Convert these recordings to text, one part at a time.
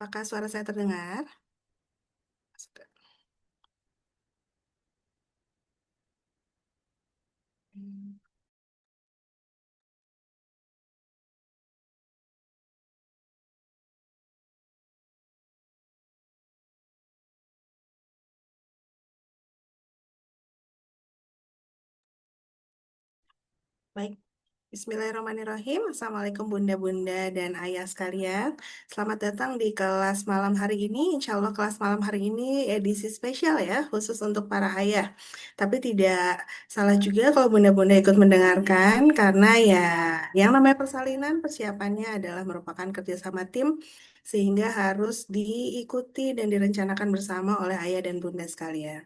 Apakah suara saya terdengar? Hmm. Baik, Bismillahirrahmanirrahim. Assalamualaikum Bunda-Bunda dan Ayah sekalian. Selamat datang di kelas malam hari ini. Insya Allah kelas malam hari ini edisi spesial ya, khusus untuk para ayah. Tapi tidak salah juga kalau Bunda-Bunda ikut mendengarkan, karena ya yang namanya persalinan persiapannya adalah merupakan kerjasama tim, sehingga harus diikuti dan direncanakan bersama oleh ayah dan bunda sekalian.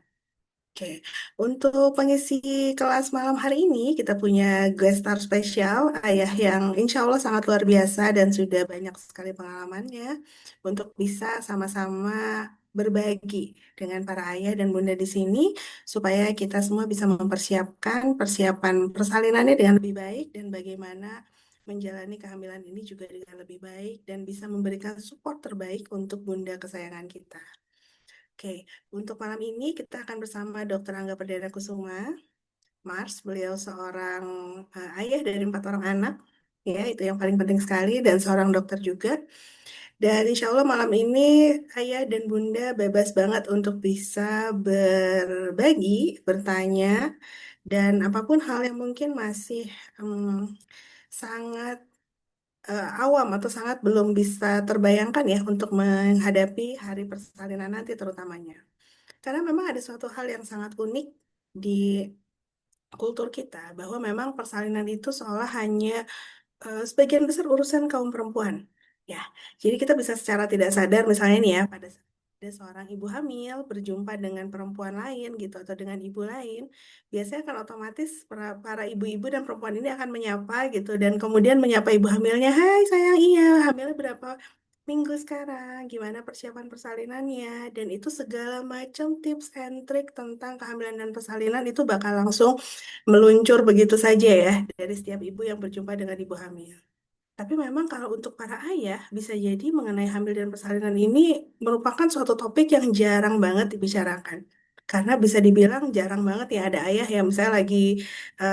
Oke, untuk pengisi kelas malam hari ini kita punya guest star spesial, ayah yang insya Allah sangat luar biasa dan sudah banyak sekali pengalamannya untuk bisa sama-sama berbagi dengan para ayah dan bunda di sini supaya kita semua bisa mempersiapkan persiapan persalinannya dengan lebih baik dan bagaimana menjalani kehamilan ini juga dengan lebih baik dan bisa memberikan support terbaik untuk bunda kesayangan kita. Oke, untuk malam ini kita akan bersama Dr. Angga Perdana Kusuma, Mars. Beliau seorang ayah dari 4 orang anak, ya itu yang paling penting sekali, dan seorang dokter juga. Dan insya Allah malam ini ayah dan bunda bebas banget untuk bisa berbagi, bertanya, dan apapun hal yang mungkin masih sangat awam atau sangat belum bisa terbayangkan ya untuk menghadapi hari persalinan nanti terutamanya. Karena memang ada suatu hal yang sangat unik di kultur kita, bahwa memang persalinan itu seolah hanya sebagian besar urusan kaum perempuan. Ya, jadi kita bisa secara tidak sadar misalnya nih ya, pada saat ada seorang ibu hamil berjumpa dengan perempuan lain gitu atau dengan ibu lain, biasanya akan otomatis para ibu-ibu dan perempuan ini akan menyapa gitu dan kemudian menyapa ibu hamilnya, "Hai sayang, iya, hamilnya berapa minggu sekarang, gimana persiapan persalinannya?" Dan itu segala macam tips and trik tentang kehamilan dan persalinan itu bakal langsung meluncur begitu saja ya dari setiap ibu yang berjumpa dengan ibu hamil. Tapi memang kalau untuk para ayah, bisa jadi mengenai hamil dan persalinan ini merupakan suatu topik yang jarang banget dibicarakan. Karena bisa dibilang jarang banget ya ada ayah yang misalnya lagi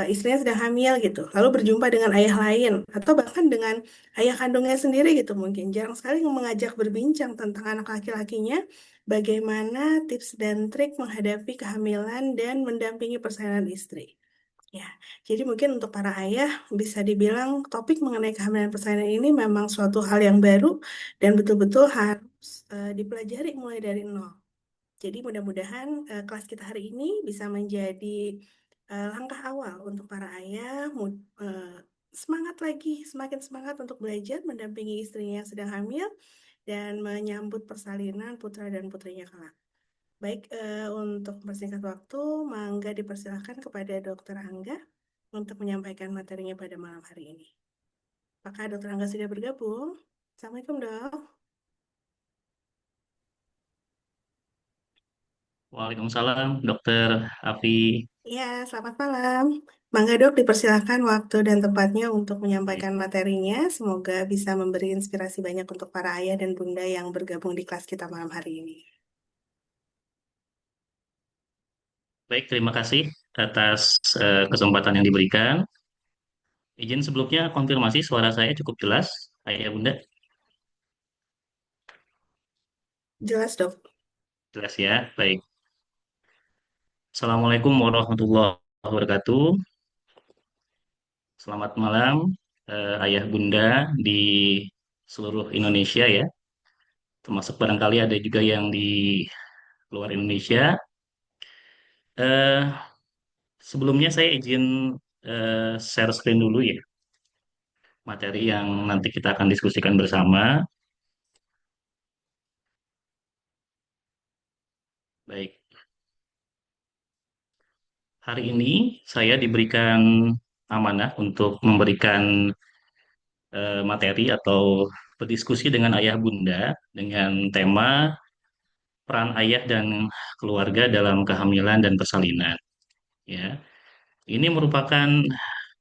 istrinya sedang hamil gitu, lalu berjumpa dengan ayah lain, atau bahkan dengan ayah kandungnya sendiri gitu mungkin. Jarang sekali mengajak berbincang tentang anak laki-lakinya, bagaimana tips dan trik menghadapi kehamilan dan mendampingi persalinan istri. Ya, jadi mungkin untuk para ayah bisa dibilang topik mengenai kehamilan persalinan ini memang suatu hal yang baru dan betul-betul harus dipelajari mulai dari nol. Jadi mudah-mudahan kelas kita hari ini bisa menjadi langkah awal untuk para ayah semangat lagi, semakin semangat untuk belajar mendampingi istrinya yang sedang hamil dan menyambut persalinan putra dan putrinya kelak. Baik, untuk mempersingkat waktu, Mangga dipersilahkan kepada Dokter Angga untuk menyampaikan materinya pada malam hari ini. Apakah Dokter Angga sudah bergabung? Assalamualaikum, Dok. Waalaikumsalam, Dokter Afi. Ya, selamat malam. Mangga, Dok, dipersilahkan waktu dan tempatnya untuk Baik, menyampaikan materinya. Semoga bisa memberi inspirasi banyak untuk para ayah dan bunda yang bergabung di kelas kita malam hari ini. baik, terima kasih atas kesempatan yang diberikan. Izin sebelumnya konfirmasi suara saya cukup jelas, Ayah Bunda. Jelas, Dok. Jelas ya, baik. Assalamualaikum warahmatullahi wabarakatuh. Selamat malam, Ayah Bunda di seluruh Indonesia ya. Termasuk barangkali ada juga yang di luar Indonesia. Eh, Sebelumnya saya izin share screen dulu ya, materi yang nanti kita akan diskusikan bersama. Baik, hari ini saya diberikan amanah untuk memberikan materi atau berdiskusi dengan ayah bunda dengan tema peran ayah dan keluarga dalam kehamilan dan persalinan. Ya, ini merupakan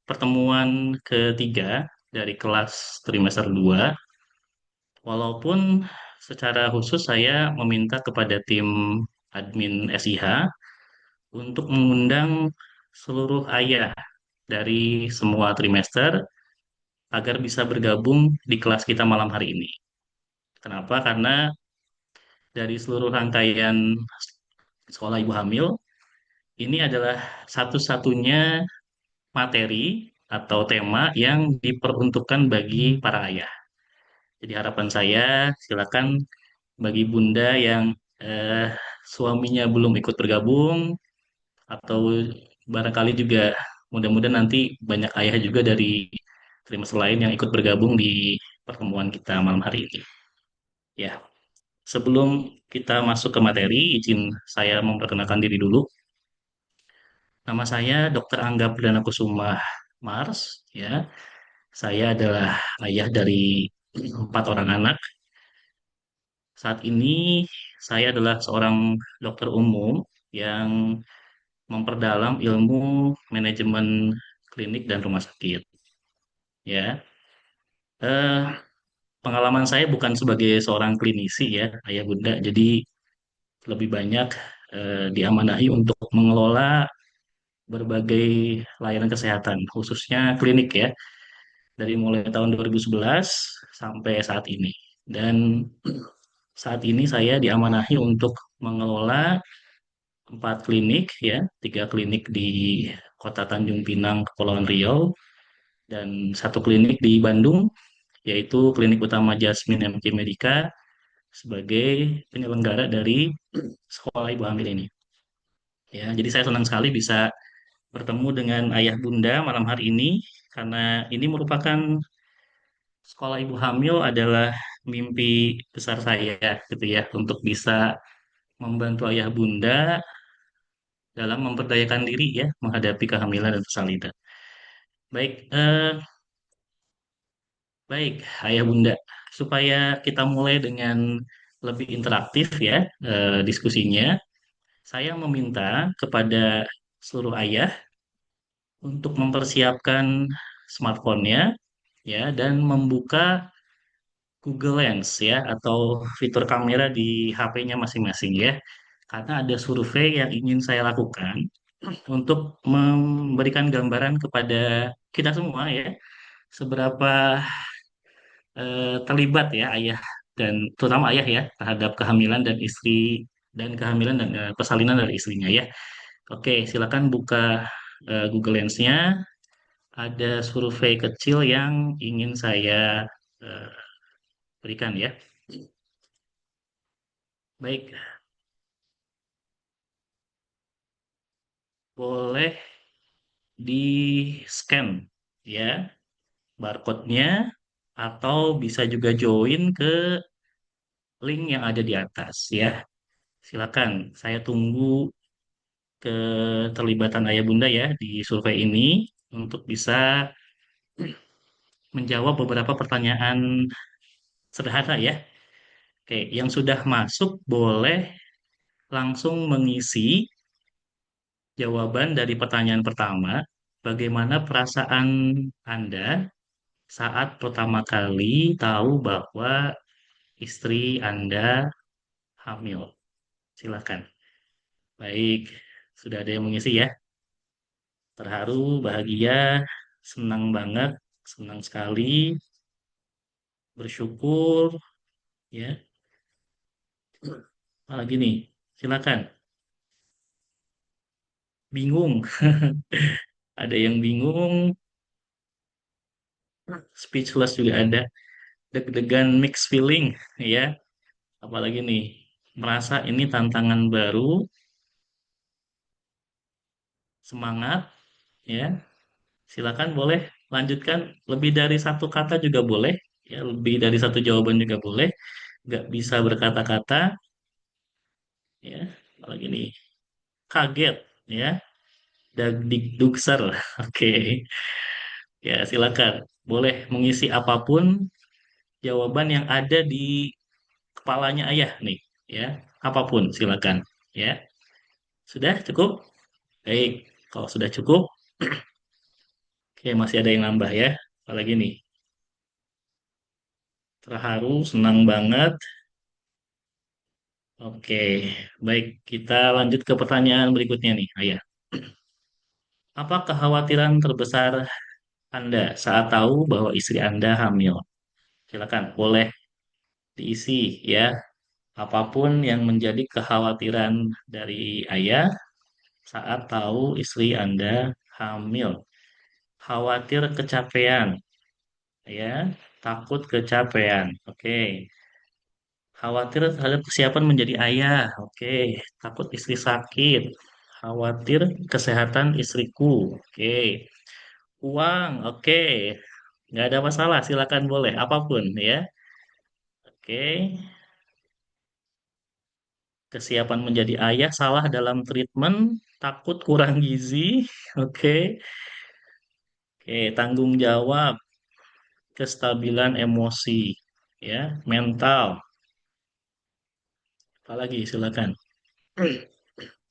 pertemuan ketiga dari kelas trimester 2. Walaupun secara khusus saya meminta kepada tim admin SIH untuk mengundang seluruh ayah dari semua trimester agar bisa bergabung di kelas kita malam hari ini. Kenapa? Karena dari seluruh rangkaian sekolah ibu hamil, ini adalah satu-satunya materi atau tema yang diperuntukkan bagi para ayah. Jadi harapan saya, silakan bagi bunda yang suaminya belum ikut bergabung, atau barangkali juga mudah-mudahan nanti banyak ayah juga dari trimester lain yang ikut bergabung di pertemuan kita malam hari ini. Ya, sebelum kita masuk ke materi, izin saya memperkenalkan diri dulu. Nama saya Dr. Angga Perdana Kusuma Mars, ya. Saya adalah ayah dari 4 orang anak. Saat ini saya adalah seorang dokter umum yang memperdalam ilmu manajemen klinik dan rumah sakit. Ya, eh, pengalaman saya bukan sebagai seorang klinisi ya, ayah bunda. Jadi lebih banyak diamanahi untuk mengelola berbagai layanan kesehatan, khususnya klinik ya, dari mulai tahun 2011 sampai saat ini. Dan saat ini saya diamanahi untuk mengelola 4 klinik ya, 3 klinik di Kota Tanjung Pinang, Kepulauan Riau, dan 1 klinik di Bandung, yaitu Klinik Utama Jasmine MK Medika sebagai penyelenggara dari sekolah ibu hamil ini. Ya, jadi saya senang sekali bisa bertemu dengan ayah bunda malam hari ini karena ini merupakan sekolah ibu hamil adalah mimpi besar saya gitu ya untuk bisa membantu ayah bunda dalam memperdayakan diri ya menghadapi kehamilan dan persalinan. Baik, baik ayah bunda supaya kita mulai dengan lebih interaktif ya diskusinya. Saya meminta kepada seluruh ayah untuk mempersiapkan smartphone-nya ya dan membuka Google Lens ya atau fitur kamera di HP-nya masing-masing ya. Karena ada survei yang ingin saya lakukan untuk memberikan gambaran kepada kita semua ya seberapa terlibat ya ayah dan terutama ayah ya terhadap kehamilan dan istri dan kehamilan dan persalinan dari istrinya ya. Oke, silakan buka Google Lens-nya. Ada survei kecil yang ingin saya eh, berikan ya. Baik, boleh di-scan ya barcode-nya atau bisa juga join ke link yang ada di atas ya. Silakan, saya tunggu keterlibatan ayah bunda ya di survei ini untuk bisa menjawab beberapa pertanyaan sederhana ya. Oke, yang sudah masuk boleh langsung mengisi jawaban dari pertanyaan pertama. Bagaimana perasaan Anda saat pertama kali tahu bahwa istri Anda hamil? Silakan. Baik, sudah ada yang mengisi ya. Terharu, bahagia, senang banget, senang sekali, bersyukur, ya. Apalagi nih, silakan. Bingung, ada yang bingung, speechless juga ada. Deg-degan mixed feeling, ya. Apalagi nih, merasa ini tantangan baru, semangat, ya. Silakan boleh lanjutkan lebih dari satu kata juga boleh, ya. Lebih dari satu jawaban juga boleh. Nggak bisa berkata-kata, ya. Apalagi nih, kaget, ya. Dagdikdukser, oke. Ya, silakan. Boleh mengisi apapun jawaban yang ada di kepalanya ayah nih, ya. Apapun, silakan. Ya, sudah cukup? Baik, kalau sudah cukup, oke masih ada yang nambah ya. Apalagi nih, terharu, senang banget, Oke, baik. Kita lanjut ke pertanyaan berikutnya nih, Ayah. Apa kekhawatiran terbesar Anda saat tahu bahwa istri Anda hamil? Silakan, boleh diisi ya. Apapun yang menjadi kekhawatiran dari Ayah saat tahu istri Anda hamil. Khawatir kecapean, ya. Takut kecapean. Oke. Khawatir terhadap kesiapan menjadi ayah. Oke. Takut istri sakit. Khawatir kesehatan istriku. Oke. Uang. Oke. Nggak ada masalah. Silakan boleh. Apapun ya. Oke. Kesiapan menjadi ayah salah dalam treatment. Takut kurang gizi. Oke. Oke. Tanggung jawab. Kestabilan emosi. Ya. Mental. Apalagi silakan.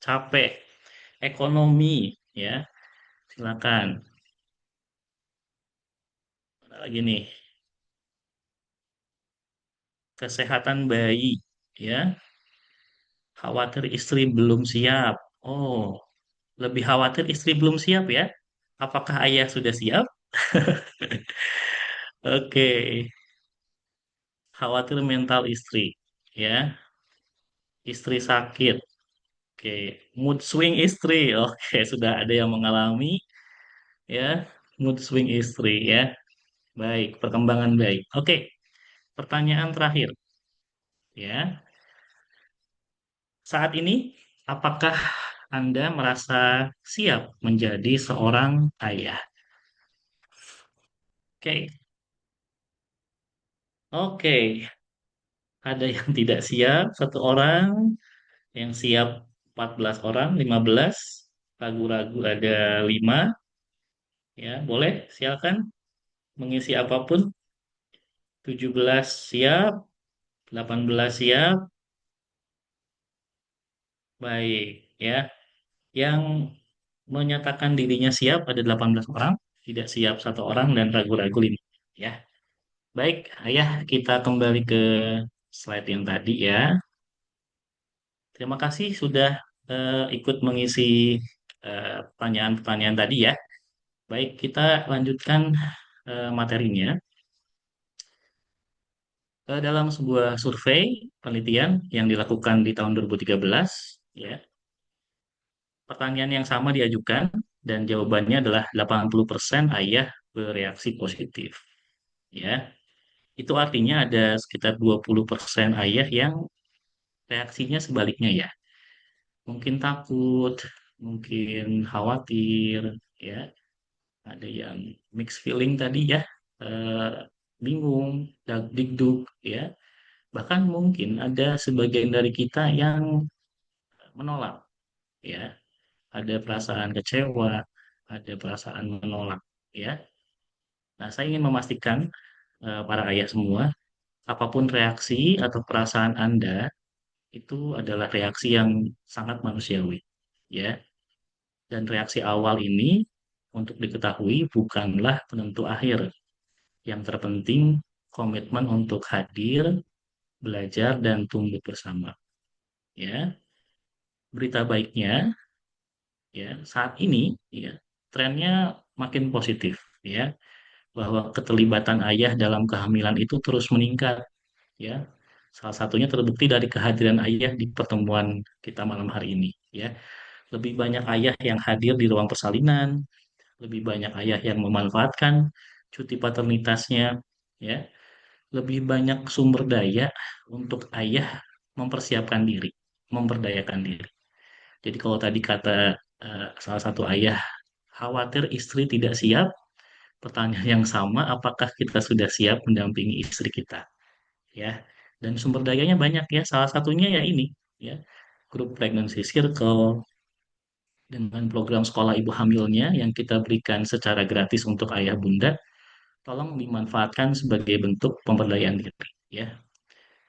Capek. Ekonomi. Ya. Silakan. Ada lagi nih. Kesehatan bayi. Ya. Khawatir istri belum siap. Oh, lebih khawatir istri belum siap ya. Apakah ayah sudah siap? Oke, khawatir mental istri. Ya, istri sakit. Oke, mood swing istri. Oke, sudah ada yang mengalami ya. Mood swing istri ya. Baik, perkembangan baik. Oke, pertanyaan terakhir ya. Saat ini, apakah Anda merasa siap menjadi seorang ayah? Oke, oke. Ada yang tidak siap, satu orang. Yang siap 14 orang, 15. Ragu-ragu ada 5. Ya, boleh, silakan mengisi apapun. 17 siap, 18 siap. Baik, ya. Yang menyatakan dirinya siap ada 18 orang, tidak siap satu orang dan ragu-ragu 5. Ya. Baik, Ayah, kita kembali ke slide yang tadi ya. Terima kasih sudah ikut mengisi pertanyaan-pertanyaan tadi ya. Baik, kita lanjutkan materinya. Dalam sebuah survei penelitian yang dilakukan di tahun 2013, ya, pertanyaan yang sama diajukan dan jawabannya adalah 80% ayah bereaksi positif. Ya, itu artinya ada sekitar 20% ayah yang reaksinya sebaliknya ya. Mungkin takut, mungkin khawatir, ya. Ada yang mixed feeling tadi ya, eh, bingung, dikduk, ya. Bahkan mungkin ada sebagian dari kita yang menolak, ya. Ada perasaan kecewa, ada perasaan menolak, ya. Nah, saya ingin memastikan para ayah semua, apapun reaksi atau perasaan Anda itu adalah reaksi yang sangat manusiawi, ya. Dan reaksi awal ini untuk diketahui bukanlah penentu akhir. Yang terpenting komitmen untuk hadir, belajar dan tumbuh bersama. Ya, berita baiknya ya saat ini ya trennya makin positif ya bahwa keterlibatan ayah dalam kehamilan itu terus meningkat ya. Salah satunya terbukti dari kehadiran ayah di pertemuan kita malam hari ini ya. Lebih banyak ayah yang hadir di ruang persalinan, lebih banyak ayah yang memanfaatkan cuti paternitasnya ya, lebih banyak sumber daya untuk ayah mempersiapkan diri, memberdayakan diri. Jadi kalau tadi kata salah satu ayah khawatir istri tidak siap, pertanyaan yang sama, apakah kita sudah siap mendampingi istri kita? Ya, dan sumber dayanya banyak ya. Salah satunya ya ini, ya, grup pregnancy circle dengan program sekolah ibu hamilnya yang kita berikan secara gratis untuk ayah bunda, tolong dimanfaatkan sebagai bentuk pemberdayaan diri. Ya,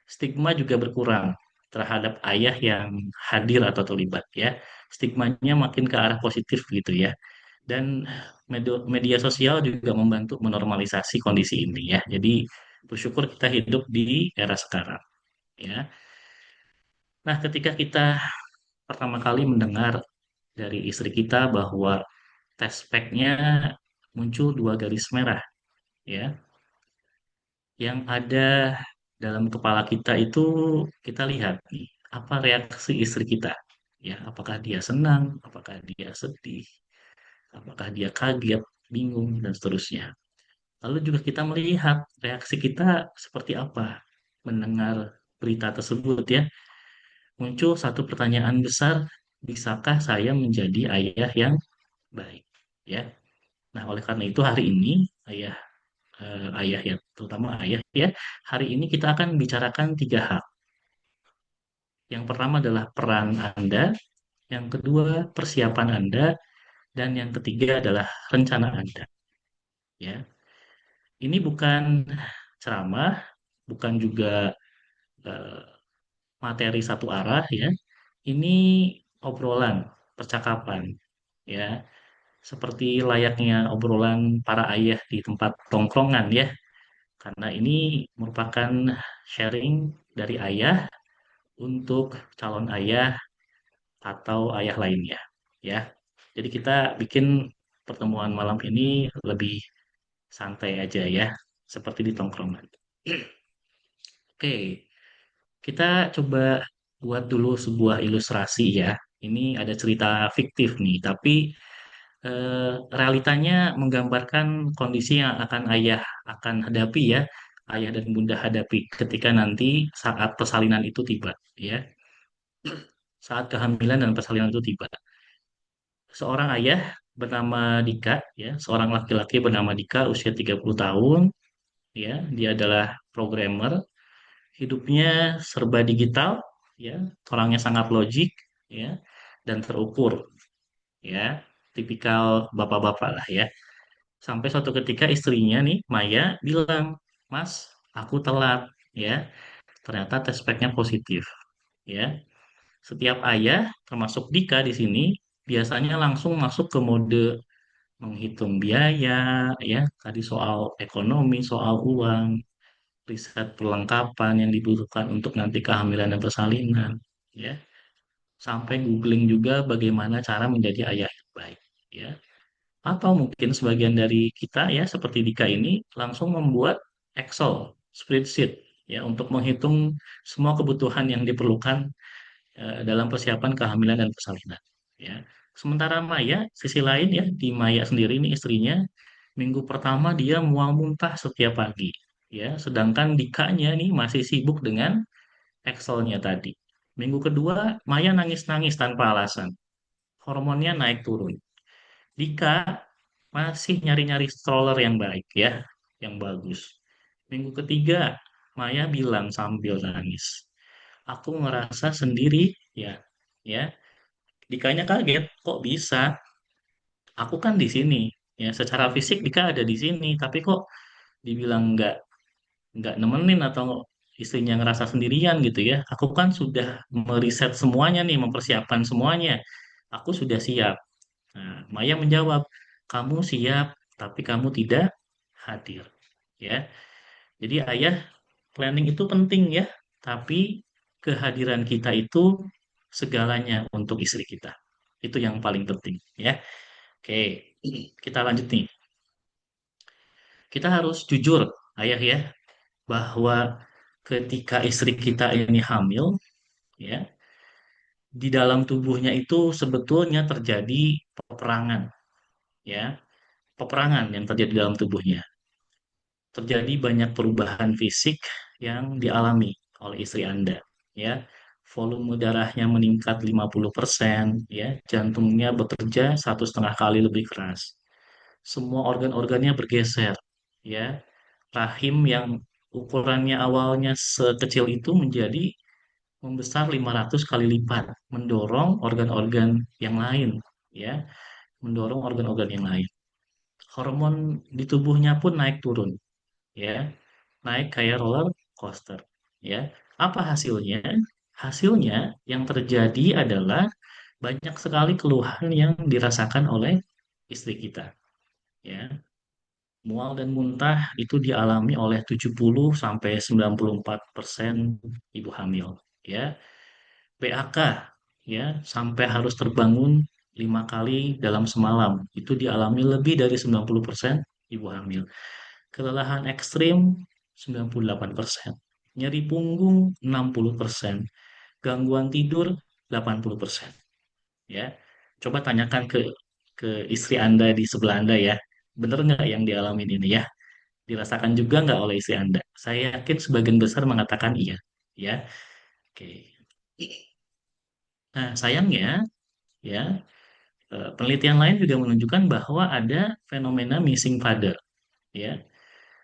stigma juga berkurang terhadap ayah yang hadir atau terlibat ya. Stigmanya makin ke arah positif gitu ya. Dan media sosial juga membantu menormalisasi kondisi ini ya. Jadi bersyukur kita hidup di era sekarang ya. Nah, ketika kita pertama kali mendengar dari istri kita bahwa tes pack-nya muncul dua garis merah, ya, yang ada dalam kepala kita itu kita lihat nih, apa reaksi istri kita, ya, apakah dia senang, apakah dia sedih, apakah dia kaget, bingung, dan seterusnya. Lalu juga kita melihat reaksi kita seperti apa mendengar berita tersebut ya. Muncul satu pertanyaan besar, bisakah saya menjadi ayah yang baik? Ya. Nah, oleh karena itu hari ini ayah ya, terutama ayah ya, hari ini kita akan bicarakan tiga hal. Yang pertama adalah peran Anda, yang kedua persiapan Anda, dan yang ketiga adalah rencana Anda. Ya, ini bukan ceramah, bukan juga eh, materi satu arah ya. Ini obrolan, percakapan ya, seperti layaknya obrolan para ayah di tempat tongkrongan ya. Karena ini merupakan sharing dari ayah untuk calon ayah atau ayah lainnya ya. Jadi kita bikin pertemuan malam ini lebih santai aja ya, seperti di tongkrongan. Oke, kita coba buat dulu sebuah ilustrasi ya. Ini ada cerita fiktif nih, tapi realitanya menggambarkan kondisi yang akan ayah akan hadapi ya, ayah dan bunda hadapi ketika nanti saat persalinan itu tiba, ya, saat kehamilan dan persalinan itu tiba. Seorang ayah bernama Dika, ya, seorang laki-laki bernama Dika, usia 30 tahun, ya, dia adalah programmer, hidupnya serba digital, ya, orangnya sangat logik, ya, dan terukur, ya, tipikal bapak-bapak lah ya. Sampai suatu ketika istrinya nih, Maya, bilang, Mas, aku telat, ya. Ternyata tes packnya positif, ya. Setiap ayah, termasuk Dika di sini, biasanya langsung masuk ke mode menghitung biaya, ya. Tadi soal ekonomi, soal uang, riset perlengkapan yang dibutuhkan untuk nanti kehamilan dan persalinan, ya. Sampai googling juga bagaimana cara menjadi ayah yang baik, ya. Atau mungkin sebagian dari kita ya seperti Dika ini langsung membuat Excel spreadsheet ya untuk menghitung semua kebutuhan yang diperlukan dalam persiapan kehamilan dan persalinan. Ya. Sementara Maya, sisi lain ya di Maya sendiri ini istrinya minggu pertama dia mual muntah setiap pagi. Ya, sedangkan Dikanya nih masih sibuk dengan Excelnya tadi. Minggu kedua Maya nangis-nangis tanpa alasan. Hormonnya naik turun. Dika masih nyari-nyari stroller yang baik ya, yang bagus. Minggu ketiga, Maya bilang sambil nangis, aku ngerasa sendiri ya, ya. Dikanya kaget, kok bisa? Aku kan di sini, ya. Secara fisik Dika ada di sini, tapi kok dibilang nggak nemenin atau istrinya ngerasa sendirian gitu ya. Aku kan sudah meriset semuanya nih, mempersiapkan semuanya. Aku sudah siap. Nah, Maya menjawab, kamu siap, tapi kamu tidak hadir. Ya, jadi ayah planning itu penting ya, tapi kehadiran kita itu segalanya untuk istri kita. Itu yang paling penting ya. Oke, kita lanjut nih. Kita harus jujur, ayah ya, bahwa ketika istri kita ini hamil, ya, di dalam tubuhnya itu sebetulnya terjadi peperangan, ya, peperangan yang terjadi dalam tubuhnya. Terjadi banyak perubahan fisik yang dialami oleh istri Anda, ya. Volume darahnya meningkat 50%, ya. Jantungnya bekerja 1,5 kali lebih keras. Semua organ-organnya bergeser, ya. Rahim yang ukurannya awalnya sekecil itu menjadi membesar 500 kali lipat, mendorong organ-organ yang lain, ya. Mendorong organ-organ yang lain. Hormon di tubuhnya pun naik turun, ya, naik kayak roller coaster ya. Apa hasilnya? Hasilnya yang terjadi adalah banyak sekali keluhan yang dirasakan oleh istri kita ya. Mual dan muntah itu dialami oleh 70 sampai 94% ibu hamil ya. PAK ya sampai harus terbangun 5 kali dalam semalam. Itu dialami lebih dari 90% ibu hamil. Kelelahan ekstrim 98%. Nyeri punggung 60%. Gangguan tidur 80%. Ya. Coba tanyakan ke istri Anda di sebelah Anda ya. Benar nggak yang dialamin ini ya? Dirasakan juga nggak oleh istri Anda? Saya yakin sebagian besar mengatakan iya. Ya. Oke. Nah, sayangnya ya, penelitian lain juga menunjukkan bahwa ada fenomena missing father, ya,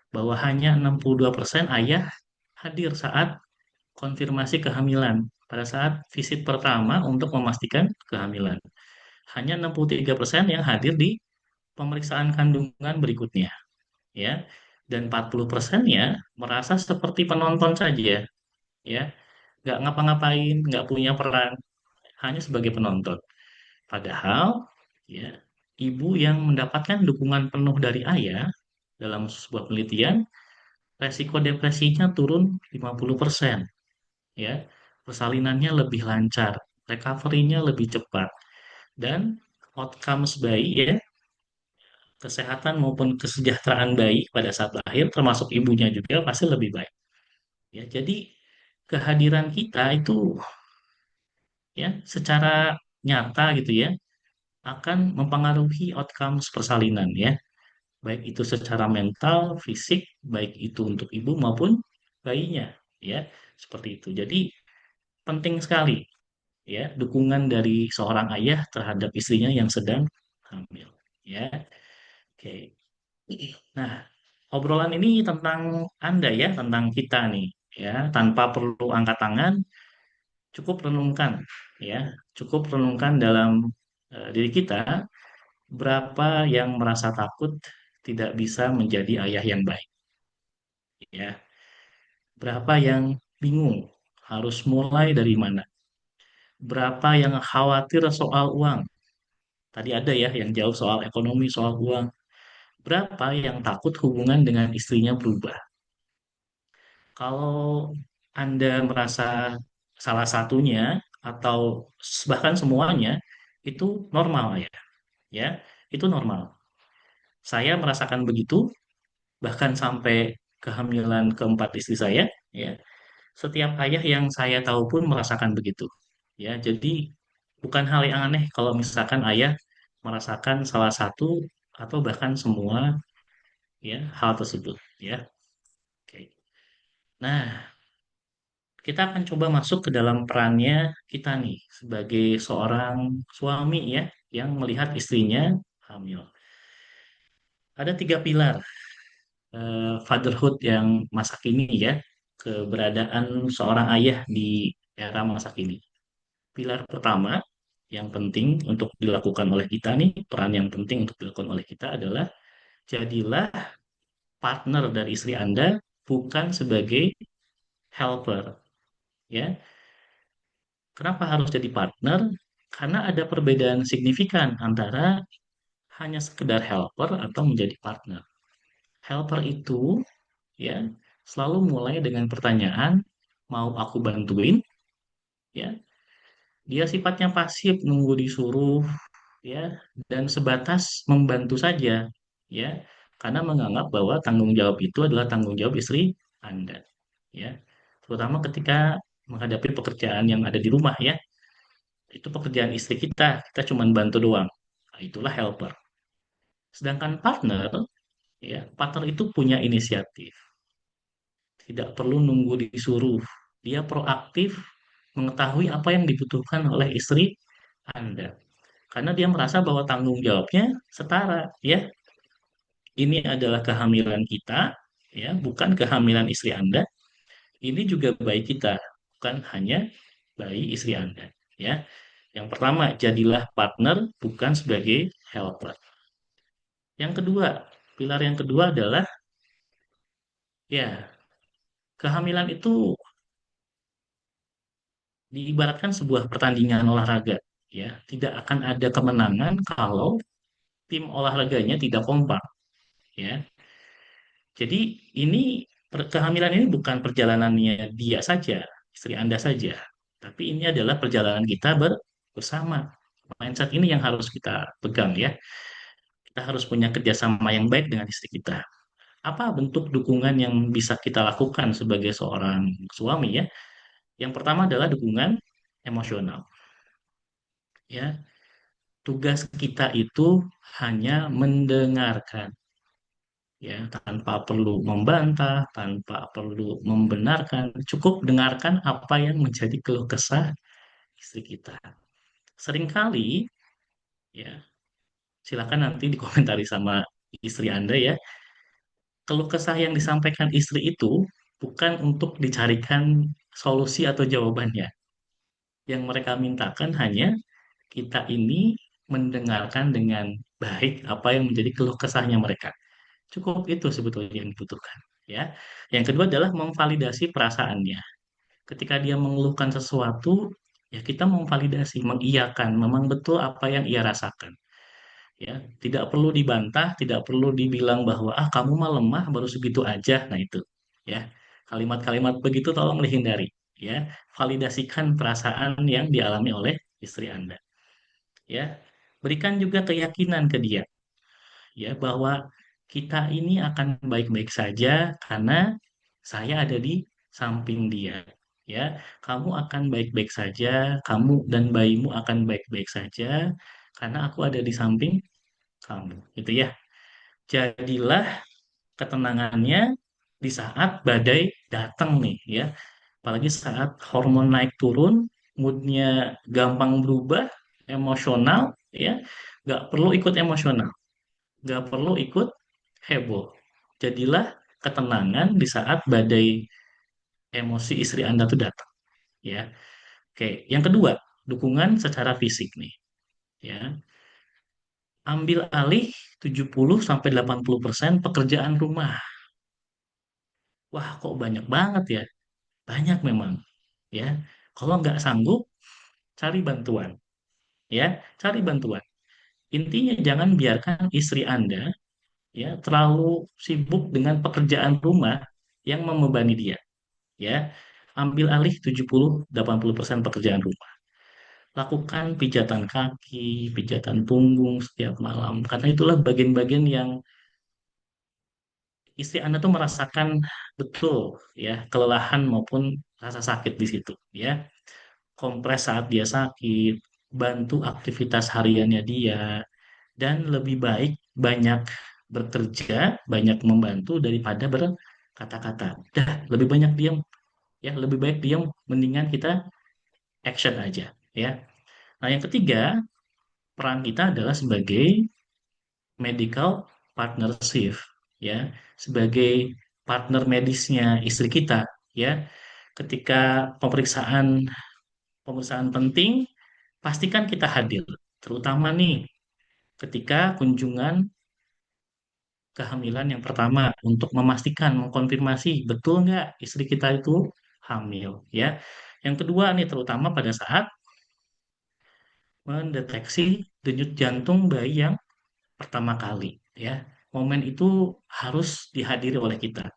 bahwa hanya 62% ayah hadir saat konfirmasi kehamilan pada saat visit pertama untuk memastikan kehamilan. Hanya 63% yang hadir di pemeriksaan kandungan berikutnya, ya. Dan 40%-nya merasa seperti penonton saja, ya, nggak ngapa-ngapain, nggak punya peran, hanya sebagai penonton. Padahal, ya, ibu yang mendapatkan dukungan penuh dari ayah dalam sebuah penelitian, resiko depresinya turun 50%, ya. Persalinannya lebih lancar, recovery-nya lebih cepat, dan outcomes bayi ya, kesehatan maupun kesejahteraan bayi pada saat lahir termasuk ibunya juga pasti lebih baik. Ya, jadi kehadiran kita itu ya secara nyata gitu ya akan mempengaruhi outcomes persalinan ya. Baik itu secara mental, fisik, baik itu untuk ibu maupun bayinya, ya, seperti itu. Jadi penting sekali ya dukungan dari seorang ayah terhadap istrinya yang sedang hamil, ya. Oke. Nah, obrolan ini tentang Anda ya, tentang kita nih, ya, tanpa perlu angkat tangan, cukup renungkan, ya, cukup renungkan dalam diri kita berapa yang merasa takut tidak bisa menjadi ayah yang baik, ya. Berapa yang bingung harus mulai dari mana? Berapa yang khawatir soal uang? Tadi ada ya yang jauh soal ekonomi, soal uang. Berapa yang takut hubungan dengan istrinya berubah? Kalau Anda merasa salah satunya atau bahkan semuanya itu normal ya, ya, itu normal. Saya merasakan begitu bahkan sampai kehamilan keempat istri saya, ya. Setiap ayah yang saya tahu pun merasakan begitu. Ya, jadi bukan hal yang aneh kalau misalkan ayah merasakan salah satu atau bahkan semua ya hal tersebut ya. Oke. Nah, kita akan coba masuk ke dalam perannya kita nih sebagai seorang suami ya yang melihat istrinya hamil. Ada 3 pilar fatherhood yang masa kini ya, keberadaan seorang ayah di era masa kini. Pilar pertama yang penting untuk dilakukan oleh kita nih, peran yang penting untuk dilakukan oleh kita adalah jadilah partner dari istri Anda bukan sebagai helper, ya. Kenapa harus jadi partner? Karena ada perbedaan signifikan antara hanya sekedar helper atau menjadi partner. Helper itu ya selalu mulai dengan pertanyaan, mau aku bantuin? Ya, dia sifatnya pasif, nunggu disuruh, ya, dan sebatas membantu saja, ya, karena menganggap bahwa tanggung jawab itu adalah tanggung jawab istri Anda, ya, terutama ketika menghadapi pekerjaan yang ada di rumah, ya, itu pekerjaan istri kita cuma bantu doang, nah, itulah helper. Sedangkan partner, ya, partner itu punya inisiatif, tidak perlu nunggu disuruh, dia proaktif mengetahui apa yang dibutuhkan oleh istri Anda. Karena dia merasa bahwa tanggung jawabnya setara, ya. Ini adalah kehamilan kita, ya, bukan kehamilan istri Anda. Ini juga bayi kita, bukan hanya bayi istri Anda, ya. Yang pertama, jadilah partner bukan sebagai helper. Yang kedua, pilar yang kedua adalah ya, kehamilan itu diibaratkan sebuah pertandingan olahraga, ya. Tidak akan ada kemenangan kalau tim olahraganya tidak kompak, ya. Jadi ini kehamilan ini bukan perjalanannya dia saja, istri Anda saja, Tapi ini adalah perjalanan kita bersama. Mindset ini yang harus kita pegang ya. Kita harus punya kerjasama yang baik dengan istri kita. Apa bentuk dukungan yang bisa kita lakukan sebagai seorang suami ya? Yang pertama adalah dukungan emosional. Ya, tugas kita itu hanya mendengarkan, ya, tanpa perlu membantah, tanpa perlu membenarkan, cukup dengarkan apa yang menjadi keluh kesah istri kita. Seringkali, ya, silakan nanti dikomentari sama istri Anda ya, keluh kesah yang disampaikan istri itu bukan untuk dicarikan solusi atau jawabannya. Yang mereka mintakan hanya kita ini mendengarkan dengan baik apa yang menjadi keluh kesahnya mereka. Cukup itu sebetulnya yang dibutuhkan. Ya. Yang kedua adalah memvalidasi perasaannya. Ketika dia mengeluhkan sesuatu, ya kita memvalidasi, mengiyakan, memang betul apa yang ia rasakan. Ya, tidak perlu dibantah, tidak perlu dibilang bahwa ah kamu mah lemah baru segitu aja. Nah itu, ya. Kalimat-kalimat begitu tolong dihindari, ya. Validasikan perasaan yang dialami oleh istri Anda, ya. Berikan juga keyakinan ke dia, ya, bahwa kita ini akan baik-baik saja karena saya ada di samping dia. Ya, kamu akan baik-baik saja, kamu dan bayimu akan baik-baik saja karena aku ada di samping kamu. Gitu ya. Jadilah ketenangannya di saat badai datang nih ya. Apalagi saat hormon naik turun, moodnya gampang berubah, emosional ya. Nggak perlu ikut emosional, nggak perlu ikut heboh. Jadilah ketenangan di saat badai emosi istri Anda tuh datang ya. Oke, yang kedua, dukungan secara fisik nih ya. Ambil alih 70 sampai 80% pekerjaan rumah. Wah, kok banyak banget ya? Banyak memang, ya. Kalau nggak sanggup, cari bantuan, ya. Cari bantuan. Intinya jangan biarkan istri Anda, ya, terlalu sibuk dengan pekerjaan rumah yang membebani dia, ya. Ambil alih 70-80% pekerjaan rumah. Lakukan pijatan kaki, pijatan punggung setiap malam, karena itulah bagian-bagian yang istri Anda tuh merasakan betul, ya, kelelahan maupun rasa sakit di situ, ya. Kompres saat dia sakit, bantu aktivitas hariannya dia, dan lebih baik banyak bekerja, banyak membantu daripada berkata-kata. Dah, lebih banyak diam, ya, lebih baik diam, mendingan kita action aja, ya. Nah, yang ketiga, peran kita adalah sebagai medical partnership, ya, sebagai partner medisnya istri kita, ya. Ketika pemeriksaan pemeriksaan penting, pastikan kita hadir, terutama nih ketika kunjungan kehamilan yang pertama untuk memastikan, mengkonfirmasi betul nggak istri kita itu hamil, ya. Yang kedua nih terutama pada saat mendeteksi denyut jantung bayi yang pertama kali, ya. Momen itu harus dihadiri oleh kita.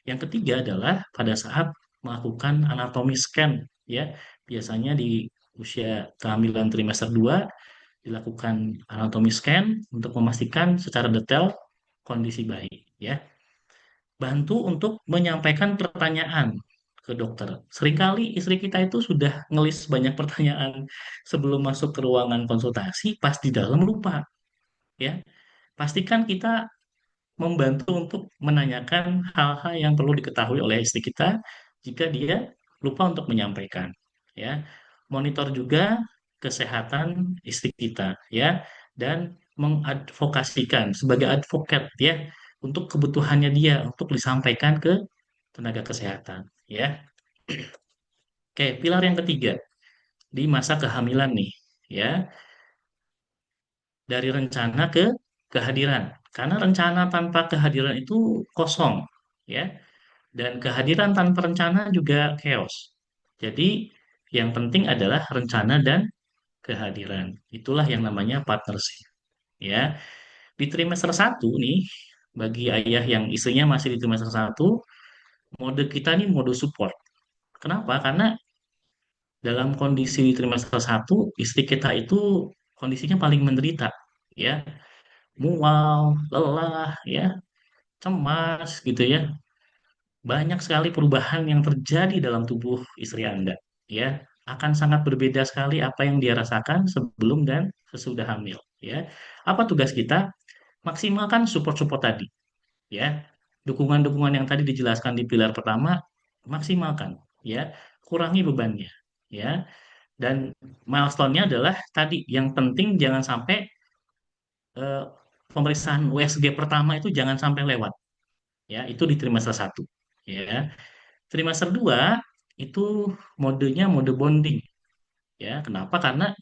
Yang ketiga adalah pada saat melakukan anatomi scan, ya. Biasanya di usia kehamilan trimester 2 dilakukan anatomi scan untuk memastikan secara detail kondisi bayi, ya. Bantu untuk menyampaikan pertanyaan ke dokter. Seringkali istri kita itu sudah ngelis banyak pertanyaan sebelum masuk ke ruangan konsultasi, pas di dalam lupa, ya. Pastikan kita membantu untuk menanyakan hal-hal yang perlu diketahui oleh istri kita jika dia lupa untuk menyampaikan, ya. Monitor juga kesehatan istri kita, ya, dan mengadvokasikan sebagai advokat, ya, untuk kebutuhannya dia untuk disampaikan ke tenaga kesehatan, ya. Oke, pilar yang ketiga di masa kehamilan nih, ya, dari rencana ke kehadiran. Karena rencana tanpa kehadiran itu kosong, ya. Dan kehadiran tanpa rencana juga chaos. Jadi, yang penting adalah rencana dan kehadiran. Itulah yang namanya partnership. Ya, di trimester satu nih, bagi ayah yang istrinya masih di trimester satu, mode kita nih mode support. Kenapa? Karena dalam kondisi trimester satu, istri kita itu kondisinya paling menderita, ya, mual, lelah, ya, cemas, gitu ya. Banyak sekali perubahan yang terjadi dalam tubuh istri Anda, ya. Akan sangat berbeda sekali apa yang dia rasakan sebelum dan sesudah hamil, ya. Apa tugas kita? Maksimalkan support-support tadi, ya. Dukungan-dukungan yang tadi dijelaskan di pilar pertama, maksimalkan, ya. Kurangi bebannya, ya. Dan milestone-nya adalah tadi, yang penting jangan sampai eh, pemeriksaan USG pertama itu jangan sampai lewat, ya. Itu di trimester satu, ya. Trimester 2 itu modenya mode bonding, ya. Kenapa? Karena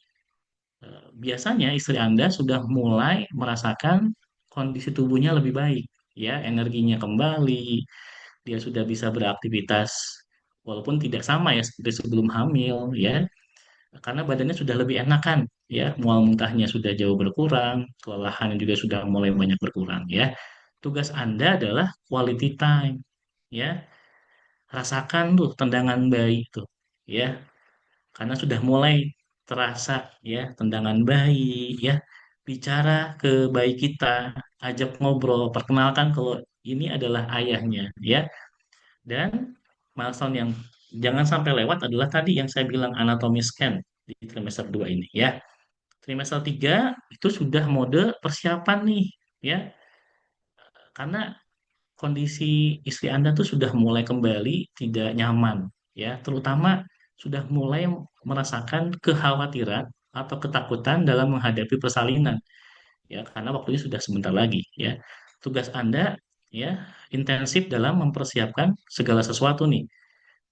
biasanya istri Anda sudah mulai merasakan kondisi tubuhnya lebih baik, ya, energinya kembali, dia sudah bisa beraktivitas walaupun tidak sama ya seperti sebelum hamil, ya. Karena badannya sudah lebih enakan, ya, mual muntahnya sudah jauh berkurang, kelelahan juga sudah mulai banyak berkurang, ya. Tugas Anda adalah quality time, ya. Rasakan tuh tendangan bayi tuh, ya, karena sudah mulai terasa, ya, tendangan bayi, ya. Bicara ke bayi kita, ajak ngobrol, perkenalkan kalau ini adalah ayahnya, ya. Dan milestone yang jangan sampai lewat adalah tadi yang saya bilang anatomi scan di trimester 2 ini, ya. Trimester 3 itu sudah mode persiapan nih, ya. Karena kondisi istri Anda tuh sudah mulai kembali tidak nyaman, ya, terutama sudah mulai merasakan kekhawatiran atau ketakutan dalam menghadapi persalinan, ya, karena waktunya sudah sebentar lagi, ya. Tugas Anda, ya, intensif dalam mempersiapkan segala sesuatu nih,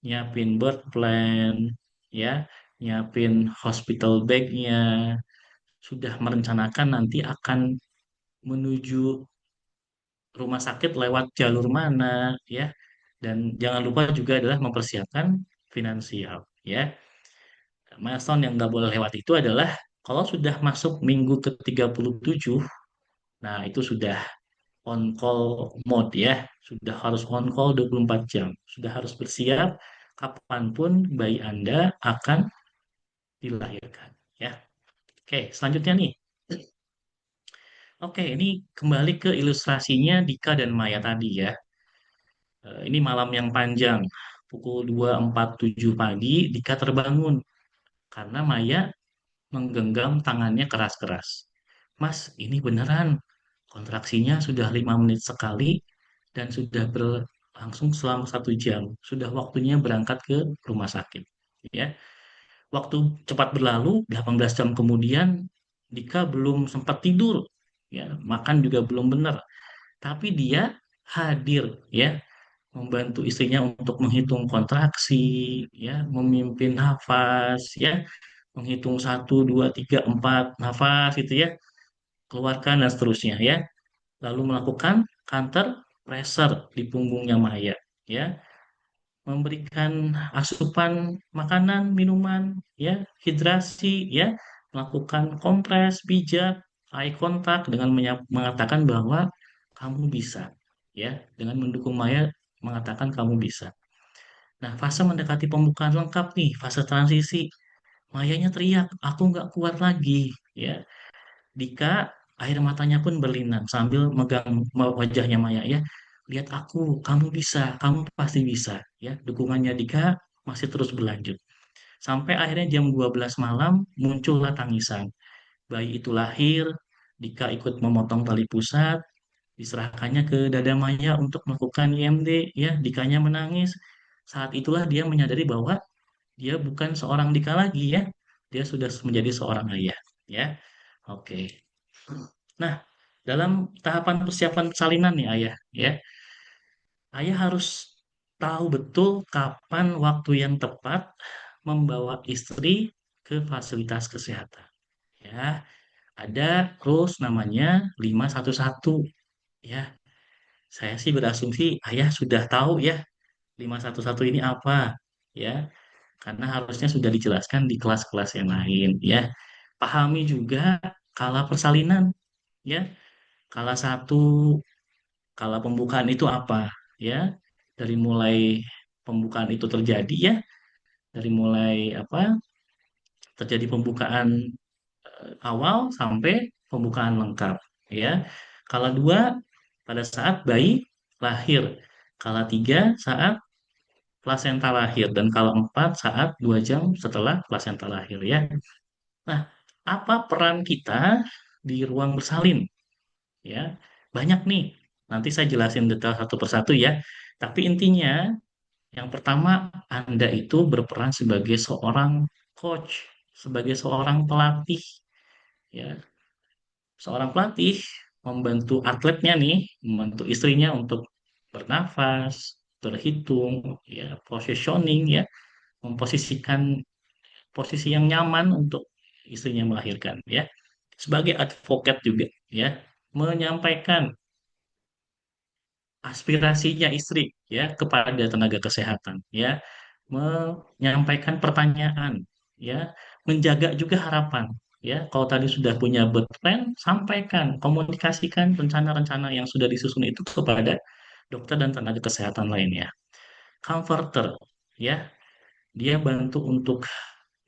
nyiapin birth plan, ya, nyiapin hospital bag-nya, sudah merencanakan nanti akan menuju rumah sakit lewat jalur mana, ya. Dan jangan lupa juga adalah mempersiapkan finansial, ya. Milestone yang nggak boleh lewat itu adalah kalau sudah masuk minggu ke-37, nah itu sudah on call mode, ya. Sudah harus on call 24 jam. Sudah harus bersiap kapanpun bayi Anda akan dilahirkan, ya. Oke, selanjutnya nih. Oke, ini kembali ke ilustrasinya Dika dan Maya tadi, ya. Ini malam yang panjang. Pukul 2.47 pagi, Dika terbangun karena Maya menggenggam tangannya keras-keras. Mas, ini beneran. Kontraksinya sudah 5 menit sekali dan sudah berlangsung selama 1 jam. Sudah waktunya berangkat ke rumah sakit. Ya, waktu cepat berlalu, 18 jam kemudian, Dika belum sempat tidur. Ya, makan juga belum benar. Tapi dia hadir, ya, membantu istrinya untuk menghitung kontraksi, ya, memimpin nafas, ya, menghitung 1, 2, 3, 4 nafas itu, ya, keluarkan dan seterusnya, ya. Lalu melakukan counter pressure di punggungnya Maya, ya, memberikan asupan makanan, minuman, ya, hidrasi, ya, melakukan kompres, pijat, eye contact dengan mengatakan bahwa kamu bisa, ya, dengan mendukung Maya mengatakan kamu bisa. Nah, fase mendekati pembukaan lengkap nih, fase transisi. Mayanya teriak, aku nggak kuat lagi, ya. Dika air matanya pun berlinang sambil megang wajahnya Maya, ya. Lihat aku, kamu bisa, kamu pasti bisa, ya. Dukungannya Dika masih terus berlanjut. Sampai akhirnya jam 12 malam muncullah tangisan. Bayi itu lahir, Dika ikut memotong tali pusat, diserahkannya ke dada Maya untuk melakukan IMD, ya. Dikanya menangis. Saat itulah dia menyadari bahwa dia bukan seorang Dika lagi, ya. Dia sudah menjadi seorang ayah, ya. Oke. Nah, dalam tahapan persiapan persalinan nih ayah, ya, ayah harus tahu betul kapan waktu yang tepat membawa istri ke fasilitas kesehatan. Ya, ada rules namanya 511. Ya, saya sih berasumsi ayah sudah tahu, ya, 511 ini apa, ya, karena harusnya sudah dijelaskan di kelas-kelas yang lain, ya. Pahami juga kala persalinan, ya. Kala satu, kala pembukaan itu apa, ya. Dari mulai pembukaan itu terjadi, ya, dari mulai apa terjadi pembukaan awal sampai pembukaan lengkap ya. Kala 2 pada saat bayi lahir, kala 3 saat plasenta lahir, dan kala 4 saat 2 jam setelah plasenta lahir ya. Nah, apa peran kita di ruang bersalin ya? Banyak nih. Nanti saya jelasin detail satu persatu ya. Tapi intinya yang pertama, Anda itu berperan sebagai seorang coach, sebagai seorang pelatih ya. Seorang pelatih membantu atletnya nih, membantu istrinya untuk bernafas, berhitung, ya, positioning ya, memposisikan posisi yang nyaman untuk istrinya melahirkan ya. Sebagai advokat juga ya, menyampaikan aspirasinya istri ya kepada tenaga kesehatan ya, menyampaikan pertanyaan ya, menjaga juga harapan ya. Kalau tadi sudah punya birth plan, sampaikan, komunikasikan rencana-rencana yang sudah disusun itu kepada dokter dan tenaga kesehatan lainnya. Comforter ya, dia bantu untuk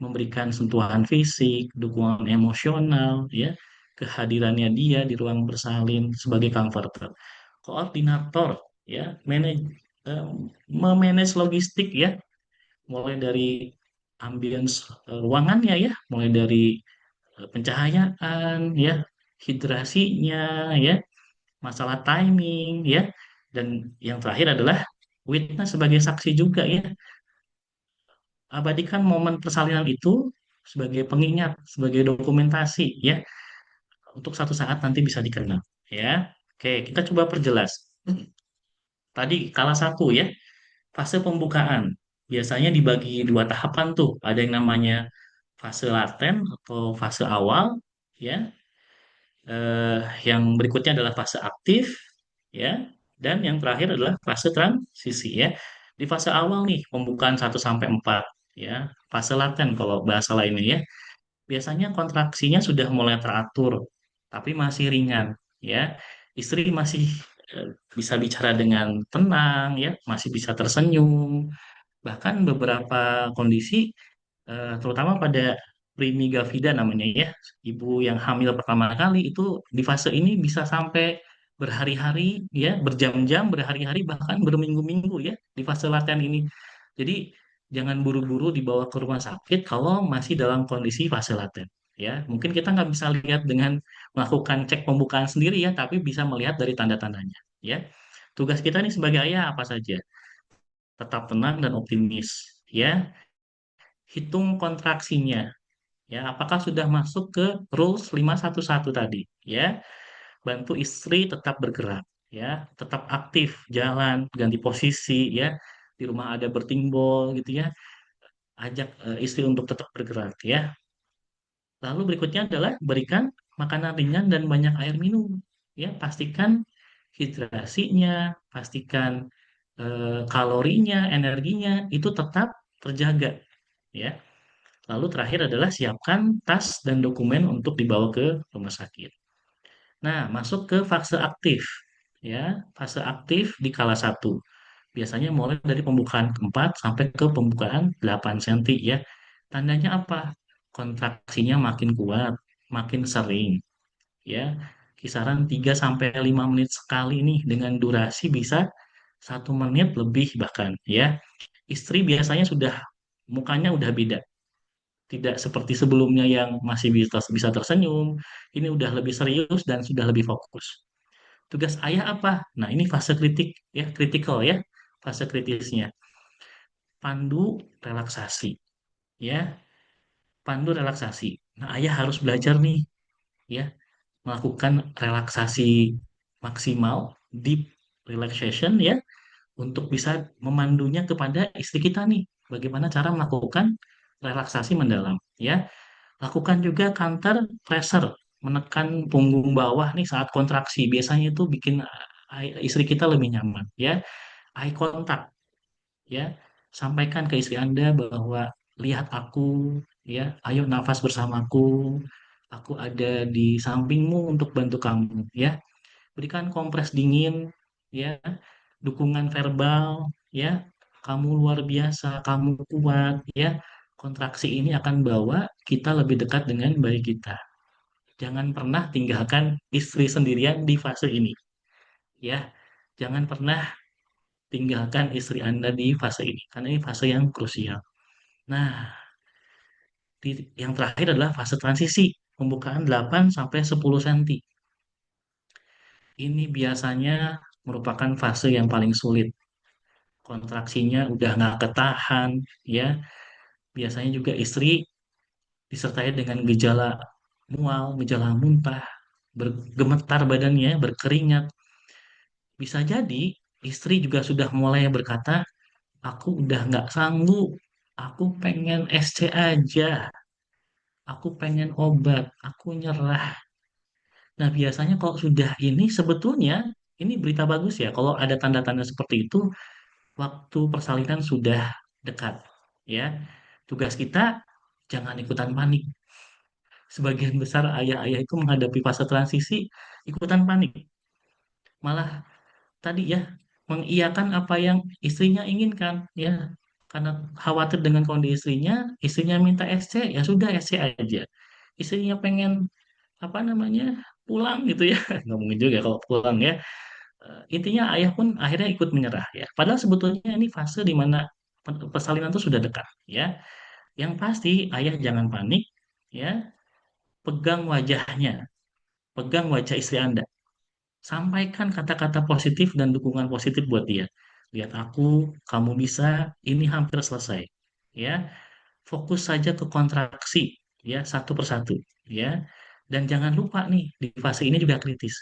memberikan sentuhan fisik, dukungan emosional, ya, kehadirannya dia di ruang bersalin sebagai comforter. Koordinator, ya, eh, memanage logistik, ya, mulai dari ambience ruangannya, ya, mulai dari pencahayaan, ya, hidrasinya, ya, masalah timing, ya, dan yang terakhir adalah witness sebagai saksi juga, ya. Abadikan momen persalinan itu sebagai pengingat, sebagai dokumentasi ya, untuk satu saat nanti bisa dikenal ya. Oke, kita coba perjelas. Tadi kala 1 ya, fase pembukaan. Biasanya dibagi dua tahapan tuh. Ada yang namanya fase laten atau fase awal ya. Eh, yang berikutnya adalah fase aktif ya, dan yang terakhir adalah fase transisi ya. Di fase awal nih, pembukaan 1 sampai 4 ya. Fase laten kalau bahasa lainnya ya. Biasanya kontraksinya sudah mulai teratur, tapi masih ringan, ya. Istri masih bisa bicara dengan tenang, ya, masih bisa tersenyum. Bahkan beberapa kondisi, terutama pada primigavida namanya ya, ibu yang hamil pertama kali itu di fase ini bisa sampai berhari-hari, ya, berjam-jam, berhari-hari, bahkan berminggu-minggu ya di fase laten ini. Jadi jangan buru-buru dibawa ke rumah sakit kalau masih dalam kondisi fase laten. Ya, mungkin kita nggak bisa lihat dengan melakukan cek pembukaan sendiri ya, tapi bisa melihat dari tanda-tandanya. Ya, tugas kita nih sebagai ayah apa saja? Tetap tenang dan optimis. Ya, hitung kontraksinya. Ya, apakah sudah masuk ke rules 511 tadi? Ya, bantu istri tetap bergerak. Ya, tetap aktif, jalan, ganti posisi. Ya, di rumah ada bertimbol gitu ya, ajak istri untuk tetap bergerak ya. Lalu berikutnya adalah berikan makanan ringan dan banyak air minum. Ya, pastikan hidrasinya, pastikan kalorinya, energinya itu tetap terjaga. Ya. Lalu terakhir adalah siapkan tas dan dokumen untuk dibawa ke rumah sakit. Nah, masuk ke fase aktif. Ya, fase aktif di kala 1. Biasanya mulai dari pembukaan keempat sampai ke pembukaan 8 cm ya. Tandanya apa? Kontraksinya makin kuat, makin sering ya. Kisaran 3 sampai 5 menit sekali nih, dengan durasi bisa 1 menit lebih bahkan ya. Istri biasanya sudah mukanya udah beda. Tidak seperti sebelumnya yang masih bisa tersenyum, ini udah lebih serius dan sudah lebih fokus. Tugas ayah apa? Nah, ini fase kritik ya, kritikal ya, fase kritisnya. Pandu relaksasi ya, pandu relaksasi. Nah, ayah harus belajar nih ya, melakukan relaksasi maksimal, deep relaxation ya, untuk bisa memandunya kepada istri kita nih. Bagaimana cara melakukan relaksasi mendalam ya. Lakukan juga counter pressure, menekan punggung bawah nih saat kontraksi. Biasanya itu bikin istri kita lebih nyaman ya. Eye contact ya. Sampaikan ke istri Anda bahwa lihat aku ya, ayo nafas bersamaku. Aku ada di sampingmu untuk bantu kamu ya. Berikan kompres dingin ya, dukungan verbal ya. kamu luar biasa, kamu kuat, ya. Kontraksi ini akan bawa kita lebih dekat dengan bayi kita. Jangan pernah tinggalkan istri sendirian di fase ini, ya. Jangan pernah tinggalkan istri Anda di fase ini, karena ini fase yang krusial. Nah, yang terakhir adalah fase transisi, pembukaan 8 sampai 10 cm. Ini biasanya merupakan fase yang paling sulit. Kontraksinya udah nggak ketahan, ya. Biasanya juga istri disertai dengan gejala mual, gejala muntah, bergemetar badannya, berkeringat. Bisa jadi istri juga sudah mulai berkata, aku udah nggak sanggup, aku pengen SC aja, aku pengen obat, aku nyerah. Nah, biasanya kalau sudah ini sebetulnya ini berita bagus ya. Kalau ada tanda-tanda seperti itu, waktu persalinan sudah dekat. Ya, tugas kita jangan ikutan panik. Sebagian besar ayah-ayah itu menghadapi fase transisi ikutan panik. Malah tadi ya mengiyakan apa yang istrinya inginkan ya. Karena khawatir dengan kondisi istrinya minta SC, ya sudah SC aja. Istrinya pengen apa namanya pulang gitu ya, nggak mungkin juga kalau pulang ya. Intinya ayah pun akhirnya ikut menyerah ya. Padahal sebetulnya ini fase di mana persalinan itu sudah dekat ya. Yang pasti ayah jangan panik ya, pegang wajahnya, pegang wajah istri Anda. Sampaikan kata-kata positif dan dukungan positif buat dia. Lihat aku, kamu bisa, ini hampir selesai. Ya, fokus saja ke kontraksi ya satu persatu ya. Dan jangan lupa nih di fase ini juga kritis.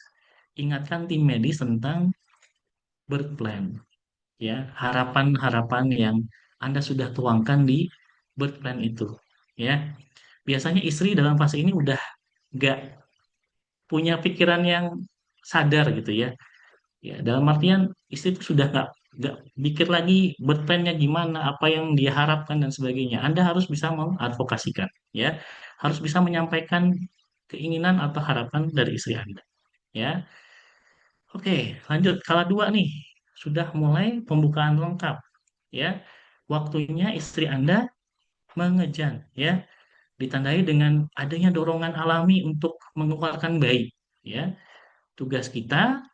Ingatkan tim medis tentang birth plan ya, harapan-harapan yang Anda sudah tuangkan di birth plan itu ya. Biasanya istri dalam fase ini udah nggak punya pikiran yang sadar gitu ya. Ya, dalam artian istri itu sudah nggak pikir lagi bertanya gimana, apa yang dia harapkan dan sebagainya. Anda harus bisa mengadvokasikan, ya, harus bisa menyampaikan keinginan atau harapan dari istri Anda, ya. Oke, lanjut. Kala dua nih, sudah mulai pembukaan lengkap, ya. Waktunya istri Anda mengejan, ya, ditandai dengan adanya dorongan alami untuk mengeluarkan bayi, ya. Tugas kita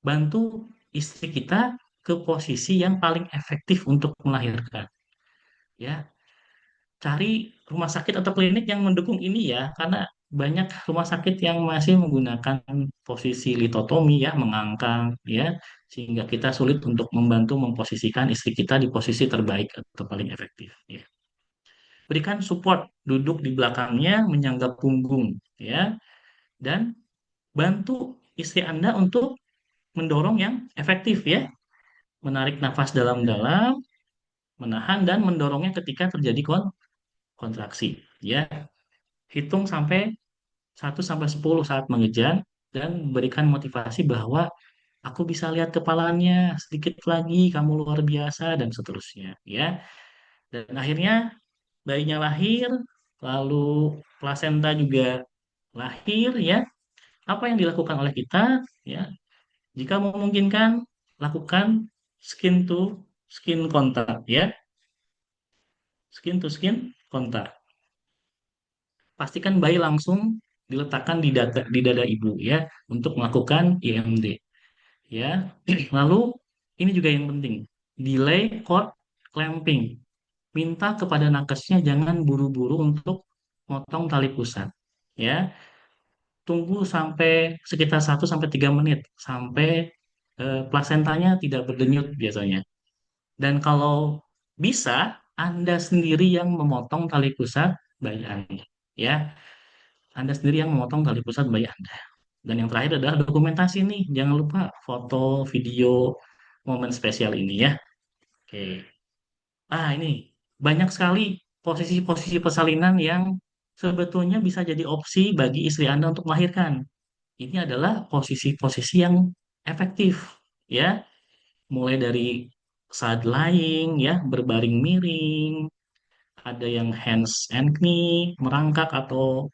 bantu istri kita ke posisi yang paling efektif untuk melahirkan. Ya, cari rumah sakit atau klinik yang mendukung ini ya, karena banyak rumah sakit yang masih menggunakan posisi litotomi ya, mengangkang ya, sehingga kita sulit untuk membantu memposisikan istri kita di posisi terbaik atau paling efektif. Ya. Berikan support, duduk di belakangnya, menyangga punggung ya, dan bantu istri Anda untuk mendorong yang efektif ya. Menarik nafas dalam-dalam, menahan dan mendorongnya ketika terjadi kontraksi. Ya, hitung sampai 1 sampai 10 saat mengejar dan berikan motivasi bahwa aku bisa lihat kepalanya sedikit lagi, kamu luar biasa dan seterusnya. Ya, dan akhirnya bayinya lahir, lalu plasenta juga lahir. Ya, apa yang dilakukan oleh kita? Ya, jika memungkinkan lakukan skin to skin contact ya, skin to skin kontak. Pastikan bayi langsung diletakkan di dada ibu ya untuk melakukan IMD ya. Lalu ini juga yang penting, delay cord clamping. Minta kepada nakesnya jangan buru-buru untuk motong tali pusat ya. Tunggu sampai sekitar 1 sampai 3 menit sampai plasentanya tidak berdenyut biasanya. Dan kalau bisa Anda sendiri yang memotong tali pusat bayi Anda ya. Anda sendiri yang memotong tali pusat bayi Anda. Dan yang terakhir adalah dokumentasi nih. Jangan lupa foto, video, momen spesial ini ya. Oke. Ini banyak sekali posisi-posisi persalinan yang sebetulnya bisa jadi opsi bagi istri Anda untuk melahirkan. Ini adalah posisi-posisi yang efektif ya. Mulai dari side lying ya, berbaring miring, ada yang hands and knee, merangkak atau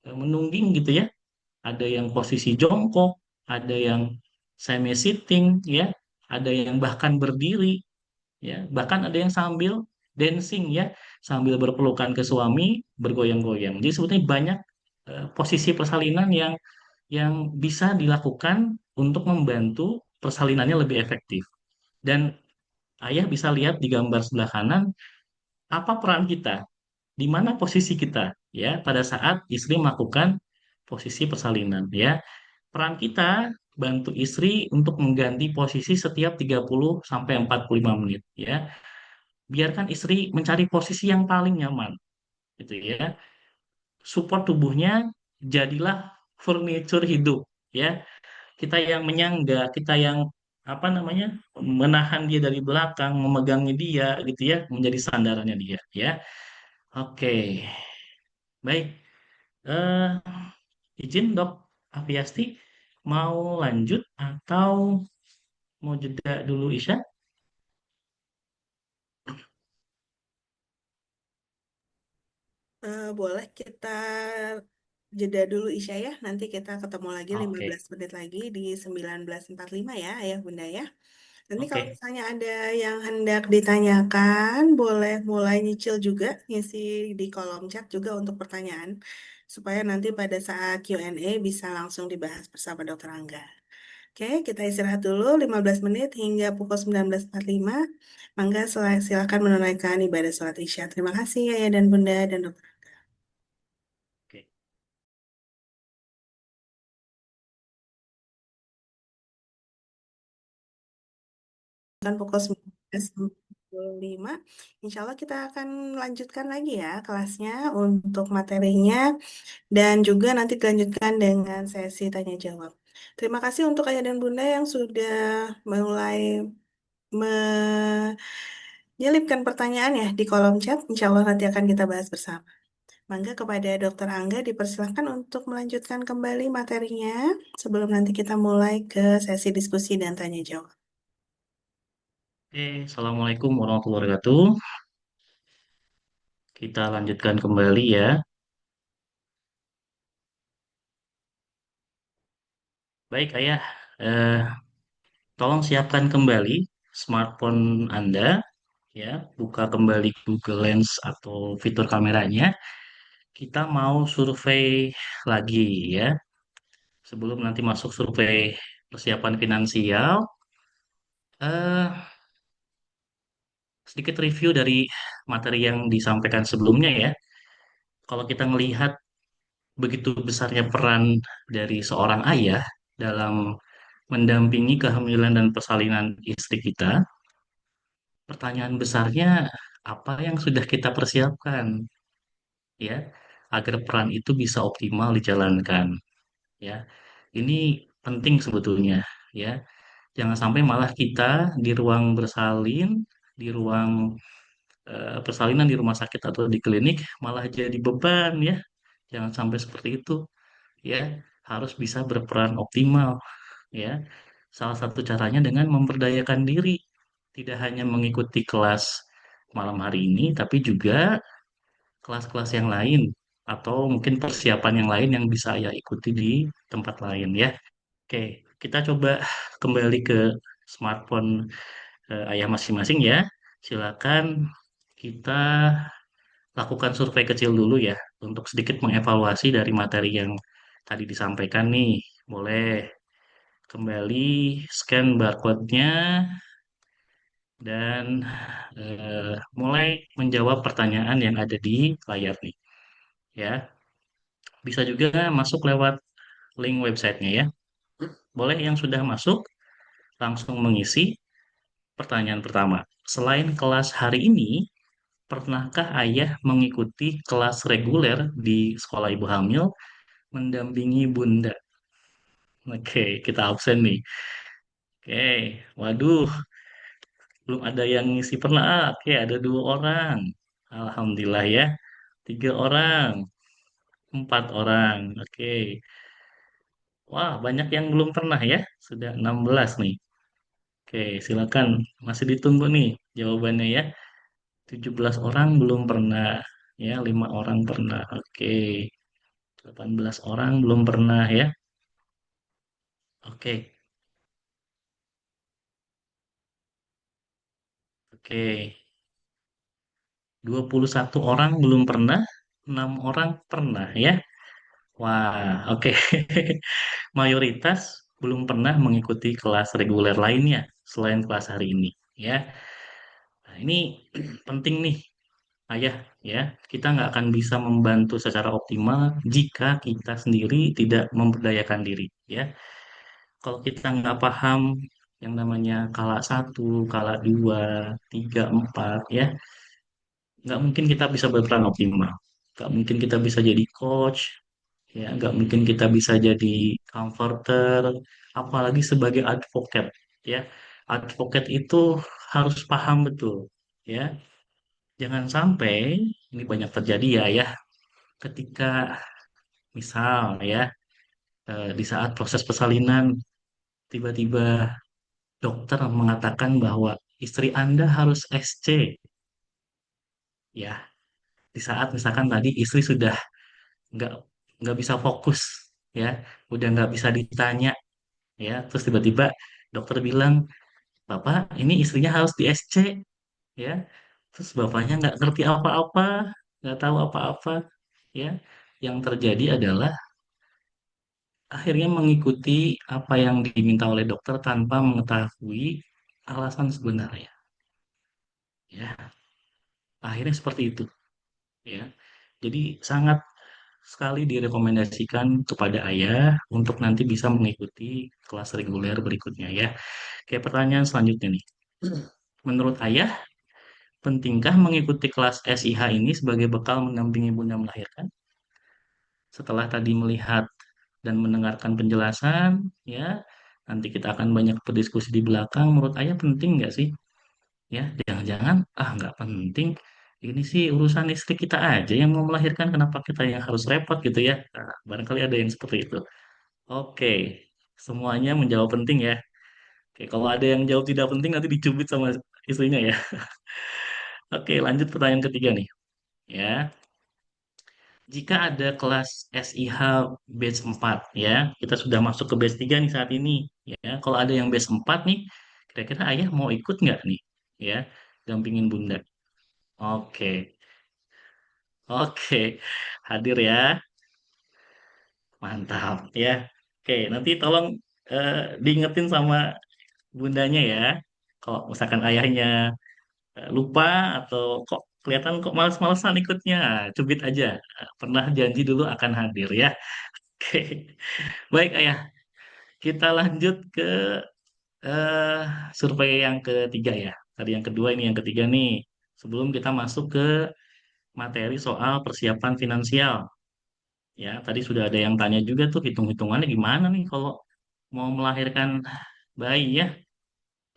menungging gitu ya, ada yang posisi jongkok, ada yang semi sitting ya, ada yang bahkan berdiri ya. Bahkan ada yang sambil dancing ya, sambil berpelukan ke suami, bergoyang-goyang. Jadi sebetulnya banyak posisi persalinan yang bisa dilakukan untuk membantu persalinannya lebih efektif. Dan ayah bisa lihat di gambar sebelah kanan apa peran kita, di mana posisi kita ya pada saat istri melakukan posisi persalinan ya. Peran kita bantu istri untuk mengganti posisi setiap 30 sampai 45 menit ya. Biarkan istri mencari posisi yang paling nyaman gitu ya. Support tubuhnya jadilah furniture hidup ya. Kita yang menyangga, kita yang apa namanya? Menahan dia dari belakang, memegangnya dia gitu ya, menjadi sandarannya dia ya. Oke. Baik. Eh izin Dok Aviasti mau lanjut atau mau jeda dulu Isya? Boleh kita jeda dulu Isya ya. Nanti kita ketemu lagi Oke. 15 menit lagi di 19.45 ya, Ayah Bunda ya. Nanti kalau Oke. misalnya ada yang hendak ditanyakan, boleh mulai nyicil juga, ngisi di kolom chat juga untuk pertanyaan, supaya nanti pada saat Q&A bisa langsung dibahas bersama Dokter Angga. Oke, kita istirahat dulu 15 menit hingga pukul 19.45. Mangga silakan menunaikan ibadah sholat Isya. Terima kasih Ayah dan Bunda dan Dokter. Oke. Kan pukul 19.45. Insya Allah kita akan lanjutkan lagi ya kelasnya untuk materinya dan juga nanti dilanjutkan dengan sesi tanya jawab. Terima kasih untuk ayah dan bunda yang sudah mulai menyelipkan pertanyaan ya di kolom chat. Insya Allah nanti akan kita bahas bersama. Mangga kepada Dokter Angga dipersilakan untuk melanjutkan kembali materinya sebelum nanti kita mulai ke sesi diskusi dan tanya jawab. Oke, Assalamualaikum warahmatullahi wabarakatuh. Kita lanjutkan kembali ya. Baik, Ayah. Eh, tolong siapkan kembali smartphone Anda, ya. Buka kembali Google Lens atau fitur kameranya. Kita mau survei lagi, ya. Sebelum nanti masuk survei persiapan finansial, eh, sedikit review dari materi yang disampaikan sebelumnya ya. Kalau kita melihat begitu besarnya peran dari seorang ayah dalam mendampingi kehamilan dan persalinan istri kita, pertanyaan besarnya apa yang sudah kita persiapkan ya agar peran itu bisa optimal dijalankan ya. Ini penting sebetulnya ya. Jangan sampai malah kita di ruang bersalin, di ruang persalinan di rumah sakit atau di klinik malah jadi beban ya. Jangan sampai seperti itu ya. Harus bisa berperan optimal ya. Salah satu caranya dengan memberdayakan diri, tidak hanya mengikuti kelas malam hari ini, tapi juga kelas-kelas yang lain atau mungkin persiapan yang lain yang bisa ya ikuti di tempat lain ya. Oke, kita coba kembali ke smartphone ayah masing-masing ya. Silakan kita lakukan survei kecil dulu ya untuk sedikit mengevaluasi dari materi yang tadi disampaikan nih. Boleh kembali scan barcode-nya dan mulai menjawab pertanyaan yang ada di layar nih ya. Bisa juga masuk lewat link websitenya ya. Boleh yang sudah masuk langsung mengisi pertanyaan pertama. Selain kelas hari ini, pernahkah ayah mengikuti kelas reguler di sekolah ibu hamil mendampingi bunda? Oke, kita absen nih. Oke, waduh, belum ada yang ngisi pernah. Oke, ada dua orang. Alhamdulillah ya. Tiga orang, empat orang. Oke. Wah, banyak yang belum pernah ya. Sudah 16 nih. Oke, silakan. Masih ditunggu nih jawabannya ya. 17 orang belum pernah. Ya, 5 orang pernah. Oke. 18 orang belum pernah ya. Oke. Oke, 21 orang belum pernah, 6 orang pernah ya. Wah, oke. Mayoritas belum pernah mengikuti kelas reguler lainnya selain kelas hari ini ya. Nah, ini penting nih, Ayah ya. Kita nggak akan bisa membantu secara optimal jika kita sendiri tidak memberdayakan diri ya. Kalau kita nggak paham yang namanya kala satu, kala dua, tiga, empat ya, nggak mungkin kita bisa berperan optimal. Nggak mungkin kita bisa jadi coach, ya nggak mungkin kita bisa jadi comforter, apalagi sebagai advokat ya. Advokat itu harus paham betul ya. Jangan sampai ini banyak terjadi ya ketika misal ya di saat proses persalinan tiba-tiba dokter mengatakan bahwa istri Anda harus SC ya, di saat misalkan tadi istri sudah nggak nggak bisa fokus ya, udah nggak bisa ditanya ya, terus tiba-tiba dokter bilang, Bapak ini istrinya harus di SC ya, terus bapaknya nggak ngerti apa-apa, nggak tahu apa-apa ya, yang terjadi adalah akhirnya mengikuti apa yang diminta oleh dokter tanpa mengetahui alasan sebenarnya ya, akhirnya seperti itu ya. Jadi sangat sekali direkomendasikan kepada ayah untuk nanti bisa mengikuti kelas reguler berikutnya ya. Kayak pertanyaan selanjutnya nih. Menurut ayah, pentingkah mengikuti kelas SIH ini sebagai bekal mendampingi bunda melahirkan? Setelah tadi melihat dan mendengarkan penjelasan, ya, nanti kita akan banyak berdiskusi di belakang. Menurut ayah penting nggak sih? Ya, jangan-jangan, nggak penting. Ini sih urusan istri kita aja yang mau melahirkan, kenapa kita yang harus repot gitu ya? Nah, barangkali ada yang seperti itu. Oke, semuanya menjawab penting ya. Oke, kalau ada yang jawab tidak penting nanti dicubit sama istrinya ya. Oke, lanjut pertanyaan ketiga nih. Ya, jika ada kelas SIH batch 4 ya, kita sudah masuk ke batch 3 nih saat ini. Ya, kalau ada yang batch 4 nih, kira-kira ayah mau ikut nggak nih? Ya, dampingin bunda. Oke, oke, hadir ya. Mantap ya. Oke, nanti tolong eh, diingetin sama bundanya ya. Kalau misalkan ayahnya lupa atau kok kelihatan kok males-malesan ikutnya, cubit aja. Pernah janji dulu akan hadir ya. Oke, baik ayah. Kita lanjut ke eh, survei yang ketiga ya. Tadi yang kedua ini yang ketiga nih. Sebelum kita masuk ke materi soal persiapan finansial. Ya, tadi sudah ada yang tanya juga tuh hitung-hitungannya gimana nih kalau mau melahirkan bayi ya.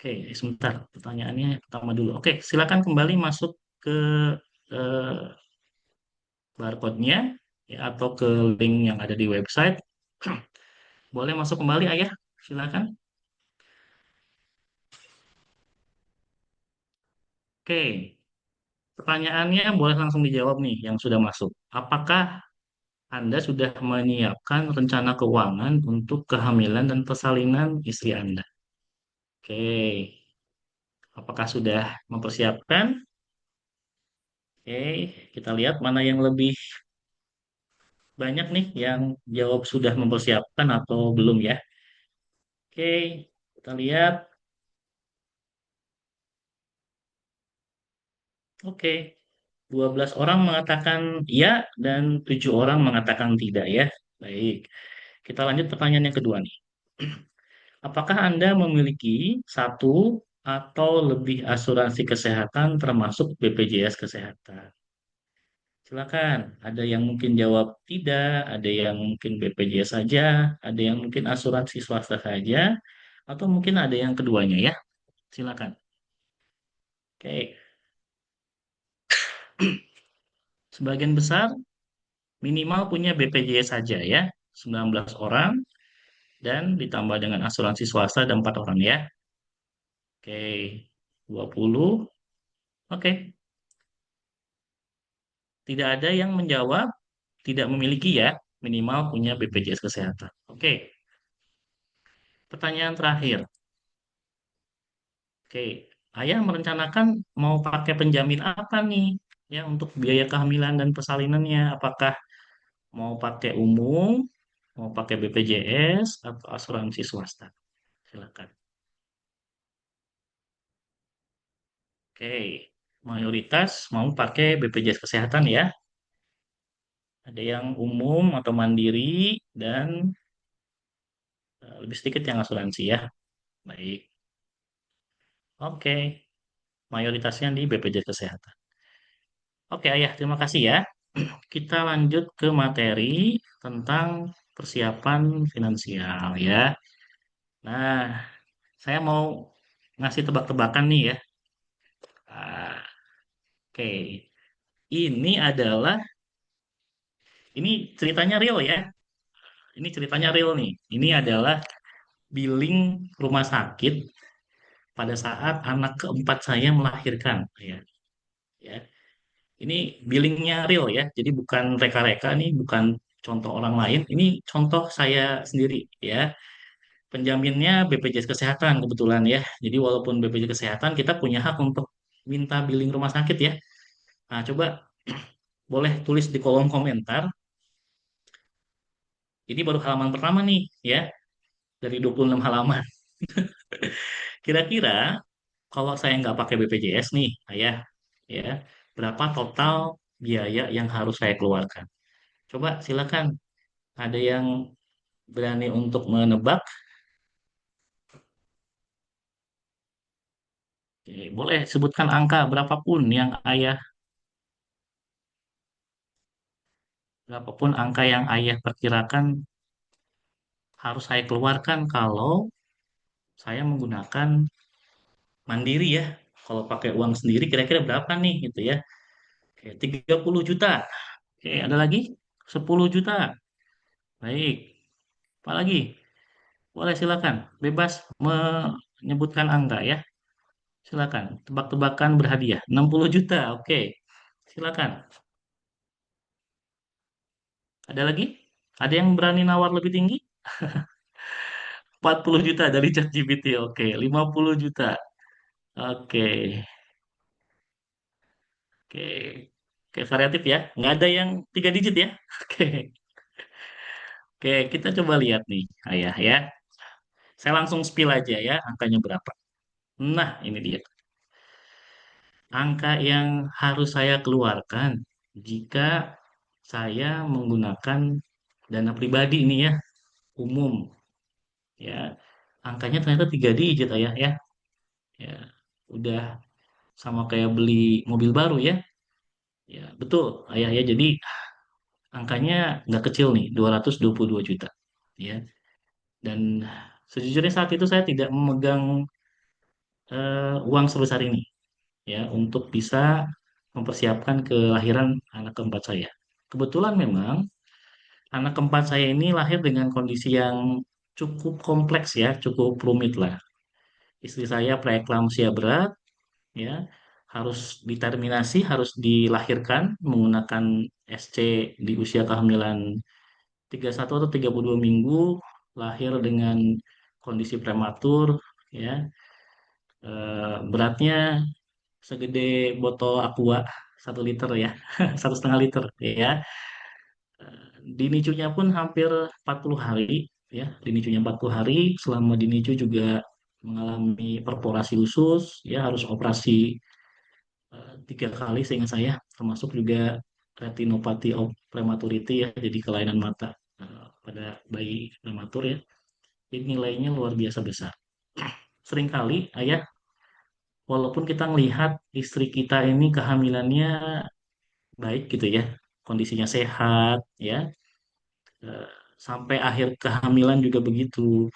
Oke, sebentar. Pertanyaannya pertama dulu. Oke, silakan kembali masuk ke eh, barcode-nya ya, atau ke link yang ada di website. Boleh masuk kembali, Ayah? Silakan. Oke, pertanyaannya boleh langsung dijawab nih yang sudah masuk. Apakah Anda sudah menyiapkan rencana keuangan untuk kehamilan dan persalinan istri Anda? Oke, apakah sudah mempersiapkan? Oke, kita lihat mana yang lebih banyak nih yang jawab sudah mempersiapkan atau belum ya. Oke, kita lihat. Oke, 12 orang mengatakan ya dan 7 orang mengatakan tidak ya. Baik, kita lanjut pertanyaan yang kedua nih. Apakah Anda memiliki satu atau lebih asuransi kesehatan termasuk BPJS Kesehatan? Silakan, ada yang mungkin jawab tidak, ada yang mungkin BPJS saja, ada yang mungkin asuransi swasta saja, atau mungkin ada yang keduanya ya. Silakan. Oke, sebagian besar minimal punya BPJS saja ya, 19 orang, dan ditambah dengan asuransi swasta ada 4 orang ya. Oke, 20. Oke, tidak ada yang menjawab tidak memiliki ya, minimal punya BPJS Kesehatan. Oke, pertanyaan terakhir. Oke, ayah merencanakan mau pakai penjamin apa nih ya untuk biaya kehamilan dan persalinannya? Apakah mau pakai umum, mau pakai BPJS atau asuransi swasta? Silakan. Oke, mayoritas mau pakai BPJS Kesehatan ya. Ada yang umum atau mandiri dan lebih sedikit yang asuransi ya. Baik. Oke, mayoritasnya di BPJS Kesehatan. Oke, Ayah, terima kasih ya. Kita lanjut ke materi tentang persiapan finansial ya. Nah, saya mau ngasih tebak-tebakan nih ya. Ah, oke, ini adalah ini ceritanya real ya. Ini ceritanya real nih. Ini adalah billing rumah sakit pada saat anak keempat saya melahirkan ya. Ya. Ini billingnya real ya. Jadi bukan reka-reka nih, bukan contoh orang lain. Ini contoh saya sendiri ya. Penjaminnya BPJS Kesehatan kebetulan ya. Jadi walaupun BPJS Kesehatan kita punya hak untuk minta billing rumah sakit ya. Nah, coba boleh tulis di kolom komentar. Ini baru halaman pertama nih ya dari 26 halaman. Kira-kira kalau saya nggak pakai BPJS nih, ayah, ya, berapa total biaya yang harus saya keluarkan? Coba silakan. Ada yang berani untuk menebak? Oke, boleh sebutkan angka berapapun yang ayah, berapapun angka yang ayah perkirakan harus saya keluarkan kalau saya menggunakan mandiri ya. Kalau pakai uang sendiri kira-kira berapa nih gitu ya? Oke, 30 juta. Oke, ada lagi? 10 juta. Baik. Apa lagi? Boleh silakan. Bebas menyebutkan angka ya. Silakan. Tebak-tebakan berhadiah. 60 juta. Oke. Silakan. Ada lagi? Ada yang berani nawar lebih tinggi? 40 juta dari ChatGPT. Oke. 50 juta. Oke. Oke. Oke, variatif ya. Nggak ada yang 3 digit ya. Oke. Oke, kita coba lihat nih, Ayah ya. Saya langsung spill aja ya, angkanya berapa. Nah, ini dia. Angka yang harus saya keluarkan jika saya menggunakan dana pribadi ini ya, umum ya. Angkanya ternyata 3 digit Ayah ya. Ya, udah sama kayak beli mobil baru ya. Ya, betul Ayah ya. Jadi angkanya nggak kecil nih, 222 juta. Ya. Dan sejujurnya saat itu saya tidak memegang uang sebesar ini ya untuk bisa mempersiapkan kelahiran anak keempat saya. Kebetulan memang anak keempat saya ini lahir dengan kondisi yang cukup kompleks ya, cukup rumit lah. Istri saya preeklamsia berat ya, harus diterminasi, harus dilahirkan menggunakan SC di usia kehamilan 31 atau 32 minggu, lahir dengan kondisi prematur ya. Beratnya segede botol aqua 1 liter ya, 1,5 liter ya. Di NICU-nya pun hampir 40 hari ya, di NICU-nya 40 hari, selama di NICU juga mengalami perforasi usus ya, harus operasi 3 kali seingat saya, termasuk juga retinopati of prematurity ya, jadi kelainan mata pada bayi prematur ya. Jadi nilainya luar biasa besar. Seringkali ayah, walaupun kita melihat istri kita ini kehamilannya baik gitu ya, kondisinya sehat ya, eh, sampai akhir kehamilan juga begitu.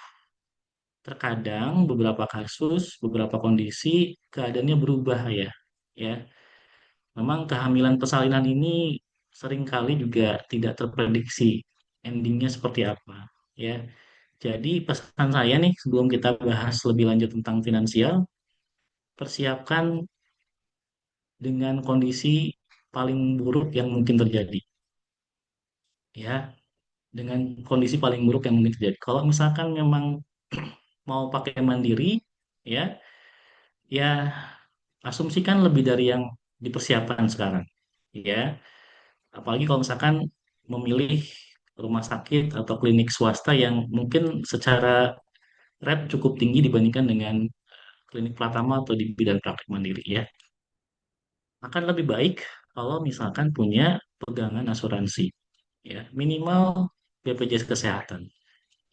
Terkadang beberapa kasus, beberapa kondisi keadaannya berubah ya. Ya, memang kehamilan persalinan ini seringkali juga tidak terprediksi endingnya seperti apa. Ya, jadi pesan saya nih sebelum kita bahas lebih lanjut tentang finansial, persiapkan dengan kondisi paling buruk yang mungkin terjadi. Ya, dengan kondisi paling buruk yang mungkin terjadi. Kalau misalkan memang mau pakai mandiri, ya Ya, asumsikan lebih dari yang dipersiapkan sekarang. Ya, apalagi kalau misalkan memilih rumah sakit atau klinik swasta yang mungkin secara rate cukup tinggi dibandingkan dengan klinik Pratama atau di bidang praktik mandiri ya. Akan lebih baik kalau misalkan punya pegangan asuransi ya, minimal BPJS Kesehatan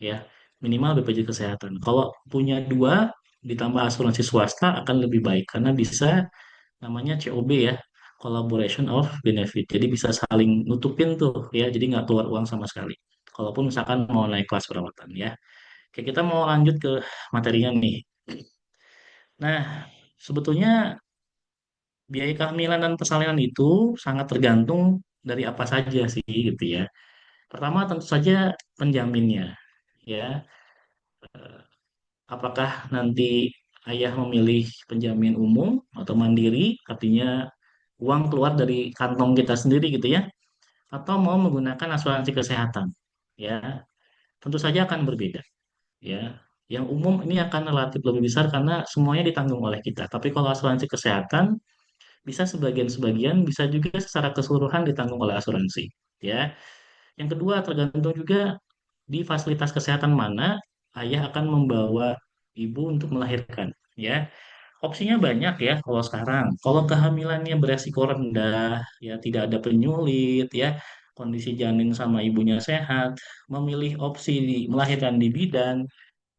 ya, minimal BPJS Kesehatan. Kalau punya dua ditambah asuransi swasta akan lebih baik karena bisa namanya COB ya, Collaboration of Benefit. Jadi bisa saling nutupin tuh ya, jadi nggak keluar uang sama sekali. Kalaupun misalkan mau naik kelas perawatan ya. Oke, kita mau lanjut ke materinya nih. Nah, sebetulnya biaya kehamilan dan persalinan itu sangat tergantung dari apa saja sih gitu ya. Pertama tentu saja penjaminnya ya. Apakah nanti ayah memilih penjamin umum atau mandiri, artinya uang keluar dari kantong kita sendiri gitu ya, atau mau menggunakan asuransi kesehatan ya. Tentu saja akan berbeda ya. Yang umum ini akan relatif lebih besar karena semuanya ditanggung oleh kita. Tapi kalau asuransi kesehatan bisa sebagian-sebagian, bisa juga secara keseluruhan ditanggung oleh asuransi. Ya, yang kedua tergantung juga di fasilitas kesehatan mana ayah akan membawa ibu untuk melahirkan. Ya, opsinya banyak ya kalau sekarang. Kalau kehamilannya beresiko rendah, ya tidak ada penyulit, ya kondisi janin sama ibunya sehat, memilih opsi melahirkan di bidan,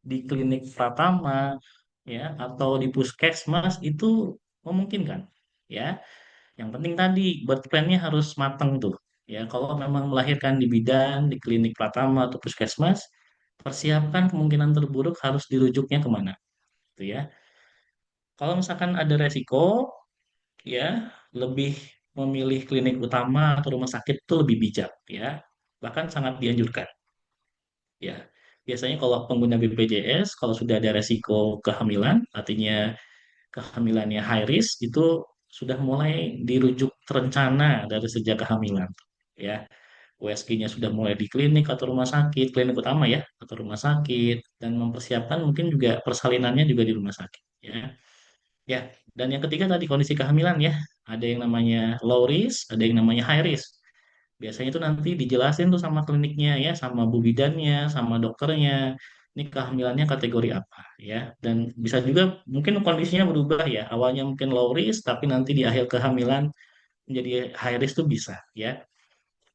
di klinik Pratama, ya atau di puskesmas itu memungkinkan. Ya, yang penting tadi birth plan-nya harus matang tuh. Ya, kalau memang melahirkan di bidan, di klinik Pratama atau puskesmas, persiapkan kemungkinan terburuk harus dirujuknya kemana, gitu ya. Kalau misalkan ada resiko, ya lebih memilih klinik utama atau rumah sakit itu lebih bijak, ya. Bahkan sangat dianjurkan, ya. Biasanya kalau pengguna BPJS, kalau sudah ada resiko kehamilan, artinya kehamilannya high risk, itu sudah mulai dirujuk terencana dari sejak kehamilan, ya. USG-nya sudah mulai di klinik atau rumah sakit, klinik utama ya, atau rumah sakit, dan mempersiapkan mungkin juga persalinannya juga di rumah sakit, ya. Ya, dan yang ketiga tadi kondisi kehamilan ya, ada yang namanya low risk, ada yang namanya high risk. Biasanya itu nanti dijelasin tuh sama kliniknya ya, sama bu bidannya, sama dokternya. Ini kehamilannya kategori apa ya, dan bisa juga mungkin kondisinya berubah ya. Awalnya mungkin low risk, tapi nanti di akhir kehamilan menjadi high risk tuh bisa ya.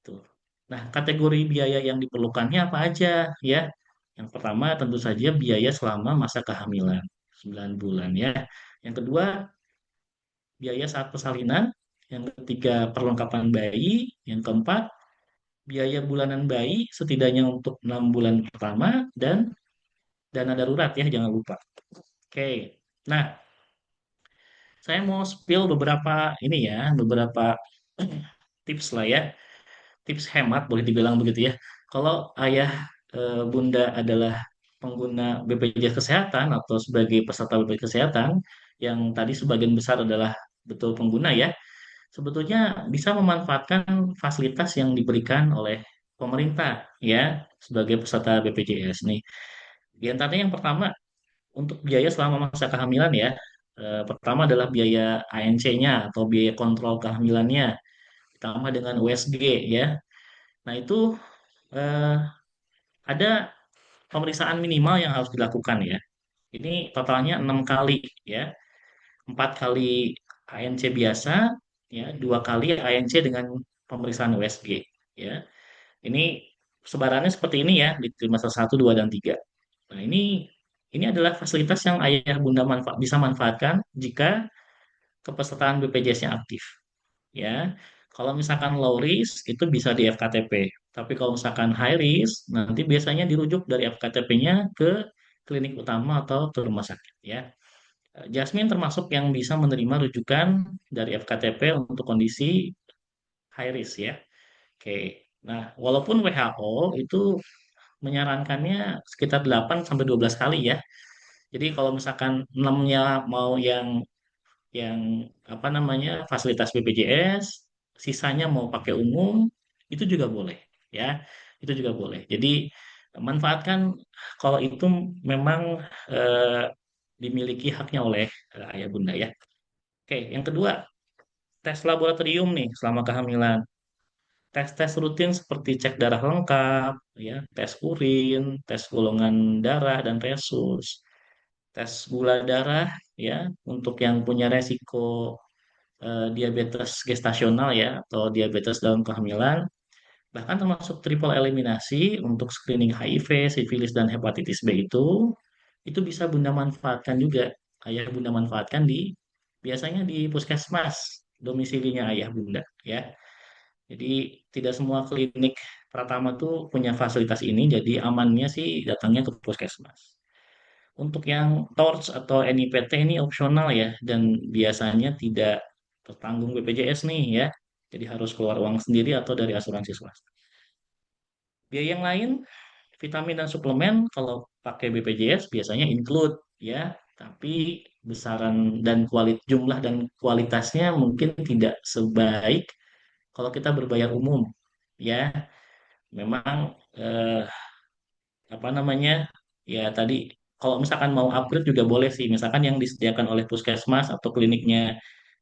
Tuh. Nah, kategori biaya yang diperlukannya apa aja ya? Yang pertama tentu saja biaya selama masa kehamilan 9 bulan ya. Yang kedua biaya saat persalinan, yang ketiga perlengkapan bayi, yang keempat biaya bulanan bayi setidaknya untuk 6 bulan pertama dan dana darurat ya jangan lupa. Oke, nah saya mau spill beberapa ini ya, beberapa tips lah ya, tips hemat boleh dibilang begitu ya. Kalau ayah bunda adalah pengguna BPJS Kesehatan atau sebagai peserta BPJS Kesehatan yang tadi sebagian besar adalah betul pengguna ya, sebetulnya bisa memanfaatkan fasilitas yang diberikan oleh pemerintah ya sebagai peserta BPJS nih. Di antaranya yang pertama untuk biaya selama masa kehamilan ya. Pertama adalah biaya ANC-nya atau biaya kontrol kehamilannya ditambah dengan USG ya. Nah, itu eh, ada pemeriksaan minimal yang harus dilakukan ya. Ini totalnya 6 kali ya. 4 kali ANC biasa, ya, 2 kali ANC dengan pemeriksaan USG, ya. Ini sebarannya seperti ini ya di trimester 1, 2, dan 3. Nah, ini adalah fasilitas yang ayah bunda bisa manfaatkan jika kepesertaan BPJS-nya aktif, ya. Kalau misalkan low risk itu bisa di FKTP, tapi kalau misalkan high risk nanti biasanya dirujuk dari FKTP-nya ke klinik utama atau ke rumah sakit, ya. Jasmine termasuk yang bisa menerima rujukan dari FKTP untuk kondisi high risk ya. Oke. Nah, walaupun WHO itu menyarankannya sekitar 8 sampai 12 kali ya. Jadi kalau misalkan 6-nya mau yang apa namanya fasilitas BPJS, sisanya mau pakai umum, itu juga boleh ya. Itu juga boleh. Jadi manfaatkan kalau itu memang eh, dimiliki haknya oleh ayah bunda ya. Oke, yang kedua, tes laboratorium nih selama kehamilan. Tes-tes rutin seperti cek darah lengkap, ya, tes urin, tes golongan darah dan resus, tes gula darah, ya, untuk yang punya resiko diabetes gestasional ya atau diabetes dalam kehamilan, bahkan termasuk triple eliminasi untuk screening HIV, sifilis dan hepatitis B itu bisa Bunda manfaatkan juga. Ayah Bunda manfaatkan di biasanya di puskesmas domisilinya ayah Bunda ya. Jadi tidak semua klinik Pratama tuh punya fasilitas ini, jadi amannya sih datangnya ke puskesmas. Untuk yang TORCH atau NIPT ini opsional ya, dan biasanya tidak tertanggung BPJS nih ya. Jadi harus keluar uang sendiri atau dari asuransi swasta. Biaya yang lain, vitamin dan suplemen kalau pakai BPJS biasanya include ya, tapi besaran dan jumlah dan kualitasnya mungkin tidak sebaik kalau kita berbayar umum ya. Memang eh, apa namanya ya tadi kalau misalkan mau upgrade juga boleh sih, misalkan yang disediakan oleh puskesmas atau kliniknya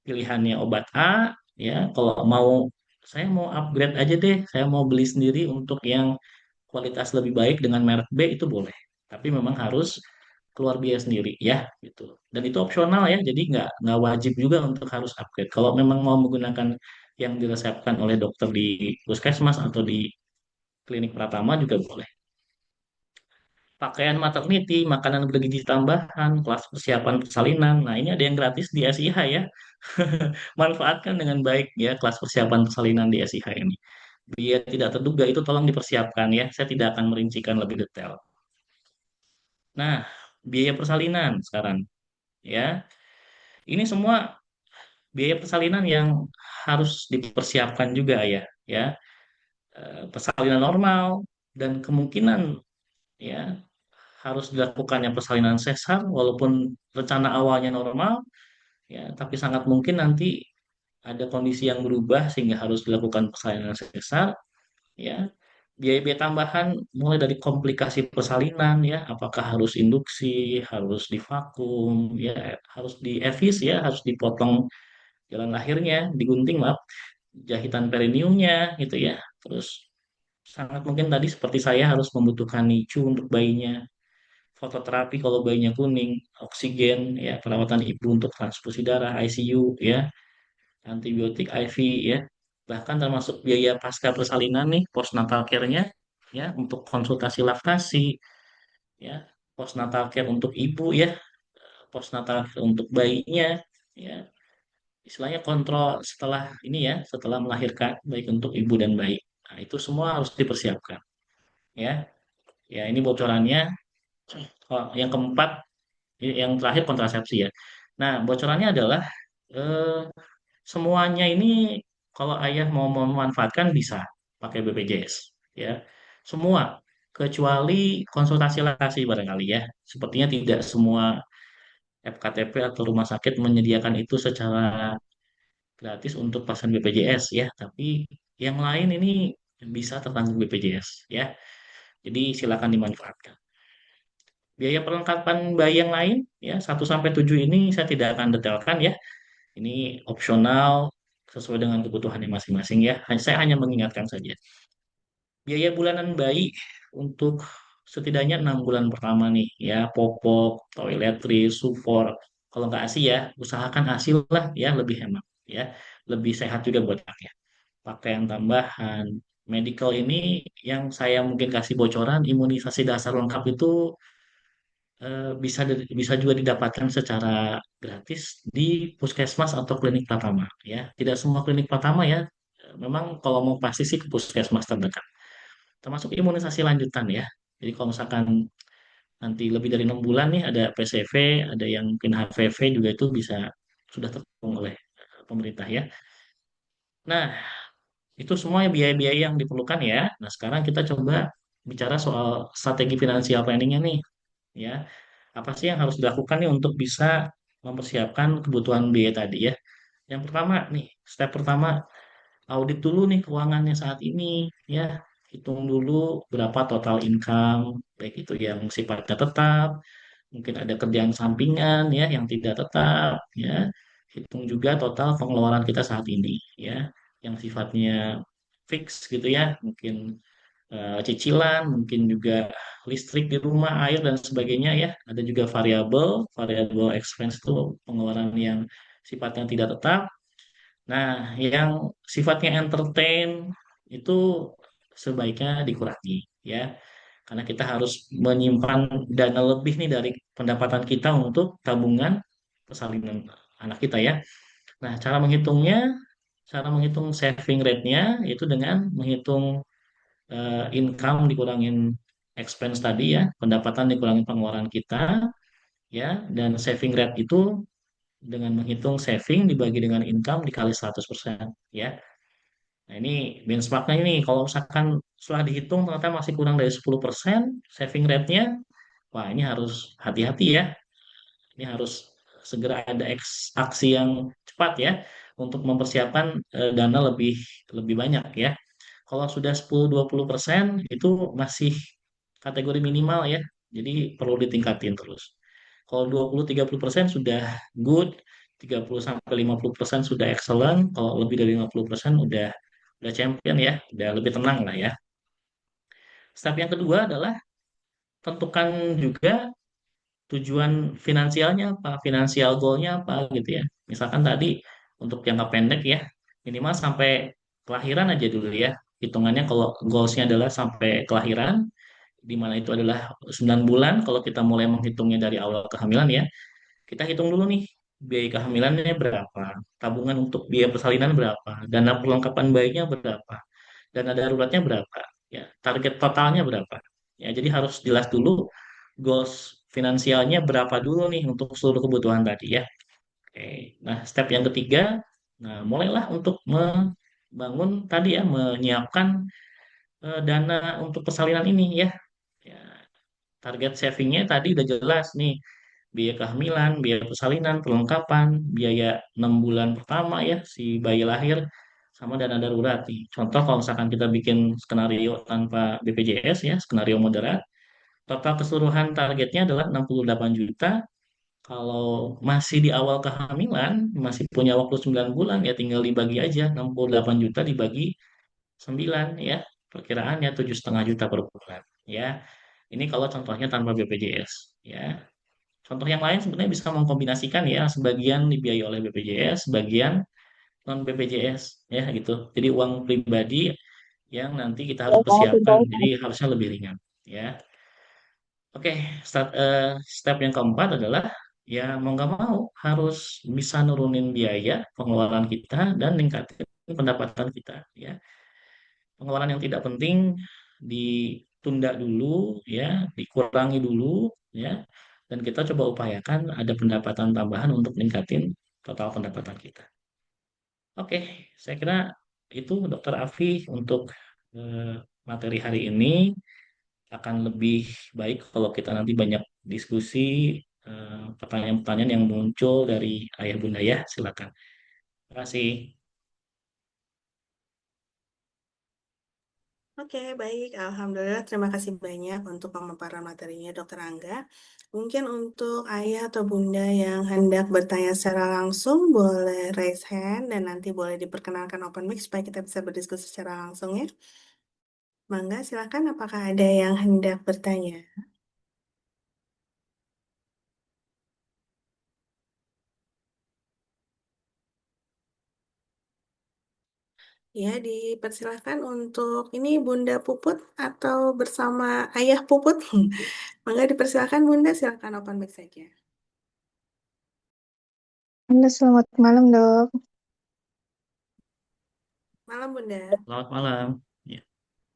pilihannya obat A ya, kalau mau saya mau upgrade aja deh, saya mau beli sendiri untuk yang kualitas lebih baik dengan merek B itu boleh, tapi memang harus keluar biaya sendiri ya gitu, dan itu opsional ya, jadi nggak wajib juga untuk harus upgrade kalau memang mau menggunakan yang diresepkan oleh dokter di puskesmas atau di klinik Pratama juga boleh. Pakaian maternity, makanan bergizi tambahan, kelas persiapan persalinan. Nah, ini ada yang gratis di SIH ya. Manfaatkan dengan baik ya kelas persiapan persalinan di SIH ini. Biaya tidak terduga itu tolong dipersiapkan ya. Saya tidak akan merincikan lebih detail. Nah, biaya persalinan sekarang ya. Ini semua biaya persalinan yang harus dipersiapkan juga ya. Ya, persalinan normal dan kemungkinan ya harus dilakukannya persalinan sesar walaupun rencana awalnya normal ya, tapi sangat mungkin nanti ada kondisi yang berubah sehingga harus dilakukan persalinan sesar ya. Biaya-biaya tambahan mulai dari komplikasi persalinan ya, apakah harus induksi, harus divakum ya, harus diefis ya, harus dipotong jalan lahirnya, digunting maaf, jahitan perineumnya gitu ya. Terus sangat mungkin tadi seperti saya harus membutuhkan NICU untuk bayinya, fototerapi kalau bayinya kuning, oksigen ya, perawatan ibu untuk transfusi darah, ICU ya, antibiotik IV ya, bahkan termasuk biaya pasca persalinan nih, postnatal care-nya ya, untuk konsultasi laktasi ya, postnatal care untuk ibu ya, postnatal care untuk bayinya ya, istilahnya kontrol setelah ini ya, setelah melahirkan baik untuk ibu dan bayi. Nah, itu semua harus dipersiapkan ya. Ya, ini bocorannya. Oh, yang keempat, yang terakhir kontrasepsi ya. Nah, bocorannya adalah eh, semuanya ini kalau ayah mau memanfaatkan bisa pakai BPJS ya. Semua kecuali konsultasi laktasi barangkali ya. Sepertinya tidak semua FKTP atau rumah sakit menyediakan itu secara gratis untuk pasien BPJS ya, tapi yang lain ini bisa tertanggung BPJS ya. Jadi silakan dimanfaatkan. Biaya perlengkapan bayi yang lain ya 1 sampai 7 ini saya tidak akan detailkan ya. Ini opsional sesuai dengan kebutuhannya masing-masing ya. Saya hanya mengingatkan saja. Biaya bulanan bayi untuk setidaknya 6 bulan pertama nih ya, popok, toiletries, sufor. Kalau nggak ASI ya, usahakan ASI lah ya, lebih hemat ya, lebih sehat juga buat anak ya. Pakaian tambahan, medical ini yang saya mungkin kasih bocoran, imunisasi dasar lengkap itu bisa juga didapatkan secara gratis di puskesmas atau klinik Pratama ya. Tidak semua klinik Pratama ya. Memang kalau mau pasti sih ke puskesmas terdekat. Termasuk imunisasi lanjutan ya. Jadi kalau misalkan nanti lebih dari 6 bulan nih ada PCV, ada yang mungkin HPV juga itu bisa sudah tertanggung oleh pemerintah ya. Nah, itu semua biaya-biaya yang diperlukan ya. Nah, sekarang kita coba bicara soal strategi finansial planningnya nih ya. Apa sih yang harus dilakukan nih untuk bisa mempersiapkan kebutuhan biaya tadi ya? Yang pertama nih, step pertama, audit dulu nih keuangannya saat ini ya. Hitung dulu berapa total income, baik itu yang sifatnya tetap mungkin ada kerjaan sampingan ya yang tidak tetap ya. Hitung juga total pengeluaran kita saat ini ya, yang sifatnya fix gitu ya, mungkin cicilan, mungkin juga listrik di rumah, air dan sebagainya ya. Ada juga variabel, variabel expense itu pengeluaran yang sifatnya tidak tetap. Nah, yang sifatnya entertain itu sebaiknya dikurangi ya. Karena kita harus menyimpan dana lebih nih dari pendapatan kita untuk tabungan persalinan anak kita ya. Nah, cara menghitung saving rate-nya itu dengan menghitung income dikurangin expense tadi ya, pendapatan dikurangin pengeluaran kita ya, dan saving rate itu dengan menghitung saving dibagi dengan income dikali 100% ya. Nah, ini benchmarknya ini kalau misalkan setelah dihitung ternyata masih kurang dari 10% saving rate-nya, wah ini harus hati-hati ya. Ini harus segera ada aksi yang cepat ya untuk mempersiapkan dana lebih lebih banyak ya. Kalau sudah 10-20% itu masih kategori minimal ya. Jadi perlu ditingkatin terus. Kalau 20-30% sudah good, 30-50% sudah excellent, kalau lebih dari 50% udah champion ya, udah lebih tenang lah ya. Step yang kedua adalah tentukan juga tujuan finansialnya apa, finansial goalnya apa gitu ya. Misalkan tadi untuk jangka pendek ya, minimal sampai kelahiran aja dulu ya. Hitungannya kalau goalsnya adalah sampai kelahiran, di mana itu adalah 9 bulan, kalau kita mulai menghitungnya dari awal kehamilan ya, kita hitung dulu nih, biaya kehamilannya berapa, tabungan untuk biaya persalinan berapa, dana perlengkapan bayinya berapa, dana daruratnya berapa, ya, target totalnya berapa. Ya, jadi harus jelas dulu goals finansialnya berapa dulu nih untuk seluruh kebutuhan tadi ya. Oke. Nah, step yang ketiga, nah mulailah untuk membangun tadi ya, menyiapkan dana untuk persalinan ini ya. Ya, target savingnya tadi udah jelas nih, biaya kehamilan, biaya persalinan, perlengkapan, biaya 6 bulan pertama ya si bayi lahir, sama dana darurat nih. Contoh kalau misalkan kita bikin skenario tanpa BPJS ya, skenario moderat, total keseluruhan targetnya adalah 68 juta. Kalau masih di awal kehamilan, masih punya waktu 9 bulan, ya tinggal dibagi aja 68 juta dibagi 9 ya. Perkiraannya 7,5 juta per bulan ya. Ini kalau contohnya tanpa BPJS ya. Contoh yang lain sebenarnya bisa mengkombinasikan ya, sebagian dibiayai oleh BPJS, sebagian non BPJS ya gitu. Jadi uang pribadi yang nanti kita harus persiapkan. Jadi harusnya lebih ringan ya. Oke, step yang keempat adalah ya mau nggak mau harus bisa nurunin biaya pengeluaran kita dan ningkatin pendapatan kita ya. Pengeluaran yang tidak penting ditunda dulu ya, dikurangi dulu ya, dan kita coba upayakan ada pendapatan tambahan untuk ningkatin total pendapatan kita. Oke, saya kira itu Dokter Afi untuk eh, materi hari ini. Akan lebih baik kalau kita nanti banyak diskusi pertanyaan-pertanyaan yang muncul dari ayah bunda ya. Silakan. Terima kasih. Oke, baik. Alhamdulillah, terima kasih banyak untuk pemaparan materinya, Dokter Angga. Mungkin untuk ayah atau bunda yang hendak bertanya secara langsung, boleh raise hand dan nanti boleh diperkenalkan open mic supaya kita bisa berdiskusi secara langsung ya. Mangga, silakan. Apakah ada yang hendak bertanya? Ya, dipersilahkan untuk ini Bunda Puput atau bersama Ayah Puput. Mangga dipersilahkan Bunda, silakan open mic saja. Halo, selamat malam, Dok. Malam Bunda. Selamat malam. Ya.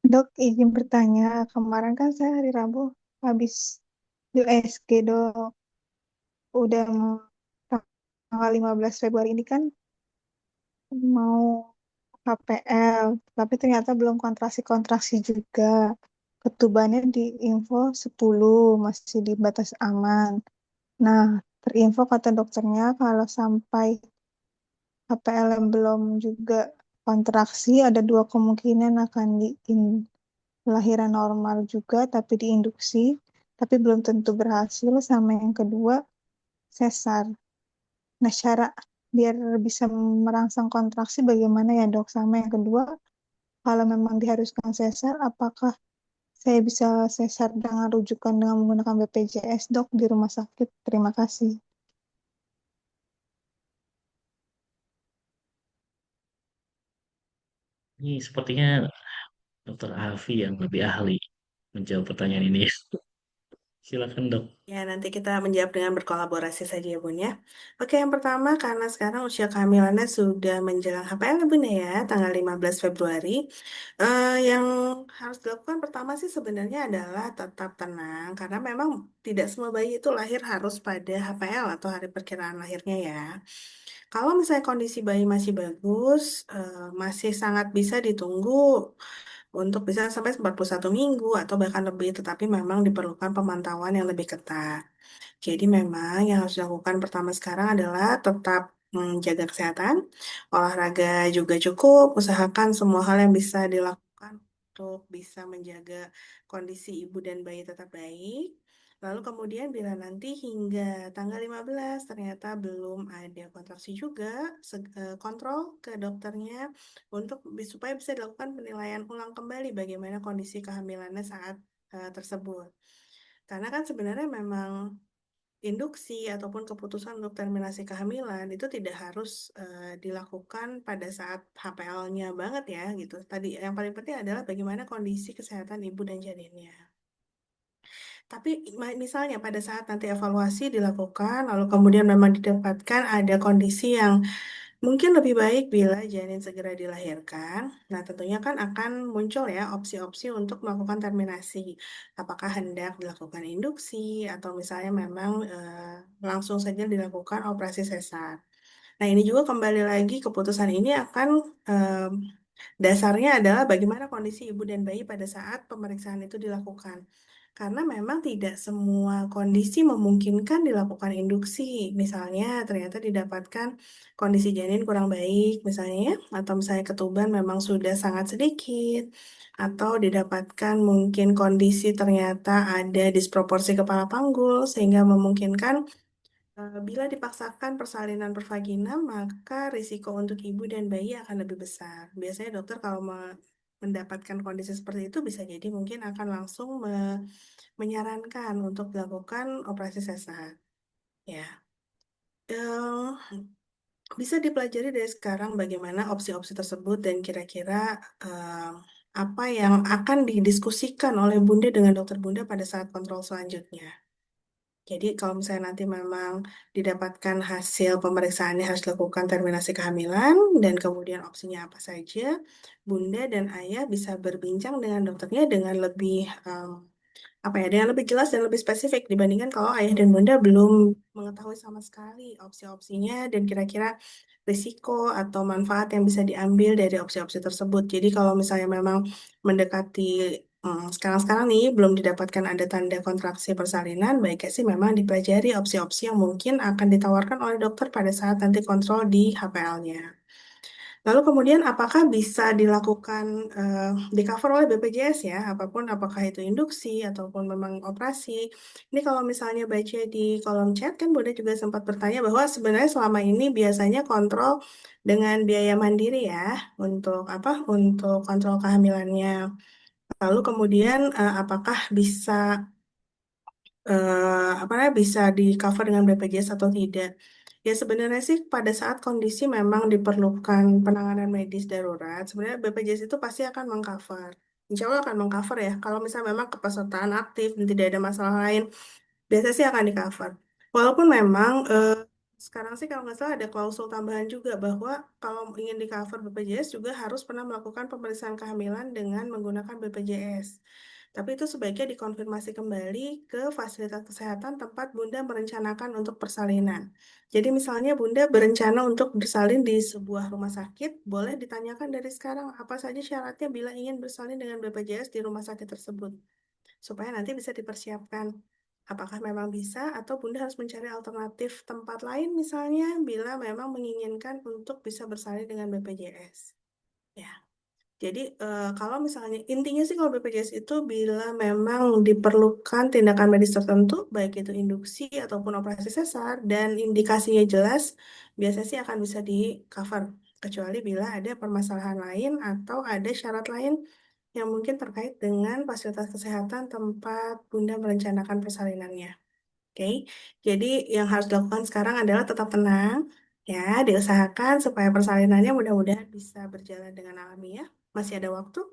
Dok, izin bertanya. Kemarin kan saya hari Rabu habis USG, Dok. Udah mau tanggal 15 Februari ini kan mau KPL, tapi ternyata belum kontraksi-kontraksi juga. Ketubannya di info 10, masih di batas aman. Nah, terinfo kata dokternya kalau sampai KPL yang belum juga kontraksi, ada dua kemungkinan akan lahiran normal juga tapi diinduksi, tapi belum tentu berhasil. Sama yang kedua, sesar. Nah, cara biar bisa merangsang kontraksi bagaimana ya dok? Sama yang kedua, kalau memang diharuskan sesar, apakah saya bisa sesar dengan rujukan dengan menggunakan BPJS dok di rumah sakit? Terima kasih. Ini sepertinya Dokter Afi yang lebih ahli menjawab pertanyaan ini. Silakan dok. Ya, nanti kita menjawab dengan berkolaborasi saja ya, Bun ya. Oke, yang pertama karena sekarang usia kehamilannya sudah menjelang HPL ya, Bun ya, tanggal 15 Februari. Yang harus dilakukan pertama sih sebenarnya adalah tetap tenang, karena memang tidak semua bayi itu lahir harus pada HPL atau hari perkiraan lahirnya ya. Kalau misalnya kondisi bayi masih bagus, masih sangat bisa ditunggu untuk bisa sampai 41 minggu atau bahkan lebih, tetapi memang diperlukan pemantauan yang lebih ketat. Jadi memang yang harus dilakukan pertama sekarang adalah tetap menjaga kesehatan, olahraga juga cukup, usahakan semua hal yang bisa dilakukan untuk bisa menjaga kondisi ibu dan bayi tetap baik. Lalu kemudian bila nanti hingga tanggal 15 ternyata belum ada kontraksi juga, kontrol ke dokternya untuk supaya bisa dilakukan penilaian ulang kembali bagaimana kondisi kehamilannya saat tersebut. Karena kan sebenarnya memang induksi ataupun keputusan untuk terminasi kehamilan itu tidak harus dilakukan pada saat HPL-nya banget ya gitu. Tadi yang paling penting adalah bagaimana kondisi kesehatan ibu dan janinnya. Tapi misalnya pada saat nanti evaluasi dilakukan, lalu kemudian memang didapatkan ada kondisi yang mungkin lebih baik bila janin segera dilahirkan. Nah, tentunya kan akan muncul ya opsi-opsi untuk melakukan terminasi. Apakah hendak dilakukan induksi atau misalnya memang langsung saja dilakukan operasi sesar. Nah, ini juga kembali lagi keputusan ini akan dasarnya adalah bagaimana kondisi ibu dan bayi pada saat pemeriksaan itu dilakukan. Karena memang tidak semua kondisi memungkinkan dilakukan induksi. Misalnya ternyata didapatkan kondisi janin kurang baik, misalnya ya, atau misalnya ketuban memang sudah sangat sedikit, atau didapatkan mungkin kondisi ternyata ada disproporsi kepala panggul sehingga memungkinkan bila dipaksakan persalinan per vagina, maka risiko untuk ibu dan bayi akan lebih besar. Biasanya dokter kalau mendapatkan kondisi seperti itu bisa jadi mungkin akan langsung menyarankan untuk dilakukan operasi sesar. Ya, Eh, bisa dipelajari dari sekarang bagaimana opsi-opsi tersebut dan kira-kira eh, apa yang akan didiskusikan oleh Bunda dengan dokter Bunda pada saat kontrol selanjutnya. Jadi kalau misalnya nanti memang didapatkan hasil pemeriksaannya harus dilakukan terminasi kehamilan dan kemudian opsinya apa saja, Bunda dan Ayah bisa berbincang dengan dokternya dengan lebih apa ya, dengan lebih jelas dan lebih spesifik dibandingkan kalau Ayah dan Bunda belum mengetahui sama sekali opsi-opsinya dan kira-kira risiko atau manfaat yang bisa diambil dari opsi-opsi tersebut. Jadi kalau misalnya memang mendekati sekarang-sekarang nih belum didapatkan ada tanda kontraksi persalinan, baiknya sih memang dipelajari opsi-opsi yang mungkin akan ditawarkan oleh dokter pada saat nanti kontrol di HPL-nya. Lalu kemudian apakah bisa dilakukan di cover oleh BPJS ya, apapun apakah itu induksi ataupun memang operasi. Ini kalau misalnya baca di kolom chat kan Bunda juga sempat bertanya bahwa sebenarnya selama ini biasanya kontrol dengan biaya mandiri ya untuk apa? Untuk kontrol kehamilannya. Lalu kemudian apakah bisa apa namanya bisa di cover dengan BPJS atau tidak? Ya sebenarnya sih pada saat kondisi memang diperlukan penanganan medis darurat, sebenarnya BPJS itu pasti akan mengcover. Insya Allah akan mengcover ya. Kalau misalnya memang kepesertaan aktif dan tidak ada masalah lain, biasanya sih akan di cover. Walaupun memang sekarang sih kalau nggak salah ada klausul tambahan juga bahwa kalau ingin di cover BPJS juga harus pernah melakukan pemeriksaan kehamilan dengan menggunakan BPJS. Tapi itu sebaiknya dikonfirmasi kembali ke fasilitas kesehatan tempat Bunda merencanakan untuk persalinan. Jadi misalnya Bunda berencana untuk bersalin di sebuah rumah sakit, boleh ditanyakan dari sekarang apa saja syaratnya bila ingin bersalin dengan BPJS di rumah sakit tersebut supaya nanti bisa dipersiapkan. Apakah memang bisa atau Bunda harus mencari alternatif tempat lain misalnya bila memang menginginkan untuk bisa bersalin dengan BPJS. Ya, Jadi kalau misalnya intinya sih kalau BPJS itu bila memang diperlukan tindakan medis tertentu, baik itu induksi ataupun operasi sesar dan indikasinya jelas, biasanya sih akan bisa di cover. Kecuali bila ada permasalahan lain atau ada syarat lain yang mungkin terkait dengan fasilitas kesehatan tempat Bunda merencanakan persalinannya. Oke, jadi yang harus dilakukan sekarang adalah tetap tenang, ya, diusahakan supaya persalinannya mudah-mudahan bisa berjalan dengan alamiah. Masih ada waktu.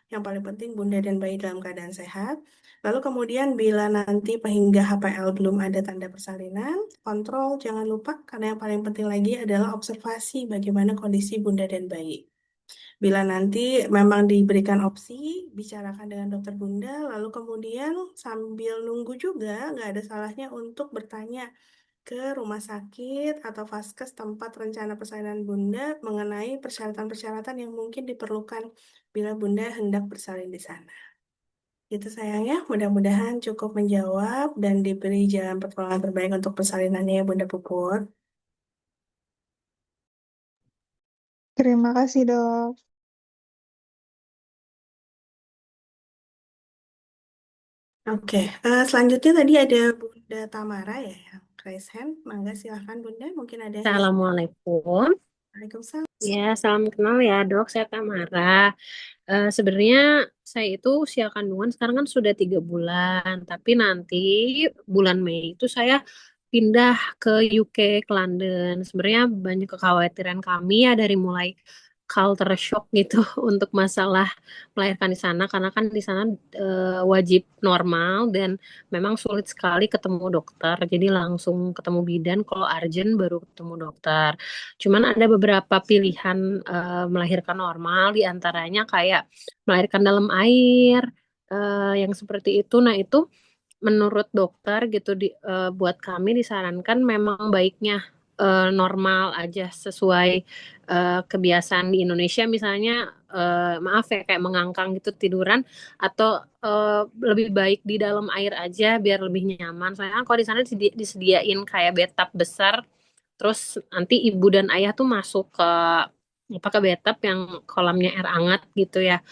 Yang paling penting Bunda dan bayi dalam keadaan sehat. Lalu kemudian bila nanti hingga HPL belum ada tanda persalinan, kontrol jangan lupa karena yang paling penting lagi adalah observasi bagaimana kondisi Bunda dan bayi. Bila nanti memang diberikan opsi, bicarakan dengan dokter Bunda, lalu kemudian sambil nunggu juga, nggak ada salahnya untuk bertanya ke rumah sakit atau vaskes tempat rencana persalinan Bunda mengenai persyaratan-persyaratan yang mungkin diperlukan bila Bunda hendak bersalin di sana. Itu sayangnya, mudah-mudahan cukup menjawab dan diberi jalan pertolongan terbaik untuk persalinannya ya Bunda Puput. Terima kasih, Dok. Oke, selanjutnya tadi ada Bunda Tamara ya, yang raise hand. Mangga silahkan Bunda, mungkin ada yang ingin. Assalamualaikum. Waalaikumsalam. Ya, salam kenal ya dok, saya Tamara. Sebenarnya saya itu usia kandungan sekarang kan sudah 3 bulan, tapi nanti bulan Mei itu saya pindah ke UK, ke London. Sebenarnya banyak kekhawatiran kami ya dari mulai culture shock gitu untuk masalah melahirkan di sana, karena kan di sana wajib normal dan memang sulit sekali ketemu dokter. Jadi langsung ketemu bidan, kalau urgent baru ketemu dokter. Cuman ada beberapa pilihan melahirkan normal, di antaranya kayak melahirkan dalam air, yang seperti itu. Nah, itu menurut dokter gitu buat kami disarankan memang baiknya normal aja sesuai kebiasaan di Indonesia, misalnya maaf ya kayak mengangkang gitu tiduran, atau lebih baik di dalam air aja biar lebih nyaman. Soalnya kan kalau di sana disediain kayak bathtub besar, terus nanti ibu dan ayah tuh masuk ke apa ke bathtub yang kolamnya air hangat gitu ya.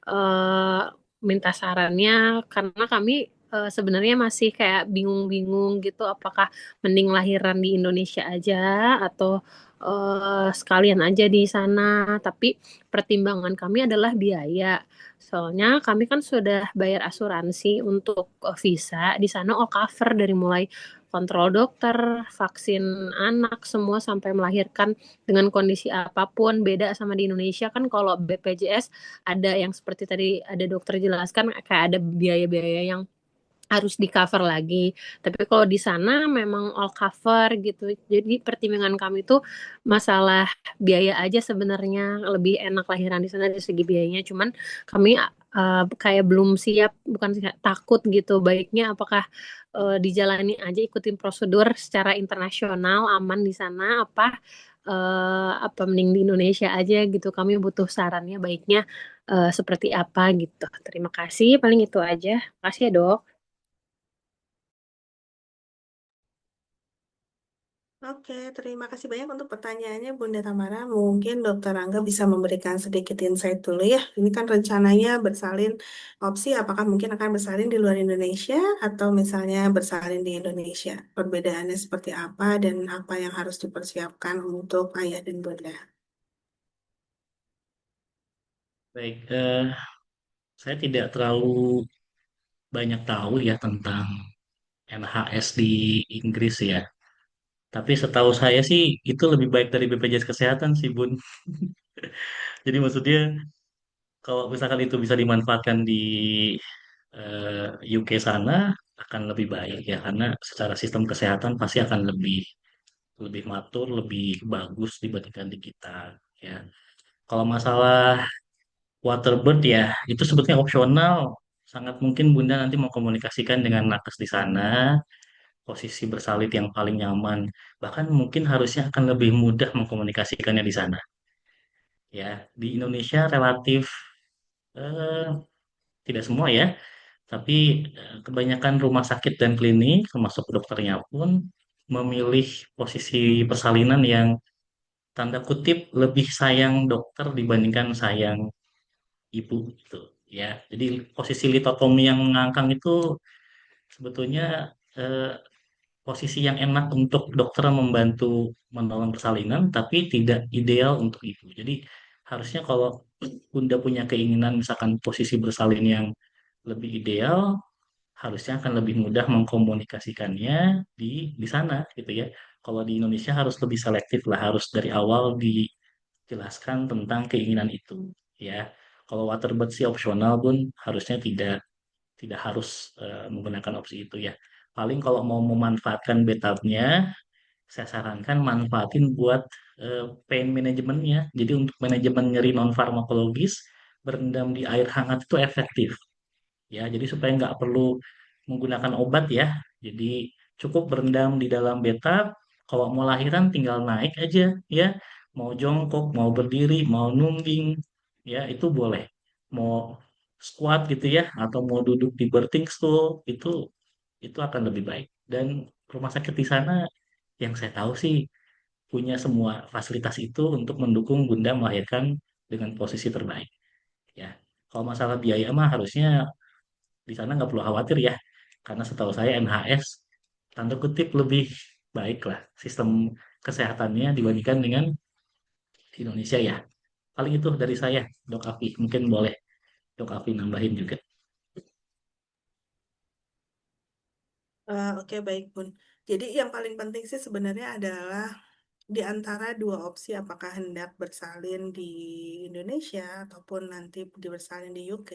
eh Minta sarannya karena kami sebenarnya masih kayak bingung-bingung gitu, apakah mending lahiran di Indonesia aja atau sekalian aja di sana. Tapi pertimbangan kami adalah biaya. Soalnya kami kan sudah bayar asuransi untuk visa di sana, all cover dari mulai kontrol dokter, vaksin anak, semua sampai melahirkan dengan kondisi apapun. Beda sama di Indonesia kan, kalau BPJS ada yang seperti tadi ada dokter jelaskan kayak ada biaya-biaya yang harus di cover lagi. Tapi kalau di sana memang all cover gitu. Jadi pertimbangan kami itu masalah biaya aja sebenarnya, lebih enak lahiran di sana dari segi biayanya. Cuman kami kayak belum siap, bukan sih, takut gitu. Baiknya apakah dijalani aja, ikutin prosedur secara internasional aman di sana, apa mending di Indonesia aja gitu. Kami butuh sarannya, baiknya seperti apa gitu. Terima kasih, paling itu aja. Makasih ya, Dok. Oke, terima kasih banyak untuk pertanyaannya Bunda Tamara. Mungkin Dokter Angga bisa memberikan sedikit insight dulu ya. Ini kan rencananya bersalin opsi apakah mungkin akan bersalin di luar Indonesia atau misalnya bersalin di Indonesia. Perbedaannya seperti apa dan apa yang harus dipersiapkan untuk ayah dan bunda. Baik, saya tidak terlalu banyak tahu ya tentang NHS di Inggris ya. Tapi setahu saya sih itu lebih baik dari BPJS Kesehatan sih, Bun. Jadi maksudnya kalau misalkan itu bisa dimanfaatkan di UK sana akan lebih baik ya, karena secara sistem kesehatan pasti akan lebih lebih matur, lebih bagus dibandingkan di kita ya. Kalau masalah Waterbird ya itu sebetulnya opsional. Sangat mungkin Bunda nanti mau komunikasikan dengan nakes di sana, posisi bersalin yang paling nyaman. Bahkan mungkin harusnya akan lebih mudah mengkomunikasikannya di sana. Ya, di Indonesia relatif eh, tidak semua ya, tapi kebanyakan rumah sakit dan klinik, termasuk dokternya pun memilih posisi persalinan yang tanda kutip lebih sayang dokter dibandingkan sayang ibu gitu ya. Jadi posisi litotomi yang mengangkang itu sebetulnya eh, posisi yang enak untuk dokter membantu menolong persalinan, tapi tidak ideal untuk ibu. Jadi harusnya kalau Bunda punya keinginan misalkan posisi bersalin yang lebih ideal, harusnya akan lebih mudah mengkomunikasikannya di sana gitu ya. Kalau di Indonesia harus lebih selektif lah, harus dari awal dijelaskan tentang keinginan itu ya. Kalau waterbird sih opsional pun harusnya tidak harus menggunakan opsi itu ya. Paling kalau mau memanfaatkan bathtubnya, saya sarankan manfaatin buat pain manajemennya. Jadi untuk manajemen nyeri non farmakologis, berendam di air hangat itu efektif ya. Jadi supaya nggak perlu menggunakan obat ya. Jadi cukup berendam di dalam bathtub. Kalau mau lahiran tinggal naik aja ya. Mau jongkok, mau berdiri, mau nungging ya itu boleh. Mau squat gitu ya atau mau duduk di birthing stool itu akan lebih baik. Dan rumah sakit di sana yang saya tahu sih punya semua fasilitas itu untuk mendukung Bunda melahirkan dengan posisi terbaik ya. Kalau masalah biaya mah harusnya di sana nggak perlu khawatir ya, karena setahu saya NHS tanda kutip lebih baik lah sistem kesehatannya dibandingkan dengan di Indonesia ya. Paling itu dari saya, Dok Afi. Mungkin boleh Dok Afi nambahin juga. Oke, baik, Bun. Jadi yang paling penting sih sebenarnya adalah di antara dua opsi apakah hendak bersalin di Indonesia ataupun nanti bersalin di UK,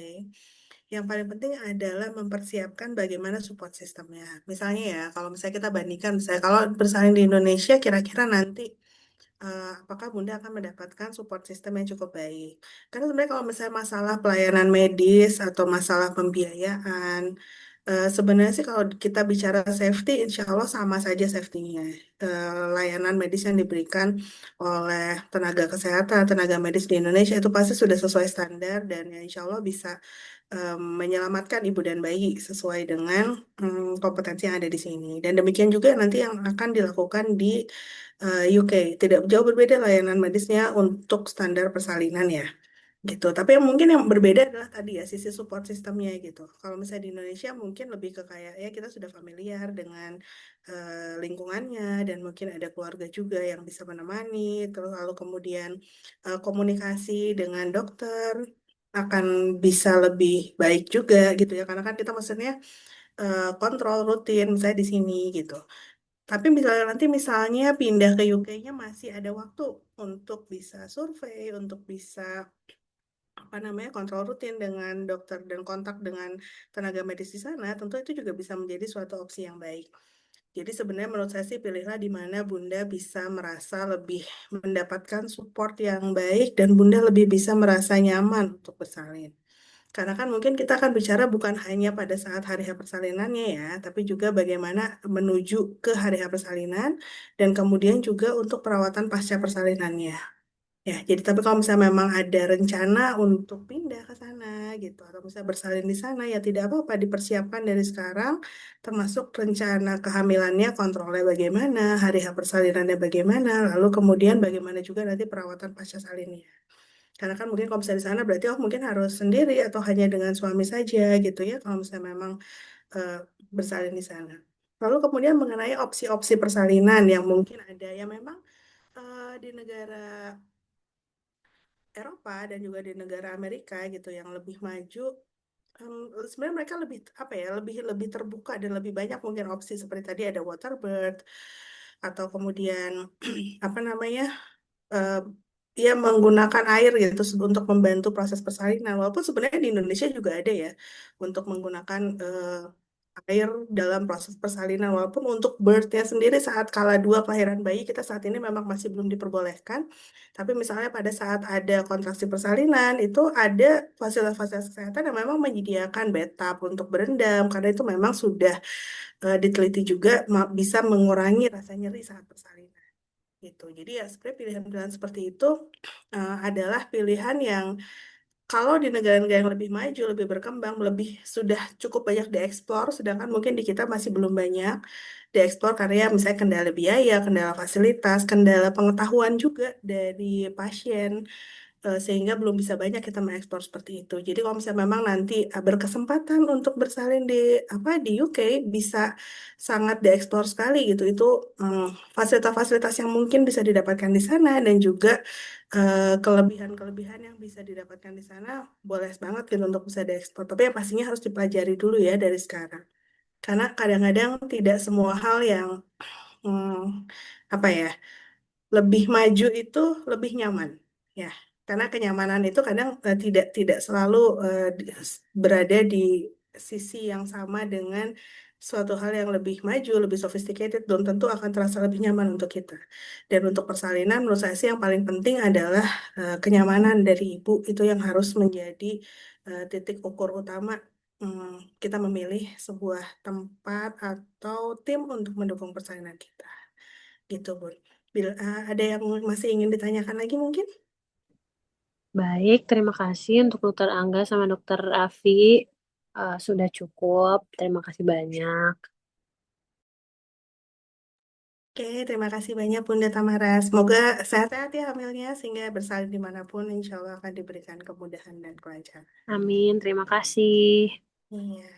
yang paling penting adalah mempersiapkan bagaimana support sistemnya. Misalnya ya, kalau misalnya kita bandingkan, misalnya kalau bersalin di Indonesia, kira-kira nanti apakah Bunda akan mendapatkan support system yang cukup baik. Karena sebenarnya kalau misalnya masalah pelayanan medis atau masalah pembiayaan, sebenarnya sih kalau kita bicara safety, insya Allah sama saja safety-nya. Layanan medis yang diberikan oleh tenaga kesehatan, tenaga medis di Indonesia itu pasti sudah sesuai standar dan ya insya Allah bisa menyelamatkan ibu dan bayi sesuai dengan kompetensi yang ada di sini. Dan demikian juga nanti yang akan dilakukan di UK. Tidak jauh berbeda layanan medisnya untuk standar persalinan ya gitu. Tapi yang mungkin yang berbeda adalah tadi ya sisi support sistemnya gitu. Kalau misalnya di Indonesia mungkin lebih ke kayak ya kita sudah familiar dengan lingkungannya dan mungkin ada keluarga juga yang bisa menemani. Terus lalu kemudian komunikasi dengan dokter akan bisa lebih baik juga gitu ya. Karena kan kita maksudnya kontrol rutin misalnya di sini gitu. Tapi misalnya nanti misalnya pindah ke UK-nya masih ada waktu untuk bisa survei, untuk bisa apa namanya kontrol rutin dengan dokter dan kontak dengan tenaga medis di sana, tentu itu juga bisa menjadi suatu opsi yang baik. Jadi sebenarnya menurut saya sih pilihlah di mana Bunda bisa merasa lebih mendapatkan support yang baik dan Bunda lebih bisa merasa nyaman untuk bersalin. Karena kan mungkin kita akan bicara bukan hanya pada saat hari H persalinannya ya, tapi juga bagaimana menuju ke hari H persalinan dan kemudian juga untuk perawatan pasca persalinannya. Ya, jadi tapi kalau misalnya memang ada rencana untuk pindah ke sana gitu atau misalnya bersalin di sana ya tidak apa-apa dipersiapkan dari sekarang termasuk rencana kehamilannya kontrolnya bagaimana, hari H persalinannya bagaimana, lalu kemudian bagaimana juga nanti perawatan pasca salinnya. Karena kan mungkin kalau misalnya di sana berarti oh mungkin harus sendiri atau hanya dengan suami saja gitu ya kalau misalnya memang eh, bersalin di sana. Lalu kemudian mengenai opsi-opsi persalinan yang mungkin ada yang memang di negara Eropa dan juga di negara Amerika gitu yang lebih maju, sebenarnya mereka lebih apa ya lebih lebih terbuka dan lebih banyak mungkin opsi seperti tadi ada waterbird atau kemudian apa namanya eh, ya menggunakan air gitu untuk membantu proses persalinan. Walaupun sebenarnya di Indonesia juga ada ya untuk menggunakan air dalam proses persalinan. Walaupun untuk birthnya sendiri saat kala dua kelahiran bayi kita saat ini memang masih belum diperbolehkan. Tapi misalnya pada saat ada kontraksi persalinan itu ada fasilitas-fasilitas kesehatan yang memang menyediakan bathtub untuk berendam karena itu memang sudah diteliti juga bisa mengurangi rasa nyeri saat persalinan gitu. Jadi ya sebenarnya pilihan-pilihan seperti itu adalah pilihan yang kalau di negara-negara yang lebih maju, lebih berkembang, lebih sudah cukup banyak dieksplor, sedangkan mungkin di kita masih belum banyak dieksplor karena ya misalnya kendala biaya, kendala fasilitas, kendala pengetahuan juga dari pasien sehingga belum bisa banyak kita mengekspor seperti itu. Jadi kalau misalnya memang nanti berkesempatan untuk bersalin di di UK, bisa sangat diekspor sekali gitu. Itu fasilitas-fasilitas yang mungkin bisa didapatkan di sana dan juga kelebihan-kelebihan yang bisa didapatkan di sana boleh banget gitu untuk bisa diekspor. Tapi yang pastinya harus dipelajari dulu ya dari sekarang. Karena kadang-kadang tidak semua hal yang hmm, apa ya lebih maju itu lebih nyaman ya, karena kenyamanan itu kadang tidak selalu berada di sisi yang sama dengan suatu hal yang lebih maju, lebih sophisticated, belum tentu akan terasa lebih nyaman untuk kita. Dan untuk persalinan menurut saya sih yang paling penting adalah kenyamanan dari ibu itu yang harus menjadi titik ukur utama kita memilih sebuah tempat atau tim untuk mendukung persalinan kita gitu Bun. Ada yang masih ingin ditanyakan lagi mungkin? Baik, terima kasih untuk Dokter Angga sama Dokter Afi. Sudah cukup. Terima kasih banyak. Oke, terima kasih banyak Bunda Tamara. Semoga sehat-sehat ya hamilnya sehingga bersalin dimanapun insya Allah akan diberikan kemudahan dan kelancaran. Amin, terima kasih. Iya.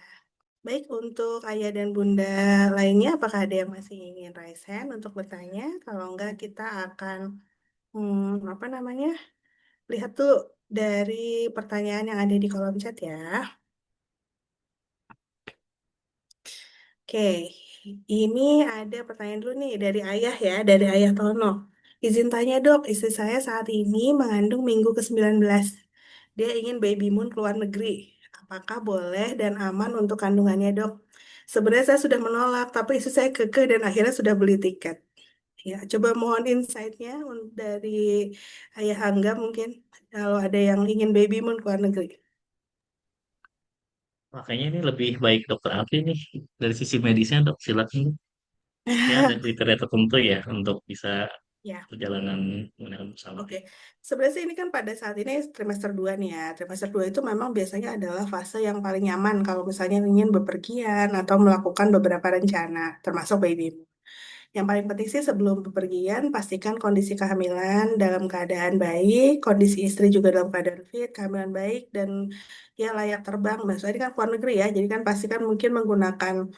Baik, untuk ayah dan bunda lainnya, apakah ada yang masih ingin raise hand untuk bertanya? Kalau enggak, kita akan apa namanya? Lihat tuh dari pertanyaan yang ada di kolom chat ya. Oke, ini ada pertanyaan dulu nih dari ayah ya, dari ayah Tono. Izin tanya dok, istri saya saat ini mengandung minggu ke-19. Dia ingin baby moon keluar negeri. Apakah boleh dan aman untuk kandungannya dok? Sebenarnya saya sudah menolak, tapi istri saya kekeh dan akhirnya sudah beli tiket. Ya, coba mohon insight-nya dari ayah Angga mungkin kalau ada yang ingin baby moon keluar negeri. Makanya ini lebih baik dokter Afi nih dari sisi medisnya dok, silakan. Ya ada kriteria tertentu ya untuk bisa Ya. perjalanan menggunakan pesawat. Oke, sebenarnya sih ini kan pada saat ini trimester 2 nih ya. Trimester 2 itu memang biasanya adalah fase yang paling nyaman kalau misalnya ingin bepergian atau melakukan beberapa rencana, termasuk baby. Yang paling penting sih sebelum bepergian, pastikan kondisi kehamilan dalam keadaan baik, kondisi istri juga dalam keadaan fit, kehamilan baik, dan ya layak terbang. Maksudnya ini kan keluar negeri ya, jadi kan pastikan mungkin menggunakan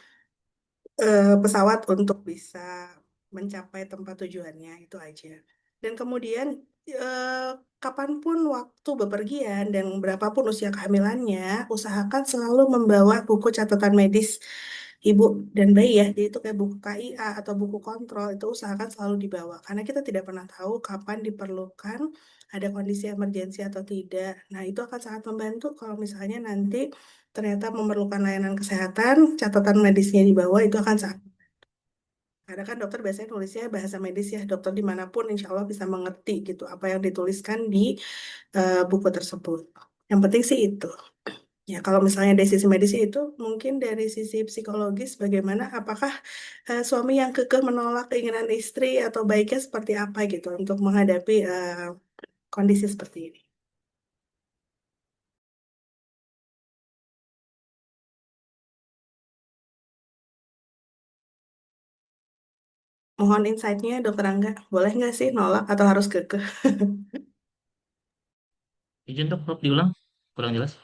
pesawat untuk bisa mencapai tempat tujuannya itu aja. Dan kemudian eh, kapanpun waktu bepergian dan berapapun usia kehamilannya, usahakan selalu membawa buku catatan medis ibu dan bayi ya. Jadi itu kayak buku KIA atau buku kontrol itu usahakan selalu dibawa karena kita tidak pernah tahu kapan diperlukan ada kondisi emergensi atau tidak. Nah, itu akan sangat membantu kalau misalnya nanti ternyata memerlukan layanan kesehatan, catatan medisnya di bawah itu akan sangat. Karena kan dokter biasanya nulisnya bahasa medis ya, dokter dimanapun insya Allah bisa mengerti gitu apa yang dituliskan di buku tersebut. Yang penting sih itu. Ya, kalau misalnya dari sisi medisnya itu, mungkin dari sisi psikologis bagaimana, apakah suami yang kekeh menolak keinginan istri atau baiknya seperti apa gitu untuk menghadapi kondisi seperti ini. Mohon insight-nya, Dokter Angga. Boleh nggak sih nolak atau harus kekeh? Izin dok, dok diulang, kurang jelas.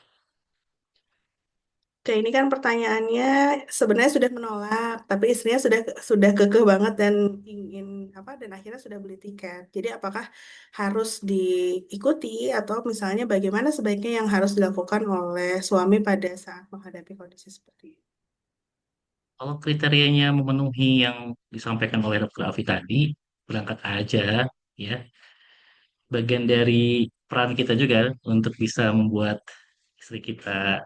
Oke, ini kan pertanyaannya sebenarnya sudah menolak, tapi istrinya sudah kekeh banget dan ingin apa dan akhirnya sudah beli tiket. Jadi apakah harus diikuti atau misalnya bagaimana sebaiknya yang harus dilakukan oleh suami pada saat menghadapi kondisi seperti ini? Kalau kriterianya memenuhi yang disampaikan oleh dokter Afi tadi, berangkat aja ya. Bagian dari peran kita juga untuk bisa membuat istri kita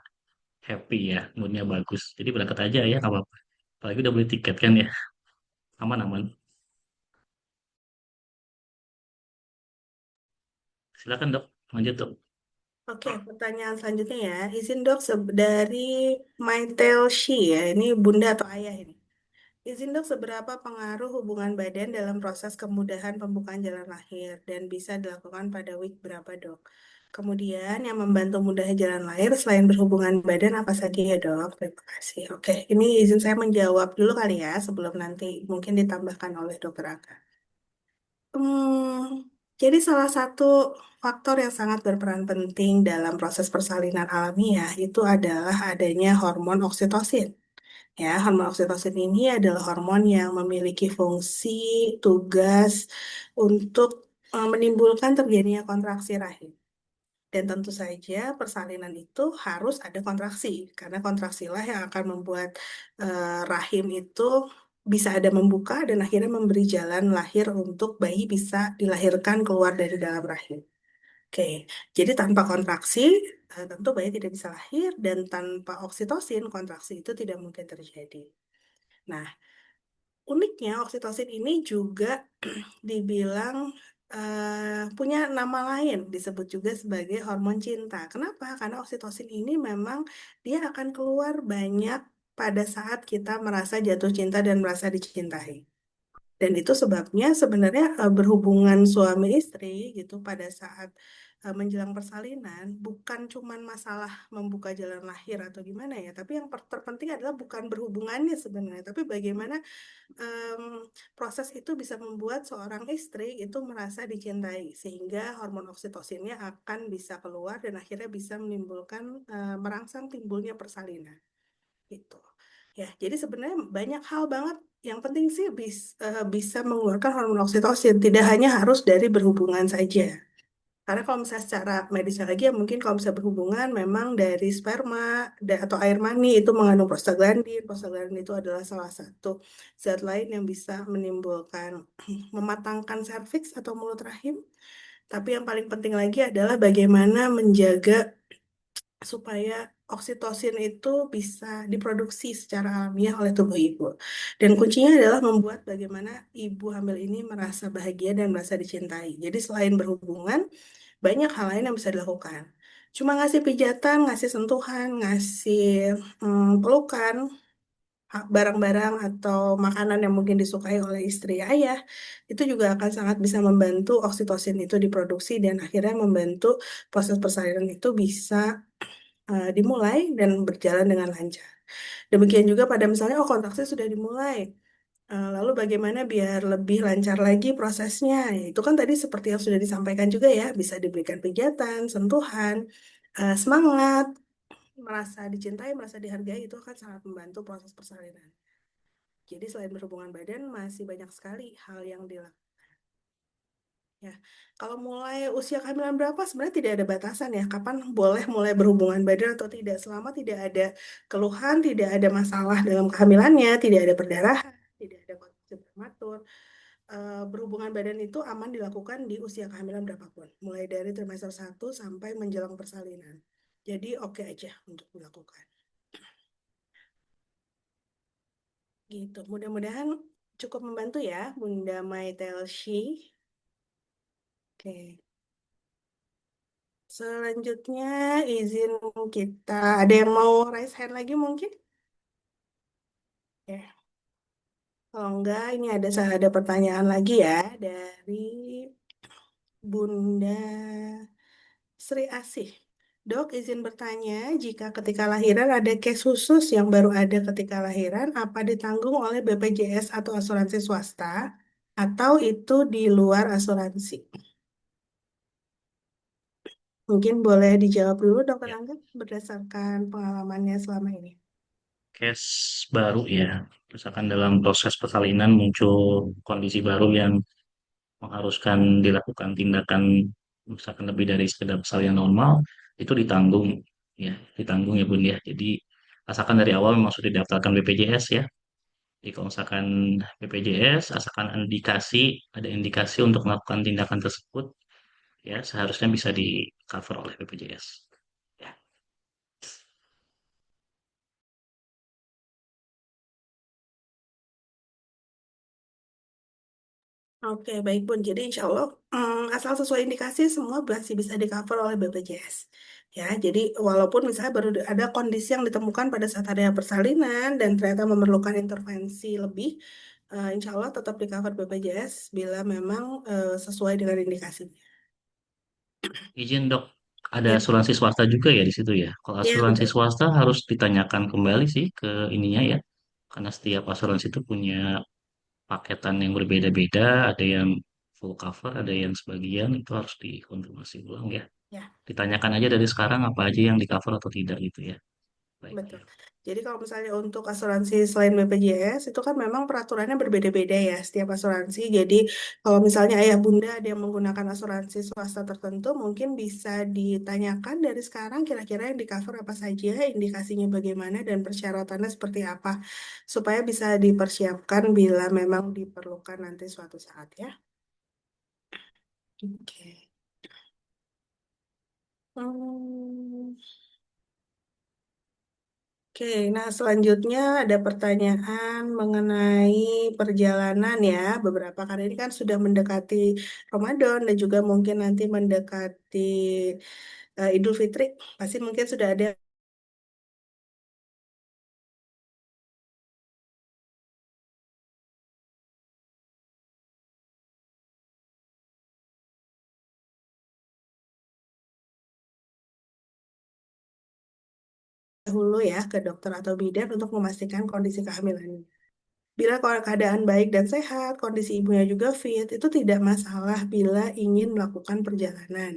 happy ya, moodnya bagus. Jadi berangkat aja ya, nggak apa-apa. Apalagi udah beli tiket kan ya, aman-aman. Silakan dok, lanjut dok. Oke, pertanyaan selanjutnya ya. Izin dok dari Maitel Shi ya, ini bunda atau ayah ini. Izin dok, seberapa pengaruh hubungan badan dalam proses kemudahan pembukaan jalan lahir dan bisa dilakukan pada week berapa dok? Kemudian yang membantu mudahnya jalan lahir selain berhubungan badan apa saja ya dok? Terima kasih. Oke, ini izin saya menjawab dulu kali ya sebelum nanti mungkin ditambahkan oleh dokter Aka. Hmm, Jadi salah satu faktor yang sangat berperan penting dalam proses persalinan alamiah itu adalah adanya hormon oksitosin. Ya, hormon oksitosin ini adalah hormon yang memiliki fungsi, tugas untuk menimbulkan terjadinya kontraksi rahim. Dan tentu saja persalinan itu harus ada kontraksi, karena kontraksilah yang akan membuat rahim itu bisa ada membuka dan akhirnya memberi jalan lahir untuk bayi bisa dilahirkan keluar dari dalam rahim. Oke, jadi tanpa kontraksi tentu bayi tidak bisa lahir dan tanpa oksitosin kontraksi itu tidak mungkin terjadi. Nah, uniknya oksitosin ini juga dibilang punya nama lain, disebut juga sebagai hormon cinta. Kenapa? Karena oksitosin ini memang dia akan keluar banyak pada saat kita merasa jatuh cinta dan merasa dicintai. Dan itu sebabnya sebenarnya berhubungan suami istri gitu pada saat menjelang persalinan bukan cuman masalah membuka jalan lahir atau gimana ya, tapi yang terpenting adalah bukan berhubungannya sebenarnya, tapi bagaimana em, proses itu bisa membuat seorang istri itu merasa dicintai sehingga hormon oksitosinnya akan bisa keluar dan akhirnya bisa menimbulkan merangsang timbulnya persalinan gitu. Ya, jadi sebenarnya banyak hal banget. Yang penting sih bisa mengeluarkan hormon oksitosin, tidak hanya harus dari berhubungan saja. Karena kalau misalnya secara medisnya lagi, ya mungkin kalau bisa berhubungan memang dari sperma atau air mani itu mengandung prostaglandin. Prostaglandin itu adalah salah satu zat lain yang bisa menimbulkan mematangkan serviks atau mulut rahim. Tapi yang paling penting lagi adalah bagaimana menjaga supaya oksitosin itu bisa diproduksi secara alamiah oleh tubuh ibu. Dan kuncinya adalah membuat bagaimana ibu hamil ini merasa bahagia dan merasa dicintai. Jadi selain berhubungan, banyak hal lain yang bisa dilakukan. Cuma ngasih pijatan, ngasih sentuhan, ngasih pelukan, barang-barang atau makanan yang mungkin disukai oleh istri ayah, itu juga akan sangat bisa membantu oksitosin itu diproduksi dan akhirnya membantu proses persalinan itu bisa dimulai dan berjalan dengan lancar. Demikian juga pada misalnya, oh kontraksi sudah dimulai. Lalu bagaimana biar lebih lancar lagi prosesnya? Ya, itu kan tadi seperti yang sudah disampaikan juga ya, bisa diberikan pijatan, sentuhan, semangat, merasa dicintai, merasa dihargai, itu akan sangat membantu proses persalinan. Jadi selain berhubungan badan, masih banyak sekali hal yang dilakukan. Ya, kalau mulai usia kehamilan berapa sebenarnya tidak ada batasan ya, kapan boleh mulai berhubungan badan atau tidak, selama tidak ada keluhan, tidak ada masalah dalam kehamilannya, tidak ada perdarahan, tidak ada kontraksi prematur. Berhubungan badan itu aman dilakukan di usia kehamilan berapapun, mulai dari trimester 1 sampai menjelang persalinan. Jadi oke aja untuk dilakukan. Gitu. Mudah-mudahan cukup membantu ya, Bunda Mai Telshi. Oke. Selanjutnya izin kita, ada yang mau raise hand lagi mungkin? Ya, kalau enggak ini ada pertanyaan lagi ya dari Bunda Sri Asih. Dok, izin bertanya, jika ketika lahiran ada case khusus yang baru ada ketika lahiran, apa ditanggung oleh BPJS atau asuransi swasta, atau itu di luar asuransi? Mungkin boleh dijawab dulu, Dokter Ya, Angga, berdasarkan pengalamannya selama ini. case baru ya. Misalkan dalam proses persalinan muncul kondisi baru yang mengharuskan dilakukan tindakan misalkan lebih dari sekedar persalinan normal, itu ditanggung ya Bun ya. Jadi asalkan dari awal memang sudah didaftarkan BPJS ya. Jadi kalau misalkan BPJS, asalkan ada indikasi untuk melakukan tindakan tersebut, ya seharusnya bisa di cover oleh BPJS. Ya. Oke, baik Bun. Jadi insya Allah asal sesuai indikasi semua masih bisa di-cover oleh BPJS. Ya, jadi walaupun misalnya baru ada kondisi yang ditemukan pada saat ada persalinan dan ternyata memerlukan intervensi lebih, insya Allah tetap di-cover BPJS bila memang sesuai dengan indikasinya. Izin dok, ada Ya, asuransi swasta juga ya di situ ya. Kalau ya asuransi betul. swasta harus ditanyakan kembali sih ke ininya ya, karena setiap asuransi itu punya paketan yang berbeda-beda, ada yang full cover, ada yang sebagian, itu harus dikonfirmasi ulang ya. Ya, Ditanyakan aja dari sekarang apa aja yang di cover atau tidak gitu ya. Baik betul. ya. Jadi kalau misalnya untuk asuransi selain BPJS itu kan memang peraturannya berbeda-beda ya setiap asuransi. Jadi kalau misalnya ayah bunda ada yang menggunakan asuransi swasta tertentu mungkin bisa ditanyakan dari sekarang kira-kira yang di cover apa saja, indikasinya bagaimana dan persyaratannya seperti apa supaya bisa dipersiapkan bila memang diperlukan nanti suatu saat ya. Oke. Hmm. Oke, nah selanjutnya ada pertanyaan mengenai perjalanan ya. Beberapa kali ini kan sudah mendekati Ramadan dan juga mungkin nanti mendekati Idul Fitri. Pasti mungkin sudah ada dahulu ya ke dokter atau bidan untuk memastikan kondisi kehamilannya. Bila keadaan baik dan sehat, kondisi ibunya juga fit, itu tidak masalah bila ingin melakukan perjalanan.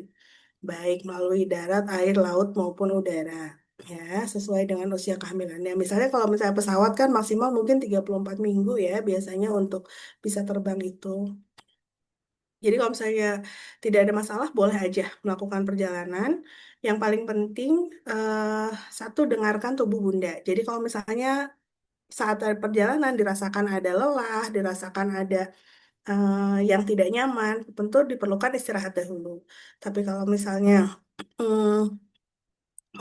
Baik melalui darat, air, laut maupun udara. Ya, sesuai dengan usia kehamilannya. Misalnya kalau misalnya pesawat kan maksimal mungkin 34 minggu ya biasanya untuk bisa terbang itu. Jadi kalau misalnya tidak ada masalah, boleh aja melakukan perjalanan. Yang paling penting, eh, satu, dengarkan tubuh bunda. Jadi kalau misalnya saat ada perjalanan dirasakan ada lelah, dirasakan ada yang tidak nyaman, tentu diperlukan istirahat dahulu. Tapi kalau misalnya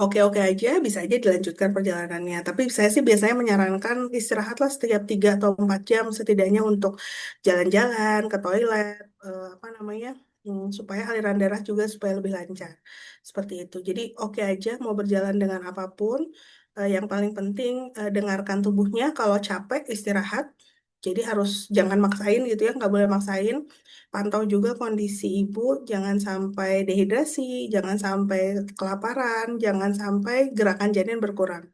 oke-oke aja, bisa aja dilanjutkan perjalanannya. Tapi saya sih biasanya menyarankan istirahatlah setiap 3 atau 4 jam setidaknya untuk jalan-jalan, ke toilet, apa namanya, supaya aliran darah juga supaya lebih lancar. Seperti itu. Jadi oke aja mau berjalan dengan apapun. Yang paling penting dengarkan tubuhnya. Kalau capek istirahat. Jadi harus jangan maksain gitu ya, nggak boleh maksain. Pantau juga kondisi ibu, jangan sampai dehidrasi, jangan sampai kelaparan, jangan sampai gerakan janin berkurang.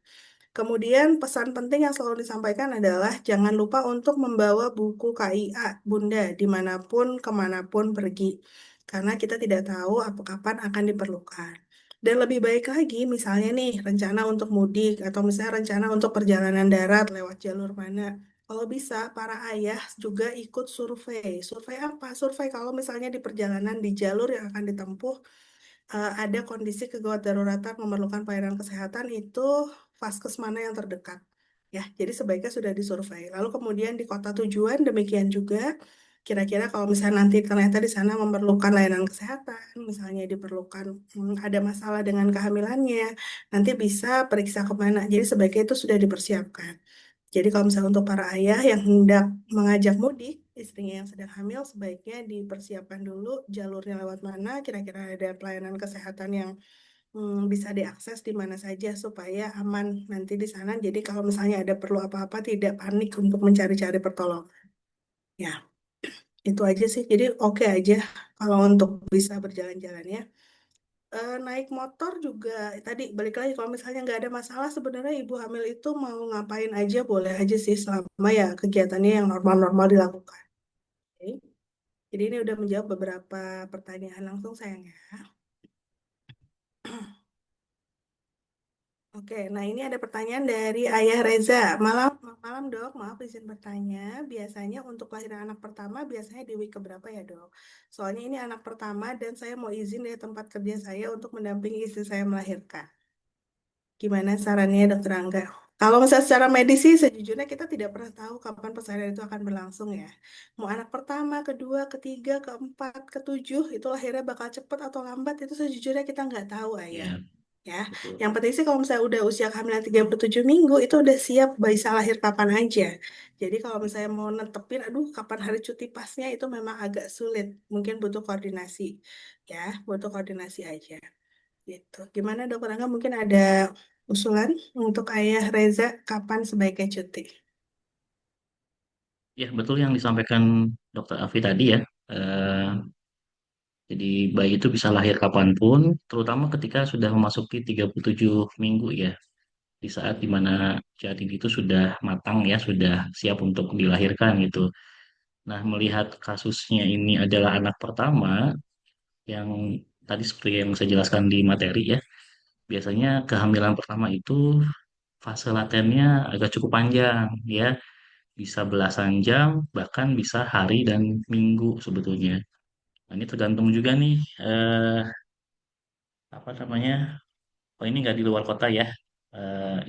Kemudian pesan penting yang selalu disampaikan adalah jangan lupa untuk membawa buku KIA Bunda dimanapun kemanapun pergi. Karena kita tidak tahu apa kapan akan diperlukan. Dan lebih baik lagi misalnya nih rencana untuk mudik atau misalnya rencana untuk perjalanan darat lewat jalur mana. Kalau bisa, para ayah juga ikut survei. Survei apa? Survei kalau misalnya di perjalanan di jalur yang akan ditempuh ada kondisi kegawat daruratan memerlukan pelayanan kesehatan itu vaskes mana yang terdekat. Ya, jadi sebaiknya sudah disurvei. Lalu kemudian di kota tujuan demikian juga. Kira-kira kalau misalnya nanti ternyata di sana memerlukan layanan kesehatan, misalnya diperlukan ada masalah dengan kehamilannya, nanti bisa periksa kemana. Jadi sebaiknya itu sudah dipersiapkan. Jadi kalau misalnya untuk para ayah yang hendak mengajak mudik, istrinya yang sedang hamil, sebaiknya dipersiapkan dulu jalurnya lewat mana, kira-kira ada pelayanan kesehatan yang bisa diakses di mana saja supaya aman nanti di sana. Jadi kalau misalnya ada perlu apa-apa, tidak panik untuk mencari-cari pertolongan. Ya, itu aja sih. Jadi oke aja kalau untuk bisa berjalan-jalan ya. Naik motor juga tadi balik lagi kalau misalnya nggak ada masalah sebenarnya ibu hamil itu mau ngapain aja boleh aja sih selama ya kegiatannya yang normal-normal dilakukan. Oke. Jadi ini udah menjawab beberapa pertanyaan langsung sayang ya. Oke, nah ini ada pertanyaan dari Ayah Reza. Malam, malam dok, maaf izin bertanya. Biasanya untuk kelahiran anak pertama biasanya di week keberapa ya dok? Soalnya ini anak pertama dan saya mau izin dari tempat kerja saya untuk mendampingi istri saya melahirkan. Gimana sarannya dokter Angga? Kalau misalnya secara medis sih sejujurnya kita tidak pernah tahu kapan persalinan itu akan berlangsung ya. Mau anak pertama, kedua, ketiga, keempat, ketujuh itu lahirnya bakal cepat atau lambat itu sejujurnya kita nggak tahu ayah. Ya, Ya, betul. yang penting sih kalau misalnya udah usia kehamilan 37 minggu itu udah siap bisa lahir kapan aja. Jadi kalau misalnya mau netepin, aduh kapan hari cuti pasnya itu memang agak sulit. Mungkin butuh koordinasi. Ya, butuh koordinasi aja. Gitu. Gimana dokter Angga mungkin ada usulan untuk Ayah Reza kapan sebaiknya cuti? Ya, betul yang disampaikan Dokter Afi tadi ya. Eh, jadi bayi itu bisa lahir kapanpun, terutama ketika sudah memasuki 37 minggu ya. Di saat dimana janin itu sudah matang ya, sudah siap untuk dilahirkan gitu. Nah, melihat kasusnya ini adalah anak pertama, yang tadi seperti yang saya jelaskan di materi ya, biasanya kehamilan pertama itu fase latennya agak cukup panjang ya, bisa belasan jam, bahkan bisa hari dan minggu sebetulnya. Nah, ini tergantung juga nih, apa namanya, oh ini nggak di luar kota ya,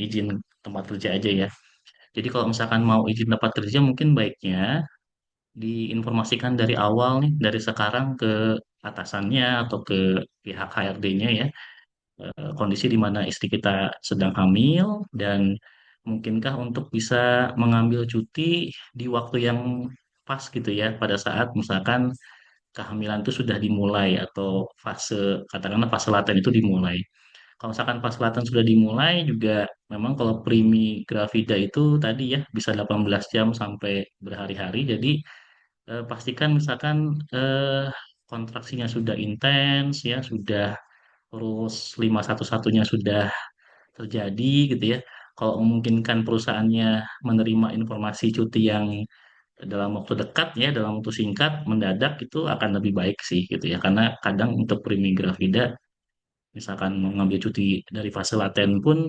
izin tempat kerja aja ya. Jadi kalau misalkan mau izin tempat kerja mungkin baiknya diinformasikan dari awal nih, dari sekarang ke atasannya atau ke pihak HRD-nya ya, kondisi di mana istri kita sedang hamil dan mungkinkah untuk bisa mengambil cuti di waktu yang pas gitu ya, pada saat misalkan kehamilan itu sudah dimulai atau fase, katakanlah fase laten itu dimulai. Kalau misalkan fase laten sudah dimulai juga, memang kalau primi gravida itu tadi ya bisa 18 jam sampai berhari-hari. Jadi pastikan misalkan kontraksinya sudah intens ya, sudah, terus lima satu satunya sudah terjadi gitu ya. Kalau memungkinkan perusahaannya menerima informasi cuti yang dalam waktu dekat ya, dalam waktu singkat, mendadak, itu akan lebih baik sih gitu ya. Karena kadang untuk primi gravida, misalkan mengambil cuti dari fase laten pun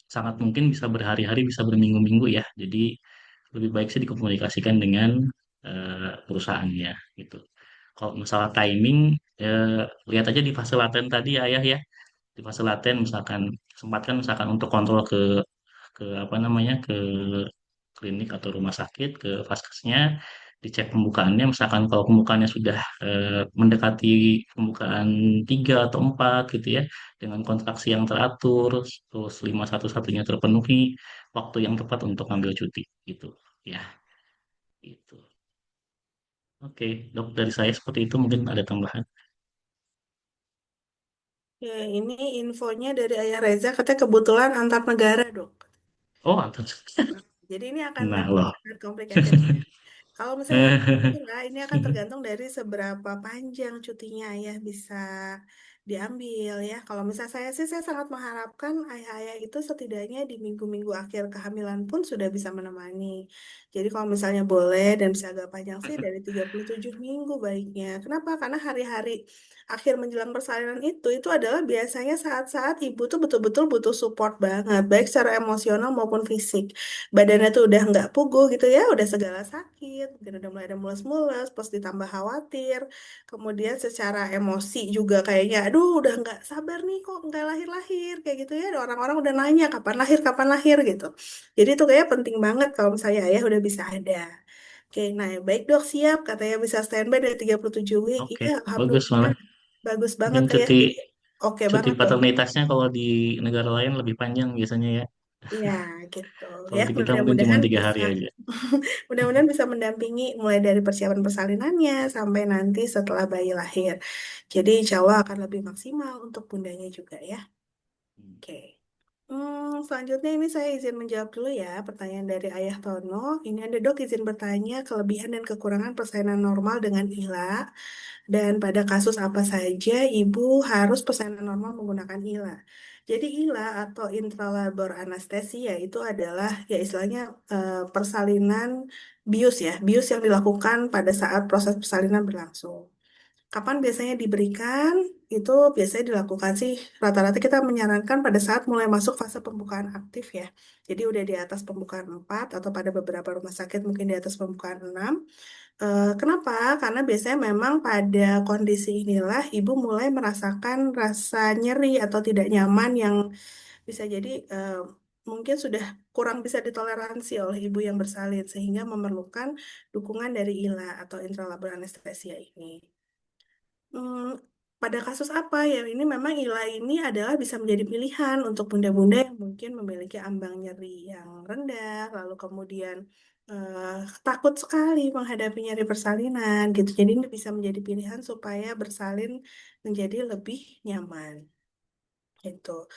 sangat mungkin bisa berhari-hari, bisa berminggu-minggu ya. Jadi lebih baik sih dikomunikasikan dengan perusahaannya gitu. Kalau masalah timing, lihat aja di fase laten tadi ayah ya. Di fase laten misalkan sempatkan misalkan untuk kontrol ke apa namanya, ke klinik atau rumah sakit, ke vaskesnya, dicek pembukaannya. Misalkan kalau pembukaannya sudah mendekati pembukaan 3 atau 4 gitu ya, dengan kontraksi yang teratur, terus lima satu satunya terpenuhi, waktu yang tepat untuk ambil cuti gitu ya. Itu. Oke, dok, dari saya seperti itu, mungkin ada tambahan. Ya, ini infonya dari Ayah Reza, katanya kebetulan antar negara, dok. Oh, antar. Jadi ini Nah akan loh. sangat complicated. Kalau misalnya kira, ini akan tergantung dari seberapa panjang cutinya ya bisa diambil ya. Kalau misalnya saya sih, saya sangat mengharapkan ayah-ayah itu setidaknya di minggu-minggu akhir kehamilan pun sudah bisa menemani. Jadi kalau misalnya boleh dan bisa agak panjang sih dari 37 minggu baiknya. Kenapa? Karena hari-hari akhir menjelang persalinan itu adalah biasanya saat-saat ibu tuh betul-betul butuh support banget, baik secara emosional maupun fisik. Badannya tuh udah nggak puguh gitu ya, udah segala sakit, mungkin udah mulai ada mules-mules, plus ditambah khawatir, kemudian secara emosi juga kayaknya, aduh udah nggak sabar nih kok nggak lahir-lahir, kayak gitu ya, ada orang-orang udah nanya kapan lahir gitu. Jadi itu kayak penting banget kalau misalnya ayah udah bisa ada. Oke, nah baik dok, siap, katanya bisa standby dari 37 week, Oke, iya bagus alhamdulillah, malah. bagus banget Mungkin ya, cuti jadi oke cuti banget dong. paternitasnya kalau di negara lain lebih panjang biasanya ya. Ya, gitu. Kalau Ya, di kita mungkin cuma mudah-mudahan 3 hari bisa aja. mudah-mudahan bisa mendampingi mulai dari persiapan persalinannya sampai nanti setelah bayi lahir. Jadi insya Allah akan lebih maksimal untuk bundanya juga ya. Oke. Selanjutnya ini saya izin menjawab dulu ya pertanyaan dari Ayah Tono. Ini ada dok izin bertanya kelebihan dan kekurangan persalinan normal dengan ILA. Dan pada kasus apa saja ibu harus persalinan normal menggunakan ILA. Jadi ILA atau intralabor anestesia itu adalah ya istilahnya persalinan bius ya, bius yang dilakukan pada saat proses persalinan berlangsung. Kapan biasanya diberikan? Itu biasanya dilakukan sih rata-rata kita menyarankan pada saat mulai masuk fase pembukaan aktif ya. Jadi udah di atas pembukaan 4 atau pada beberapa rumah sakit mungkin di atas pembukaan 6. Kenapa? Karena biasanya memang pada kondisi inilah ibu mulai merasakan rasa nyeri atau tidak nyaman yang bisa jadi mungkin sudah kurang bisa ditoleransi oleh ibu yang bersalin sehingga memerlukan dukungan dari ILA atau intralabor anesthesia ini. Hmm, pada kasus apa ya? Ini memang ILA ini adalah bisa menjadi pilihan untuk bunda-bunda yang mungkin memiliki ambang nyeri yang rendah, lalu kemudian takut sekali menghadapi nyeri persalinan gitu. Jadi ini bisa menjadi pilihan supaya bersalin menjadi lebih nyaman gitu.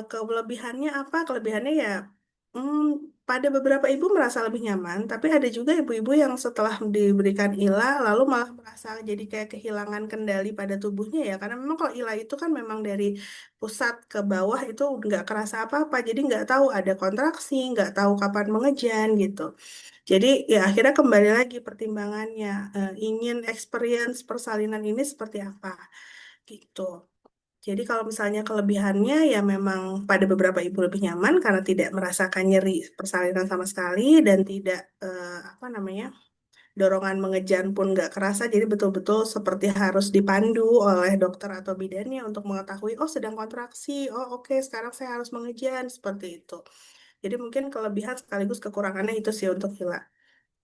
Kelebihannya apa? Kelebihannya ya, hmm, pada beberapa ibu merasa lebih nyaman, tapi ada juga ibu-ibu yang setelah diberikan ILA lalu malah merasa jadi kayak kehilangan kendali pada tubuhnya ya, karena memang kalau ILA itu kan memang dari pusat ke bawah itu nggak kerasa apa-apa, jadi nggak tahu ada kontraksi, nggak tahu kapan mengejan gitu. Jadi ya akhirnya kembali lagi pertimbangannya, ingin experience persalinan ini seperti apa gitu. Jadi kalau misalnya kelebihannya ya memang pada beberapa ibu lebih nyaman karena tidak merasakan nyeri persalinan sama sekali dan tidak apa namanya, dorongan mengejan pun nggak kerasa. Jadi betul-betul seperti harus dipandu oleh dokter atau bidannya untuk mengetahui, oh sedang kontraksi, oh oke sekarang saya harus mengejan seperti itu. Jadi mungkin kelebihan sekaligus kekurangannya itu sih untuk Hila.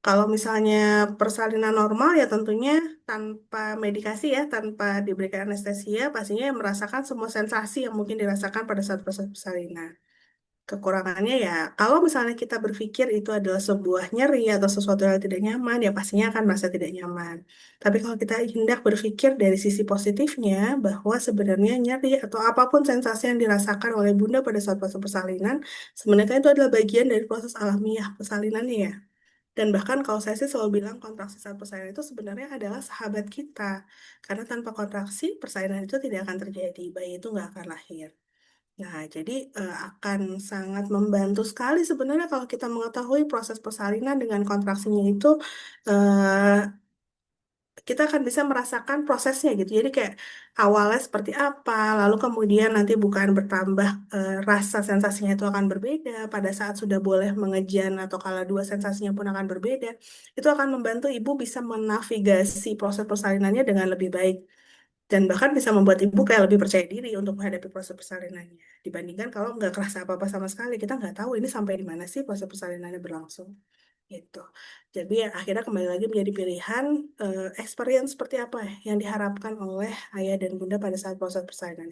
Kalau misalnya persalinan normal ya tentunya tanpa medikasi ya, tanpa diberikan anestesia, pastinya merasakan semua sensasi yang mungkin dirasakan pada saat proses persalinan. Kekurangannya ya, kalau misalnya kita berpikir itu adalah sebuah nyeri atau sesuatu yang tidak nyaman, ya pastinya akan merasa tidak nyaman. Tapi kalau kita hendak berpikir dari sisi positifnya, bahwa sebenarnya nyeri atau apapun sensasi yang dirasakan oleh bunda pada saat proses persalinan, sebenarnya itu adalah bagian dari proses alamiah persalinannya ya. Dan bahkan kalau saya sih selalu bilang kontraksi saat persalinan itu sebenarnya adalah sahabat kita. Karena tanpa kontraksi, persalinan itu tidak akan terjadi. Bayi itu nggak akan lahir. Nah, jadi akan sangat membantu sekali sebenarnya kalau kita mengetahui proses persalinan dengan kontraksinya itu, eh, kita akan bisa merasakan prosesnya gitu. Jadi kayak awalnya seperti apa, lalu kemudian nanti bukan bertambah, rasa sensasinya itu akan berbeda. Pada saat sudah boleh mengejan atau kala dua sensasinya pun akan berbeda. Itu akan membantu ibu bisa menavigasi proses persalinannya dengan lebih baik. Dan bahkan bisa membuat ibu kayak lebih percaya diri untuk menghadapi proses persalinannya. Dibandingkan kalau nggak kerasa apa-apa sama sekali, kita nggak tahu ini sampai di mana sih proses persalinannya berlangsung. Gitu. Jadi ya, akhirnya kembali lagi menjadi pilihan, experience seperti apa yang diharapkan oleh ayah dan bunda pada saat proses persalinan.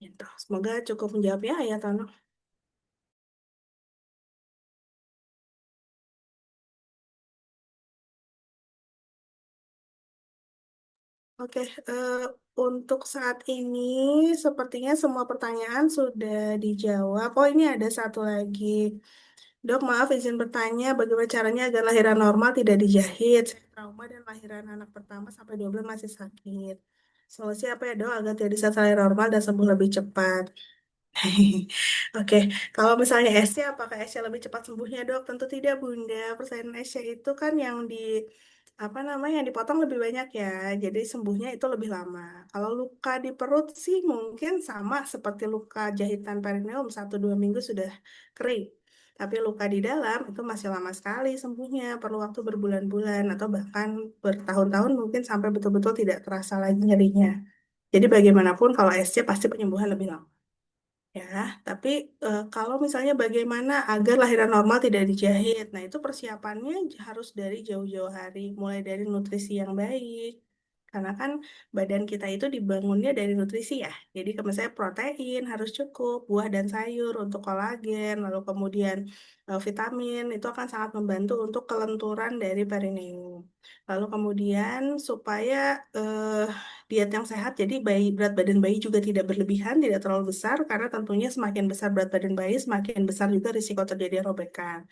Gitu. Semoga cukup menjawab ya ayah Tono. Oke, untuk saat ini sepertinya semua pertanyaan sudah dijawab. Oh, ini ada satu lagi. Dok, maaf izin bertanya, bagaimana caranya agar lahiran normal tidak dijahit? Saya trauma dan lahiran anak pertama sampai 2 bulan masih sakit. Solusi apa ya dok agar tidak bisa lahir normal dan sembuh lebih cepat? Oke, kalau misalnya Asia, apakah Asia lebih cepat sembuhnya dok? Tentu tidak Bunda. Persalinan Asia itu kan yang di apa namanya yang dipotong lebih banyak ya, jadi sembuhnya itu lebih lama. Kalau luka di perut sih mungkin sama seperti luka jahitan perineum 1-2 minggu sudah kering. Tapi luka di dalam itu masih lama sekali sembuhnya, perlu waktu berbulan-bulan atau bahkan bertahun-tahun mungkin sampai betul-betul tidak terasa lagi nyerinya. Jadi bagaimanapun kalau SC pasti penyembuhan lebih lama. Ya, tapi kalau misalnya bagaimana agar lahiran normal tidak dijahit, nah itu persiapannya harus dari jauh-jauh hari, mulai dari nutrisi yang baik. Karena kan badan kita itu dibangunnya dari nutrisi ya. Jadi kalau misalnya protein harus cukup, buah dan sayur untuk kolagen, lalu kemudian vitamin itu akan sangat membantu untuk kelenturan dari perineum. Lalu kemudian supaya diet yang sehat, jadi berat badan bayi juga tidak berlebihan, tidak terlalu besar, karena tentunya semakin besar berat badan bayi, semakin besar juga risiko terjadi robekan.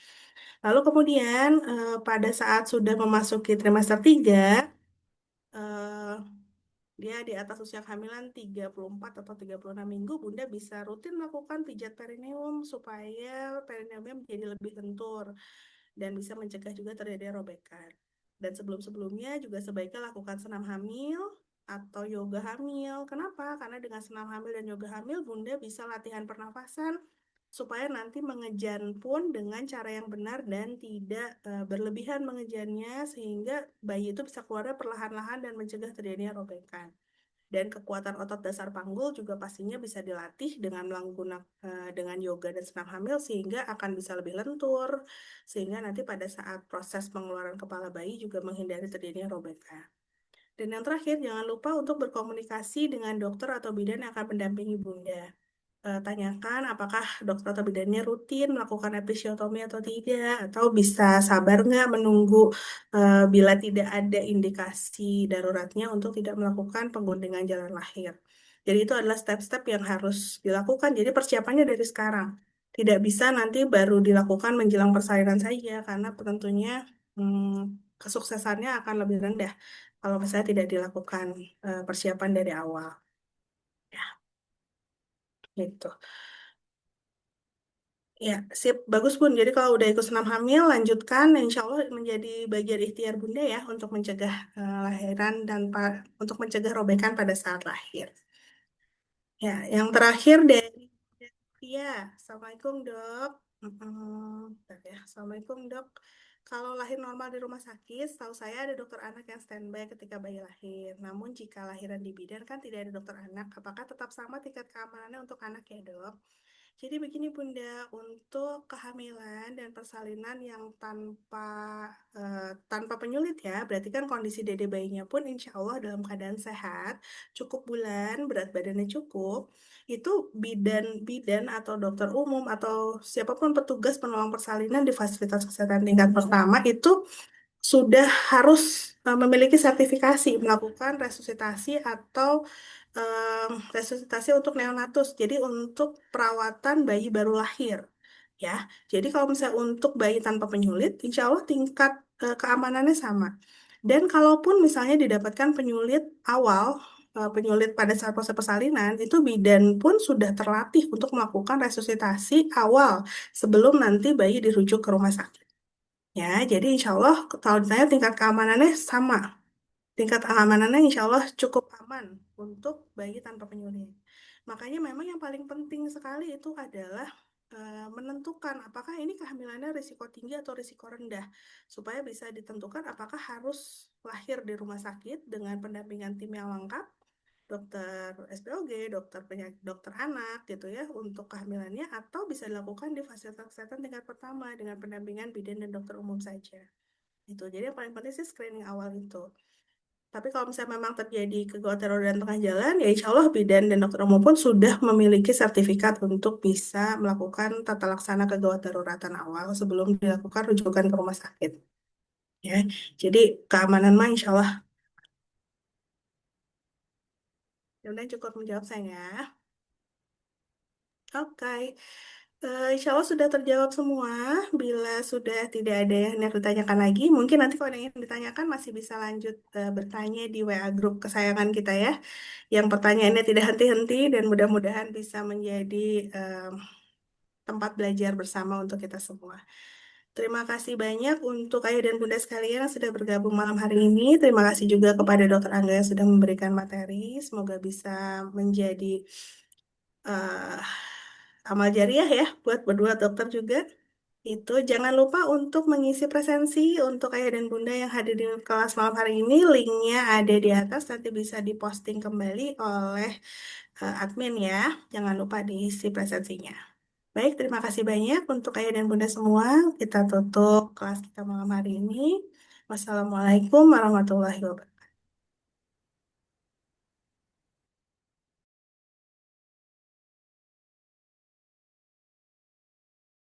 Lalu kemudian pada saat sudah memasuki trimester 3, eh, dia di atas usia kehamilan 34 atau 36 minggu, Bunda bisa rutin melakukan pijat perineum supaya perineumnya menjadi lebih lentur dan bisa mencegah juga terjadi robekan. Dan sebelum-sebelumnya juga sebaiknya lakukan senam hamil atau yoga hamil. Kenapa? Karena dengan senam hamil dan yoga hamil, Bunda bisa latihan pernafasan supaya nanti mengejan pun dengan cara yang benar dan tidak berlebihan mengejannya sehingga bayi itu bisa keluarnya perlahan-lahan dan mencegah terjadinya robekan. Dan kekuatan otot dasar panggul juga pastinya bisa dilatih dengan menggunakan dengan yoga dan senam hamil sehingga akan bisa lebih lentur sehingga nanti pada saat proses pengeluaran kepala bayi juga menghindari terjadinya robekan. Dan yang terakhir, jangan lupa untuk berkomunikasi dengan dokter atau bidan yang akan mendampingi Bunda. Tanyakan apakah dokter atau bidannya rutin melakukan episiotomi atau tidak, atau bisa sabar nggak menunggu bila tidak ada indikasi daruratnya untuk tidak melakukan pengguntingan jalan lahir. Jadi itu adalah step-step yang harus dilakukan. Jadi persiapannya dari sekarang. Tidak bisa nanti baru dilakukan menjelang persalinan saja, karena tentunya kesuksesannya akan lebih rendah kalau misalnya tidak dilakukan persiapan dari awal. Ya, gitu. Ya, sip. Bagus, Bun. Jadi kalau udah ikut senam hamil, lanjutkan. Insya Allah menjadi bagian ikhtiar Bunda ya untuk mencegah lahiran dan untuk mencegah robekan pada saat lahir. Ya, yang terakhir dari Tia. Assalamualaikum, Dok. Bentar ya. Assalamualaikum, Dok. Kalau lahir normal di rumah sakit, setahu saya ada dokter anak yang standby ketika bayi lahir. Namun jika lahiran di bidan kan tidak ada dokter anak. Apakah tetap sama tingkat keamanannya untuk anak ya, Dok? Jadi begini Bunda, untuk kehamilan dan persalinan yang tanpa penyulit ya, berarti kan kondisi dede bayinya pun insya Allah dalam keadaan sehat, cukup bulan, berat badannya cukup, itu bidan atau dokter umum atau siapapun petugas penolong persalinan di fasilitas kesehatan tingkat pertama itu sudah harus memiliki sertifikasi melakukan resusitasi atau resusitasi untuk neonatus. Jadi untuk perawatan bayi baru lahir. Ya, jadi kalau misalnya untuk bayi tanpa penyulit, insya Allah tingkat keamanannya sama. Dan kalaupun misalnya didapatkan penyulit awal, penyulit pada saat proses persalinan, itu bidan pun sudah terlatih untuk melakukan resusitasi awal sebelum nanti bayi dirujuk ke rumah sakit. Ya, jadi insya Allah kalau ditanya tingkat keamanannya sama. Tingkat keamanannya insya Allah cukup aman untuk bayi tanpa penyulit. Makanya memang yang paling penting sekali itu adalah menentukan apakah ini kehamilannya risiko tinggi atau risiko rendah. Supaya bisa ditentukan apakah harus lahir di rumah sakit dengan pendampingan tim yang lengkap, dokter SPOG, dokter anak gitu ya untuk kehamilannya atau bisa dilakukan di fasilitas kesehatan tingkat pertama dengan pendampingan bidan dan dokter umum saja. Itu. Jadi yang paling penting sih screening awal itu. Tapi kalau misalnya memang terjadi kegawatan tengah jalan, ya insya Allah bidan dan dokter umum pun sudah memiliki sertifikat untuk bisa melakukan tata laksana kegawat daruratan awal sebelum dilakukan rujukan ke rumah sakit. Ya, jadi keamanan mah insya Allah. Kemudian cukup menjawab saya. Oke. Insya Allah sudah terjawab semua. Bila sudah tidak ada yang hendak ditanyakan lagi, mungkin nanti kalau ada yang ditanyakan masih bisa lanjut bertanya di WA grup kesayangan kita ya. Yang pertanyaannya tidak henti-henti dan mudah-mudahan bisa menjadi eh, tempat belajar bersama untuk kita semua. Terima kasih banyak untuk ayah dan bunda sekalian yang sudah bergabung malam hari ini. Terima kasih juga kepada Dokter Angga yang sudah memberikan materi. Semoga bisa menjadi eh, amal jariah ya buat berdua dokter juga. Itu jangan lupa untuk mengisi presensi untuk ayah dan bunda yang hadir di kelas malam hari ini. Linknya ada di atas, nanti bisa diposting kembali oleh admin ya. Jangan lupa diisi presensinya. Baik, terima kasih banyak untuk ayah dan bunda semua. Kita tutup kelas kita malam hari ini. Wassalamualaikum warahmatullahi wabarakatuh.